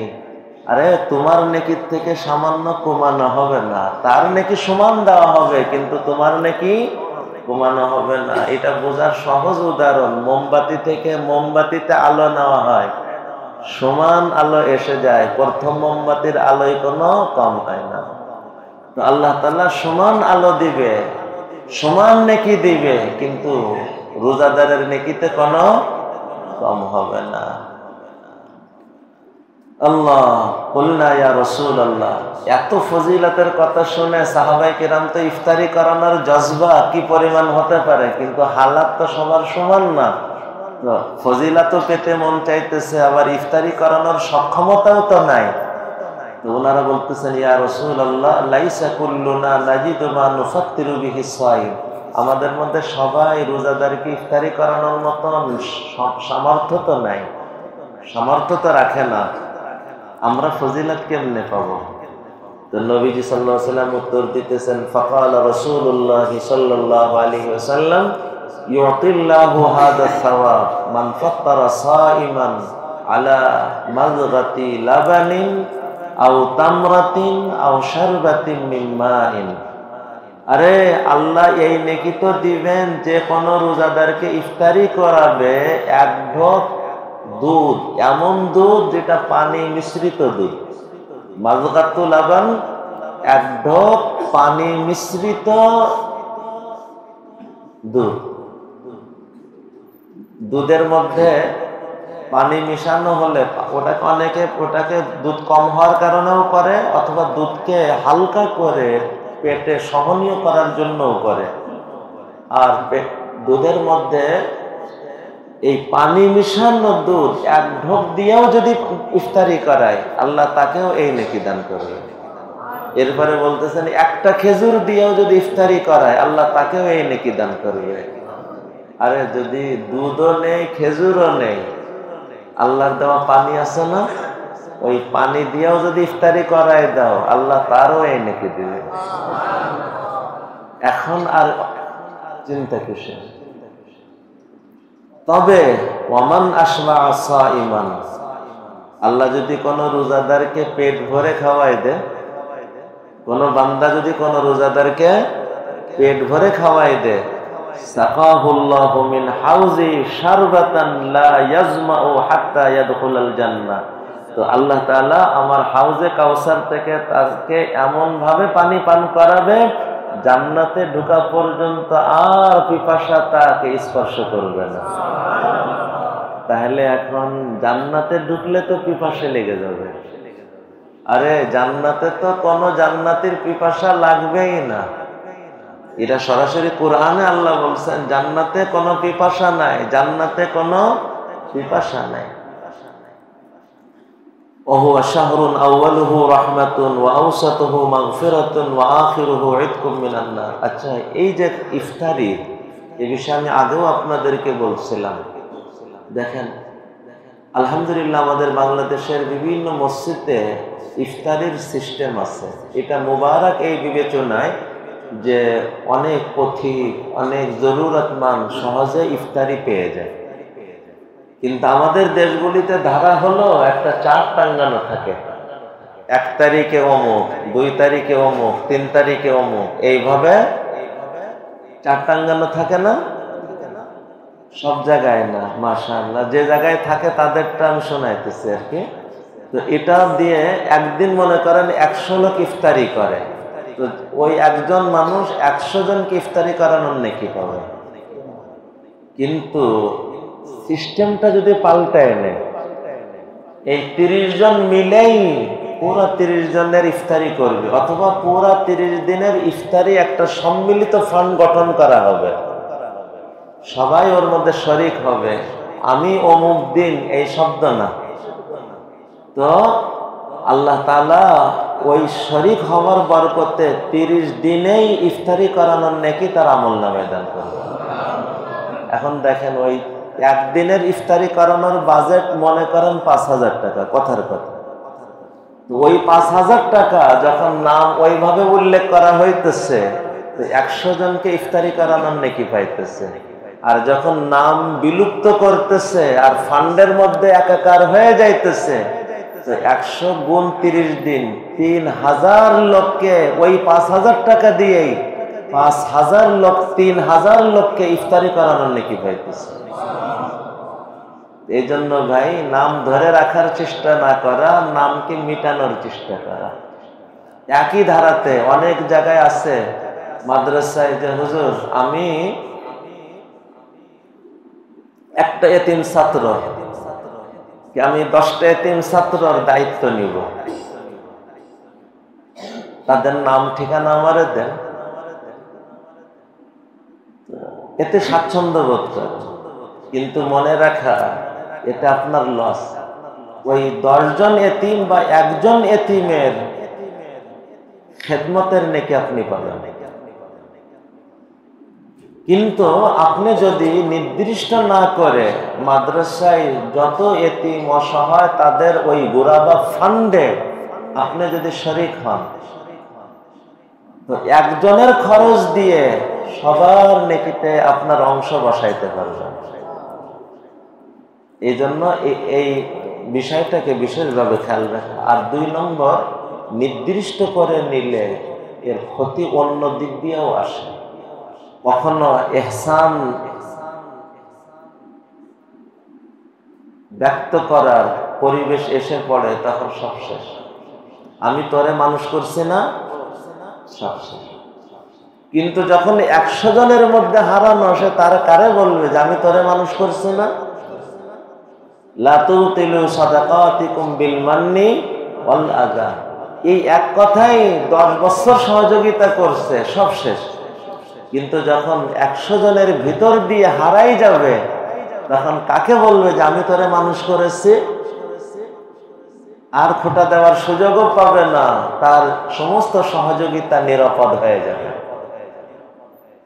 আরে তোমার নেকির থেকে সামান্য কমানো হবে না, তার নেকি সমান দেওয়া হবে, কিন্তু তোমার নেকি কমানো হবে না। এটা বোঝার সহজ উদাহরণ, মোমবাতি থেকে মোমবাতিতে আলো নেওয়া হয়, সমান আলো এসে যায়, প্রথম মোমবাতির আলোয় কোনো কম হয় না। তো আল্লাহ তাআলা সমান আলো দিবে, সমান নেকি দিবে, কিন্তু রোজাদারের নেকিতে কোনো কম হবে না। আল্লাহ কুলনা ইয়া রাসূলুল্লাহ, এত ফজিলতের কথা শুনে সাহাবায়ে কেরাম তো ইফতারি করানোর জজবা কি পরিমাণ হতে পারে, কিন্তু হালাত তো সবার সমান না। তো ফজিলাতও পেতে মন চাইতেছে, আবার ইফতারি করানোর সক্ষমতাও তো নাই। তো ওনারা বলতেছেন ইয়া রাসূলুল্লাহ লাইসা কুল্লুনা নাজিদু মা নুফাত্তিরু বিহি সাইম, আমাদের মধ্যে সবাই রোজাদারকে ইফতারি করানোর মতন সামর্থ্য তো নাই, সামর্থ্য তো রাখে না, আমরা ফজিলত কেমনে পাবো? তো নবীজি সাল্লাল্লাহু আলাইহি ওয়াসাল্লাম উত্তর দিতেছেন, ফাকালা রাসূলুল্লাহ সাল্লাল্লাহু আলাইহি ওয়াসাল্লাম ইউতিল্লাহু হাদা সাওয়াব মান ফাত্তারা সাইমান আলা মাযগাতি লাবানিন আও তামরাতিন আও শারবাতিন মিন মাইন। আরে আল্লাহ এই নেকি তো দিবেন যে কোনো রোজাদারকে ইফতারি করাবে 1 ঢোক দুধ, এমন দুধ যেটা পানি মিশ্রিত দুধ, মাযগাতুল লাবান 1 ঢোক পানি মিশ্রিত দুধ। দুধের মধ্যে পানি মিশানো হলে ওটাকে দুধ কম হওয়ার কারণেও করে, অথবা দুধকে হালকা করে পেটে সহনীয় করার জন্যও করে। আর দুধের মধ্যে এই পানি মিশানো দুধ 1 ঢোক দিয়েও যদি ইফতারি করায়, আল্লাহ তাকেও এই নেকি দান করবে। এরপরে বলতেছেন একটা খেজুর দিয়েও যদি ইফতারি করায় আল্লাহ তাকেও এই নেকি দান করবে। আরে যদি দুধও নেই খেজুরও নেই, আল্লাহর দেওয়া পানি আছে না, ওই পানি দিয়েও যদি ইফতারি করায় দাও আল্লাহ তারও এই নেকি দিবে। এখন আর চিন্তা কিসের? তবে ওয়ামান আশবা সাইমান, আল্লাহ যদি কোনো রোজাদারকে পেট ভরে খাওয়াই দেয়, কোন বান্দা যদি কোন রোজাদারকে পেট ভরে খাওয়াই দেয়, সাকাহুল্লাহু মিন হাউজি শারবাতান লা ইয়াজমাউ হাত্তা ইয়াদখুলাল জান্নাহ, তো আল্লাহ তাআলা আমার হাউজে কাউসার থেকে তাকে এমন ভাবে পানি পান করাবে জান্নাতে ঢোকা পর্যন্ত আর পিপাসা তাকে স্পর্শ করবে না। তাহলে এখন জান্নাতে ঢুকলে তো পিপাসা লেগে যাবে। আরে জান্নাতে তো কোন জান্নাতের পিপাসা লাগবেই না। এটা সরাসরি কোরআনে আল্লাহ বলছেন জান্নাতে কোনো পিপাসা নাই, জান্নাতে কোনো পিপাসা নাই। ওহুয়া শাহরুন আউয়ালুহু রাহমাতুন ওয়া আওসাতুহু মাগফিরাতুন ওয়া আখিরুহু ইতকুম মিনান নার। আচ্ছা, এই যে ইফতারি, এই বিষয়ে আমি আগেও আপনাদেরকে বলছিলাম। দেখেন আলহামদুলিল্লাহ আমাদের বাংলাদেশের বিভিন্ন মসজিদে ইফতারির সিস্টেম আছে। এটা মুবারক এই বিবেচনায় যে অনেক পথিক, অনেক জরুরতমান সহজে ইফতারি পেয়ে যায়। কিন্তু আমাদের দেশগুলিতে ধারা হলো একটা চার্ট টাঙ্গানো থাকে, 1 তারিখে অমুক, 2 তারিখে অমুক, 3 তারিখে অমুক, এইভাবে চার্ট টাঙ্গানো থাকে না? সব জায়গায় না, মাশাআল্লাহ। যে জায়গায় থাকে তাদেরটা আমি শোনাইতেছি আর কি। তো এটা দিয়ে একদিন মনে করেন 100 লোক ইফতারি করে, তো ওই একজন মানুষ 100 জনকে ইফতারি করানোর নেকি পাবে। কিন্তু সিস্টেমটা যদি পাল্টায় নেয়, এই 30 জন মিলেই পুরো 30 জনের ইফতারি করবে, অথবা পুরো 30 দিনের ইফতারি একটা সম্মিলিত ফান্ড গঠন করা হবে, সবাই ওর মধ্যে শরিক হবে। আমি অমুক দিন এই শব্দ না, তো আল্লাহ তাআলা ওই শরিক হওয়ার বরকতে 30 দিনেই ইফতারি করানোর নেকি তার আমলনামায় দান করবে। এখন দেখেন ওই একদিনের ইফতারি করানোর বাজেট মনে করেন 5000 টাকা, কথার কথা। ওই 5000 টাকা যখন নাম ওইভাবে উল্লেখ করা হইতেছে, 100 জনকে ইফতারি করানোর নেকি পাইতেছে। আর যখন নাম বিলুপ্ত করতেছে আর ফান্ডের মধ্যে একাকার হয়ে যাইতেছে, 100 গুণ 30 দিন 3000 লোককে ওই 5000 টাকা দিয়েই 5000 লোক 3000 লোককে ইফতারি করানোর নেকি পাইতেছে। এই জন্য ভাই নাম ধরে রাখার চেষ্টা না করা, নামকে মিটানোর চেষ্টা করা। একই ধারাতে অনেক জায়গায় আছে মাদ্রাসায় যে হুজুর আমি একটা এতিম ছাত্র, আমি 10টা এতিম ছাত্রর দায়িত্ব নিব, তাদের নাম ঠিকানা আমারে দেন, এতে স্বাচ্ছন্দ্য বোধ করে। কিন্তু মনে রাখা এটা আপনার লস। ওই 10 জন এতিম বা একজন এতিমের খেদমতের নেকি আপনি পাবেন। কিন্তু আপনি যদি নির্দিষ্ট না করে মাদ্রাসায় যত এতিম অসহায় তাদের ওই গোরাবা ফান্ডে আপনি যদি শরিক হন, তো একজনের খরচ দিয়ে সবার নেকিতে আপনার অংশ বসাইতে পারবেন। এই জন্য এই বিষয়টাকে বিশেষভাবে খেয়াল রাখা। আর 2 নম্বর, নির্দিষ্ট করে নিলে এর ক্ষতি অন্য দিক দিয়েও আসে। কখনো ইহসান ব্যক্ত করার পরিবেশ এসে পড়ে, তখন সব শেষ। আমি তোরে মানুষ করছি না, সব শেষ। কিন্তু যখন 100 জনের মধ্যে হারানো, সে তারা কারে বলবে যে আমি তোরে মানুষ করছি না? লা তুতিলু সাদাকাতিকুম বিল মান্নি ওয়াল আযা, এই এক কথাই 10 বছর সহযোগিতা করছে, সব শেষ। কিন্তু যখন 100 জনের ভিতর দিয়ে হারাই যাবে, তখন কাকে বলবে যে আমি তোরে মানুষ করেছি? আর খোঁটা দেওয়ার সুযোগও পাবে না, তার সমস্ত সহযোগিতা নিরাপদ হয়ে যাবে।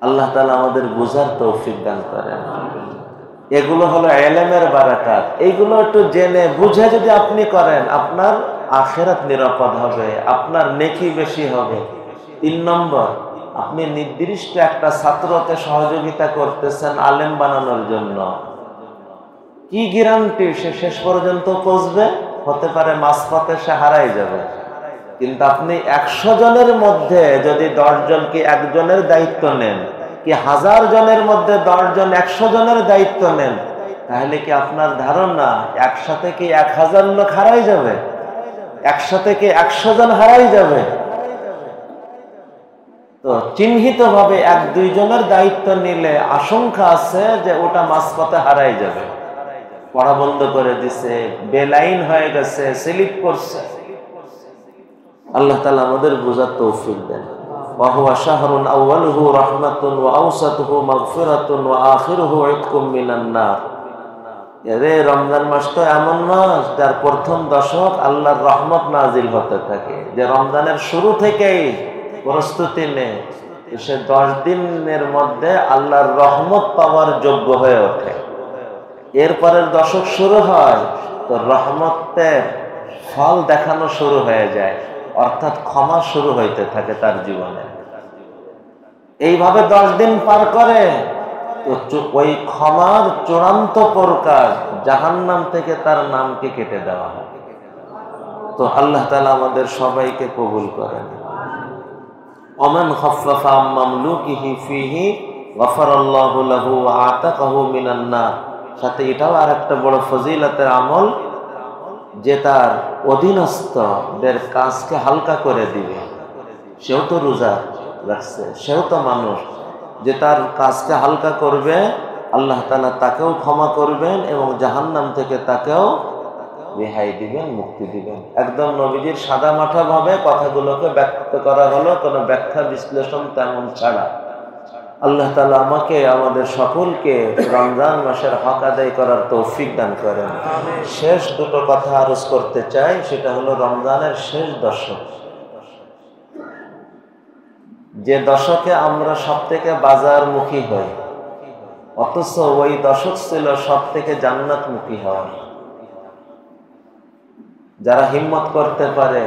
আল্লাহ তাআলা আমাদের বুঝার তৌফিক দান করেন। এগুলো হলো ইলমের বারাকাত। এইগুলো একটু জেনে বুঝে যদি আপনি করেন, আপনার আখিরাত নিরাপদ হবে, আপনার নেকি বেশি হবে। 3 নম্বর, আপনি নির্দিষ্ট একটা ছাত্রকে সহযোগিতা করতেছেন আলেম বানানোর জন্য, কি গ্যারান্টি সে শেষ পর্যন্ত পৌঁছবে? হতে পারে মাঝপথে সে হারাই যাবে। কিন্তু আপনি 100 জনের মধ্যে যদি 10 জনকে একজনের দায়িত্ব নেন, কি 1000 জনের মধ্যে 10 জন 100 জনের দায়িত্ব নেন, তাহলে কি আপনার ধারণা একসাথে কি 1000 লোক হারাই যাবে? একসাথে কি 100 জন হারাই যাবে? তো চিহ্নিত ভাবে 1-2 জনের দায়িত্ব নিলে আশঙ্কা আছে যে ওটা মাঝপথে হারাই যাবে, পড়া বন্ধ করে দিছে, বেলাইন হয়ে গেছে, স্লিপ করছে। আল্লাহ তাআলা আমাদের বুঝার তৌফিক দেন। ওয়া হুয়া শাহরুন আউয়ালুহু রাহমাতুন ওয়া আওসাতুহু মাগফিরাতুন ওয়া আখিরুহু ইতকুম মিনান নার। এরে রমজান মাস তো এমন মাস যার প্রথম দশক আল্লাহর রহমত নাজিল হতে থাকে, যে রমজানের শুরু থেকেই প্রস্তুতি নেয়, সে 10 দিনের মধ্যে আল্লাহর রহমত পাওয়ার যোগ্য হয়ে ওঠে। এরপরের দশক শুরু হয় তো রহমতের ফল দেখানো শুরু হয়ে যায়, অর্থাৎ ক্ষমা শুরু হইতে থাকে তার জীবনে। এইভাবে 10 দিন পার করে তো ওই ক্ষমার চূড়ান্ত প্রকাশ জাহান্নাম থেকে তার নামকে কেটে দেওয়া হয়। তো আল্লাহ তাআলা আমাদের সবাইকে কবুল করেন। ওমান খাফফাফা আম মামলুকিহি ফিহি গফারাল্লাহু লাহু ওয়া আতাকাহু মিনান নার। সাথে এটাও আরেকটা বড় ফজিলতের আমল, যে তার অধীনস্থদের কাজকে হালকা করে দিবে। সেও তো রোজা রাখছে, সেও তো মানুষ, যে তার কাজকে হালকা করবে, আল্লাহ তাআলা তাকেও ক্ষমা করবেন এবং জাহান্নাম থেকে তাকেও রেহাই দিবেন, মুক্তি দিবেন। একদম নবীজির সাদা মাঠা ভাবে কথাগুলোকে ব্যক্ত করা হলো, কোনো ব্যাখ্যা বিশ্লেষণ তেমন ছাড়া। আল্লাহ তাআলা আমাকে আমাদের সকলকে রমজান মাসের হক আদায় করার তৌফিক দান করেন। শেষ দুটো কথা আরজ করতে চাই, সেটা হলো রমজানের শেষ দশক, যে দশকে আমরা সব থেকে বাজারমুখী হই, অথচ ওই দশক ছিল সব থেকে জান্নাতমুখী হওয়া। যারা হিম্মত করতে পারে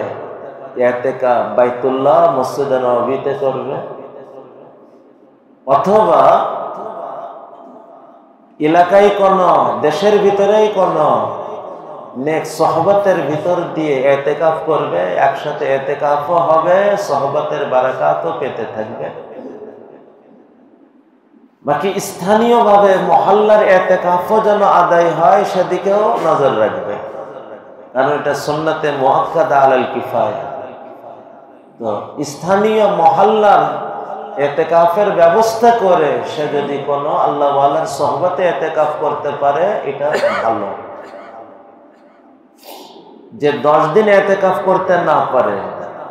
ইতিকাফ বাইতুল্লাহ মসজিদে নববীতে করবে, অথবা এলাকায় কোন দেশের ভিতরেই কোন নেক সহবতের ভিতর দিয়ে ইতিকাফ করবে, একসাথে ইতিকাফও হবে, সহবতের বারাকাতও পেতে থাকবে। বাকি স্থানীয়ভাবে মহল্লার ইতিকাফও যেন আদায় হয় সেদিকেও নজর রাখবে, কারণ এটা সুন্নতে মুআক্কাদা আলাল কিফায়া। তো স্থানীয় মহল্লার ইতিকাফের ব্যবস্থা করে সে যদি কোনো আল্লাহ ওয়ালার সোহবতে ইতিকাফ করতে পারে, এটা ভালো। যে 10 দিন ইতিকাফ করতে না পারে,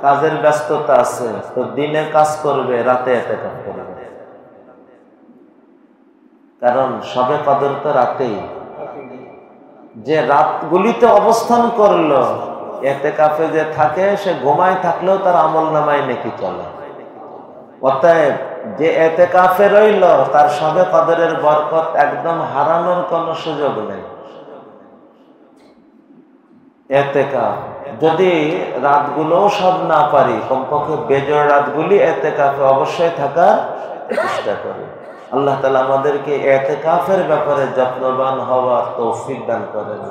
কাজের ব্যস্ততা আছে, তো দিনে কাজ করবে, রাতে ইতিকাফ করবে, কারণ সবে কদর তো রাতেই। যে রাতগুলিতে অবস্থান করলো, ইতিকাফে যে থাকে, সে ঘুমায় থাকলেও তার আমলনামায় নেকি চলে। অতএব যে ইতিকাফে রইল, তার সবে কদরের বরকত একদম হারানোর কোনো সুযোগ নেই। ইতিকাফ যদি রাতগুলোও সব না পারি, কমপক্ষে বেজোড় রাতগুলি ইতিকাফে অবশ্যই থাকার চেষ্টা করি। আল্লাহ তাআলা আমাদেরকে ইতিকাফের ব্যাপারে যত্নবান হওয়ার তৌফিক দান করেন।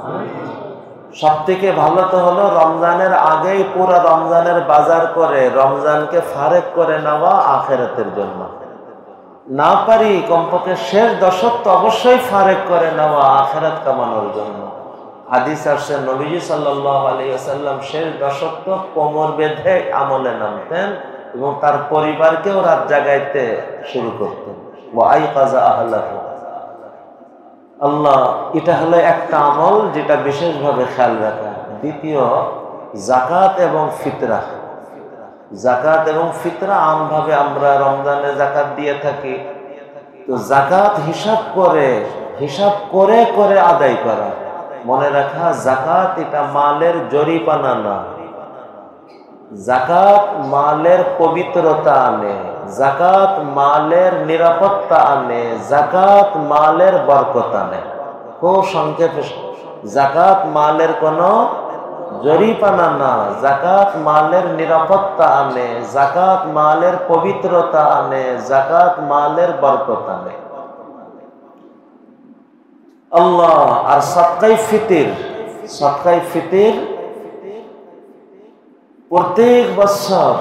সবথেকে ভালো তো হলো রমজানের আগেই পুরো রমজানের বাজার করে রমজানকে ফারেক করে নেওয়া আখিরাতের জন্য। না পারি কমপক্ষে শেষ দশক তো অবশ্যই ফারেক করে নেওয়া আখিরাত কামানোর জন্য। হাদিস আসছে নবীজি সাল্লাল্লাহু আলাইহি ওয়াসাল্লাম শেষ দশক তো কোমর বেঁধে আমলে নামতেন এবং তার পরিবারকেও রাত জাগাইতে শুরু করতেন। ওয়া আইকাযা আহলাহু। আল্লাহ, এটা হলো একটা আমল যেটা বিশেষভাবে খেয়াল রাখা। দ্বিতীয়, যাকাত এবং ফিতরা। যাকাত এবং ফিতরা আমভাবে আমরা রমজানে যাকাত দিয়ে থাকি, তো যাকাত হিসাব করে করে আদায় করা। মনে রাখা, জাকাত এটা মালের জরিপানা না। জাকাত মালের পবিত্রতা আনে, জাকাত মালের নিরাপত্তা আনে, জাকাত মালের বরকত আনে। খুব সংক্ষেপে, জাকাত মালের কোনো জরিপানা না, জাকাত মালের নিরাপত্তা আনে, জাকাত মালের পবিত্রতা আনে, জাকাত মালের বরকত আনে। আল্লাহ। আর সদকায়ে ফিতর, সদকায়ে ফিতর প্রত্যেক বছর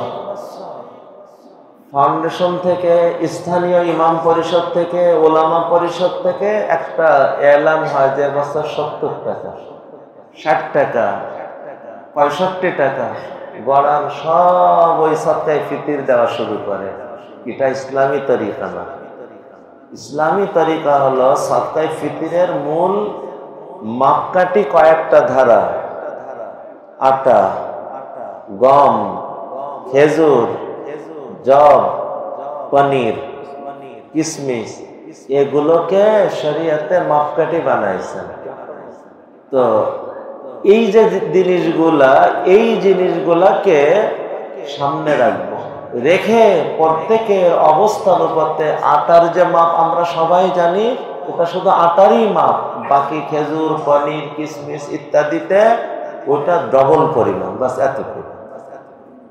ফাউন্ডেশন থেকে, স্থানীয় ইমাম পরিষদ থেকে, ওলামা পরিষদ থেকে একটা এলান হয় যে বছর 70 টাকা, 60 টাকা, 65 টাকা গড়ান সব ওই সদকায়ে ফিতর দেওয়া শুরু করে। এটা ইসলামী তরিকা না। ইসলামী তরিকা হলো সদকায়ে ফিতরের মূল মাপকাঠি কয়েকটা ধারা: আটা, গম, খেজুর, জব, পনির, কিশমিশ, এগুলোকে শরীয়তে মাপকাঠি বানাইছেন। তো এই যে জিনিসগুলা, এই জিনিসগুলাকে সামনে রাখবো, রেখে প্রত্যেকের অবস্থান অনুপাতে আটার যে মাপ আমরা সবাই জানি, ওটা শুধু আটারই মাপ, বাকি খেজুর, পনির, কিশমিশ ইত্যাদিতে ওটা ডবল পরিমাণ, বাস এতটুকু।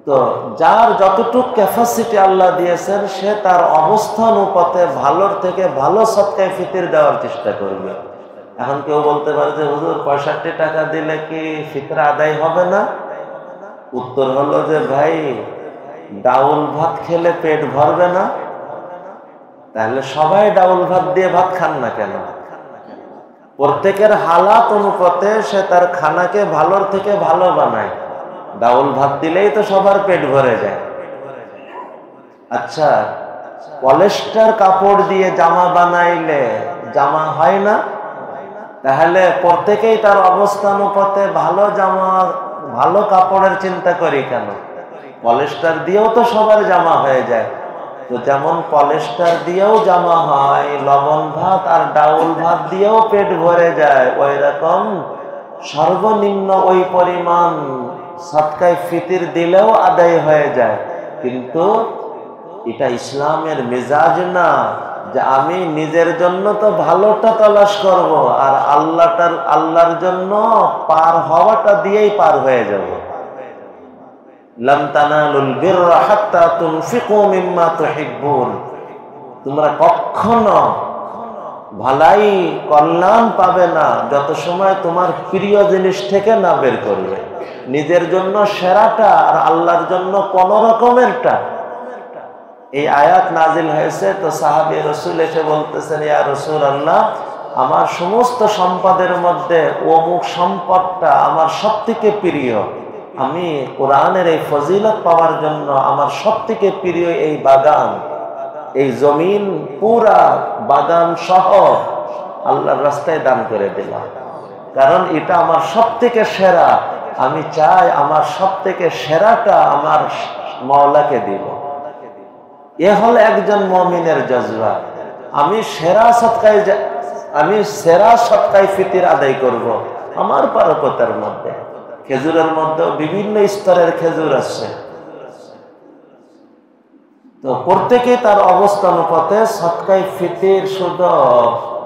তো যার যতটুকু ক্যাপাসিটি আল্লাহ দিয়েছেন, সে তার অবস্থান অনুপাতে ভালোর থেকে ভালো সদকায়ে ফিতর দেওয়ার চেষ্টা করবে। এখন কেউ বলতে পারে যে হুজুর 65 টাকা দিলে কি ফিতর আদায় হবে না? উত্তর হলো যে ভাই, ডাউল ভাত খেলে পেট ভরবে না? তাহলে সবাই ডাউল ভাত দিয়ে ভাত খান না কেন? প্রত্যেকের হালাত অনুপাতে সে তার খানাকে ভালোর থেকে ভালো বানায়। ডাউল ভাত দিলেই তো সবার পেট ভরে যায়। আচ্ছা, পলিস্টার কাপড় দিয়ে জামা বানাইলে জামা হয় না? তাহলে প্রত্যেকেই তার অবস্থান অনুপাতে ভালো জামা, ভালো কাপড়ের চিন্তা করি কেন? পলিস্টার দিয়েও তো সবার জামা হয়ে যায়। তো যেমন পলিস্টার দিয়েও জামা হয়, লবণ ভাত আর ডাউল ভাত দিয়েও পেট ভরে যায়, ওই রকম সর্বনিম্ন ওই পরিমাণ সদকায়ে ফিতর দিলেও আদায় হয়ে যায়। কিন্তু এটা ইসলামের মেজাজ না যে আমি নিজের জন্য তো ভালোটা তালাশ করব, আর আল্লাহর জন্য পার হওয়াটা দিয়েই পার হয়ে যাব। লান তানালুল বিররা হাত্তা তুনফিকু মিম্মা তুহিব্বুন। তোমরা কখনো ভালাই কল্যাণ পাবে না যত সময় তোমার প্রিয় জিনিস থেকে না বের করবে। নিজের জন্য সেরাটা আর আল্লাহর জন্য কোন রকমেরটা। এই আয়াত নাজিল হয়েছে, তো সাহাবী রাসূল এসে বলতেছেন, ইয়া রাসূলুল্লাহ, আমার সমস্ত সম্পদের মধ্যে অমুক সম্পদটা আমার সবথেকে প্রিয়। আমি কোরআনের এই ফজিলত পাওয়ার জন্য আমার সবথেকে প্রিয় এই বাগান, এই জমিন পুরা বাগান সহ আল্লাহর রাস্তায় দান করে দিলাম, কারণ এটা আমার সবথেকে সেরা। আমি চাই আমার সবথেকে সেরাটা আমার মাওলাকে দিব। এ হল একজন মুমিনের জজবা। আমি সেরা সদকায়ে ফিতর আদায় করব আমার পারকতার মধ্যে। খেজুরের মধ্যে বিভিন্ন স্তরের খেজুর আছে, তো প্রত্যেকে তার অবস্থান অনুপাতে সদকায়ে ফিতর শুধু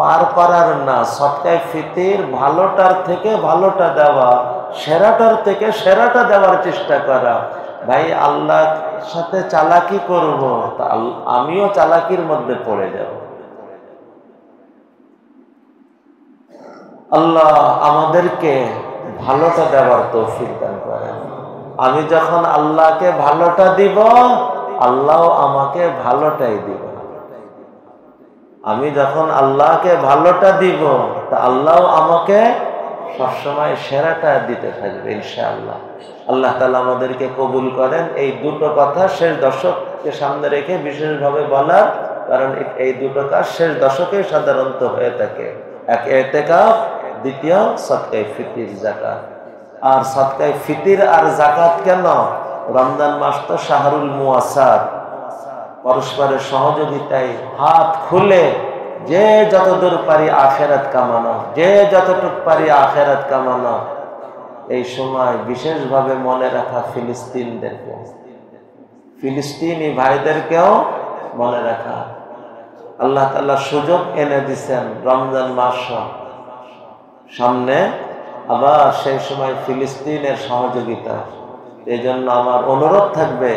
পার করার না, সদকায়ে ফিতর ভালোটার থেকে ভালোটা দেওয়া, সেরাটার থেকে সেরাটা দেওয়ার চেষ্টা করা। ভাই, আল্লাহর সাথে চালাকি করব, তা আমিও চালাকির মধ্যে পড়ে যাব। আল্লাহ আমাদেরকে ভালোটা দেওয়ার তৌফিক দান করেন। আমি যখন আল্লাহকে ভালোটা দিব, আল্লাহ আমাকে ভালোটাই দিব। আমি যখন আল্লাহকে ভালোটা দিব, তা আল্লাহ আমাকে সবসময় সেরাটা দিতে থাকবে ইনশাআল্লাহ। আল্লাহ তাআলা আমাদেরকে কবুল করেন। এই দুটো কথা শেষ দশককে সামনে রেখে বিশেষভাবে বলার কারণ, এই দুটো কাজ শেষ দশকে সাধারণত হয়ে থাকে। এক ইতিকাফ, দ্বিতীয় সদকায়ে ফিতর, যাকাত। আর সদকায়ে ফিতর আর যাকাত কেন? রমজান মাস তো শাহরুল মুওয়াসাত, পরস্পরের সহযোগিতায় হাত খুলে যে যতদূর পারি আখেরাত কামানো, যে যতটুক পারি আখেরাত কামানো। এই সময় বিশেষভাবে মনে রাখা ফিলিস্তিনদেরকে, ফিলিস্তিনি ভাইদেরকেও মনে রাখা। আল্লাহ তাআলা সুযোগ এনে দিচ্ছেন রমজান মাস সামনে, আবার সেই সময় ফিলিস্তিনের সহযোগিতা। এই জন্য আমার অনুরোধ থাকবে,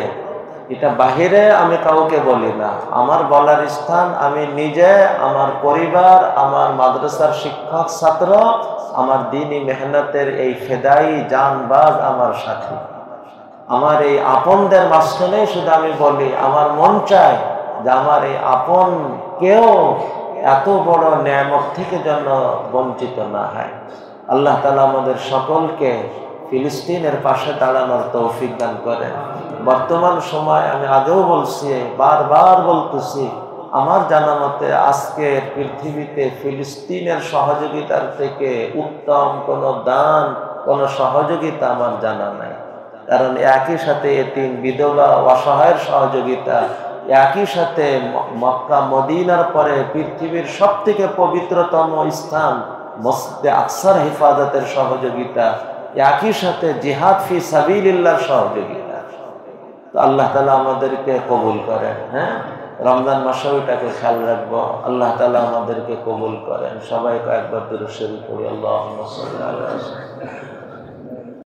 এটা বাহিরে আমি কাউকে বলি না, আমার বলার স্থান আমি নিজে, আমার পরিবার, আমার মাদ্রাসার শিক্ষক ছাত্র, আমার দ্বীনি মেহনতের এই ফেদাই জানবাজ আমার সাথী, আমার এই আপনদের মাঝখানেই শুধু আমি বলি, আমার মন চায় যে আমার এই আপন কেউ এত বড় নেয়ামত থেকে যেন বঞ্চিত না হয়। আল্লাহ তাআলা আমাদের সকলকে ফিলিস্তিনের পাশে দাঁড়ানোর তৌফিক দান করেন। বর্তমান সময় আমি আগেও বলছি, বারবার বলতেছি, আমার জানা মতে আজকে পৃথিবীতে ফিলিস্তিনের সহযোগিতার থেকে উত্তম কোনো দান, কোনো সহযোগিতা আমার জানা নাই। কারণ একই সাথে এতিম, বিধবা, অসহায়ের সহযোগিতা, একই সাথে মক্কা মদিনার পরে পৃথিবীর সবথেকে পবিত্রতম স্থান মসজিদে আকসার হেফাজতের সহযোগিতা, একই সাথে জিহাদ ফি সাবিলিল্লাহর সহযোগিতা। তো আল্লাহ তাআলা আমাদেরকে কবুল করেন। হ্যাঁ, রমজান মাসেও এটাকে খেয়াল রাখবো। আল্লাহ তাআলা আমাদেরকে কবুল করেন। সবাই কয়েকবার দুরূদ শরীফ পড়ি, আল্লাহুম্মা সাল্লি আলা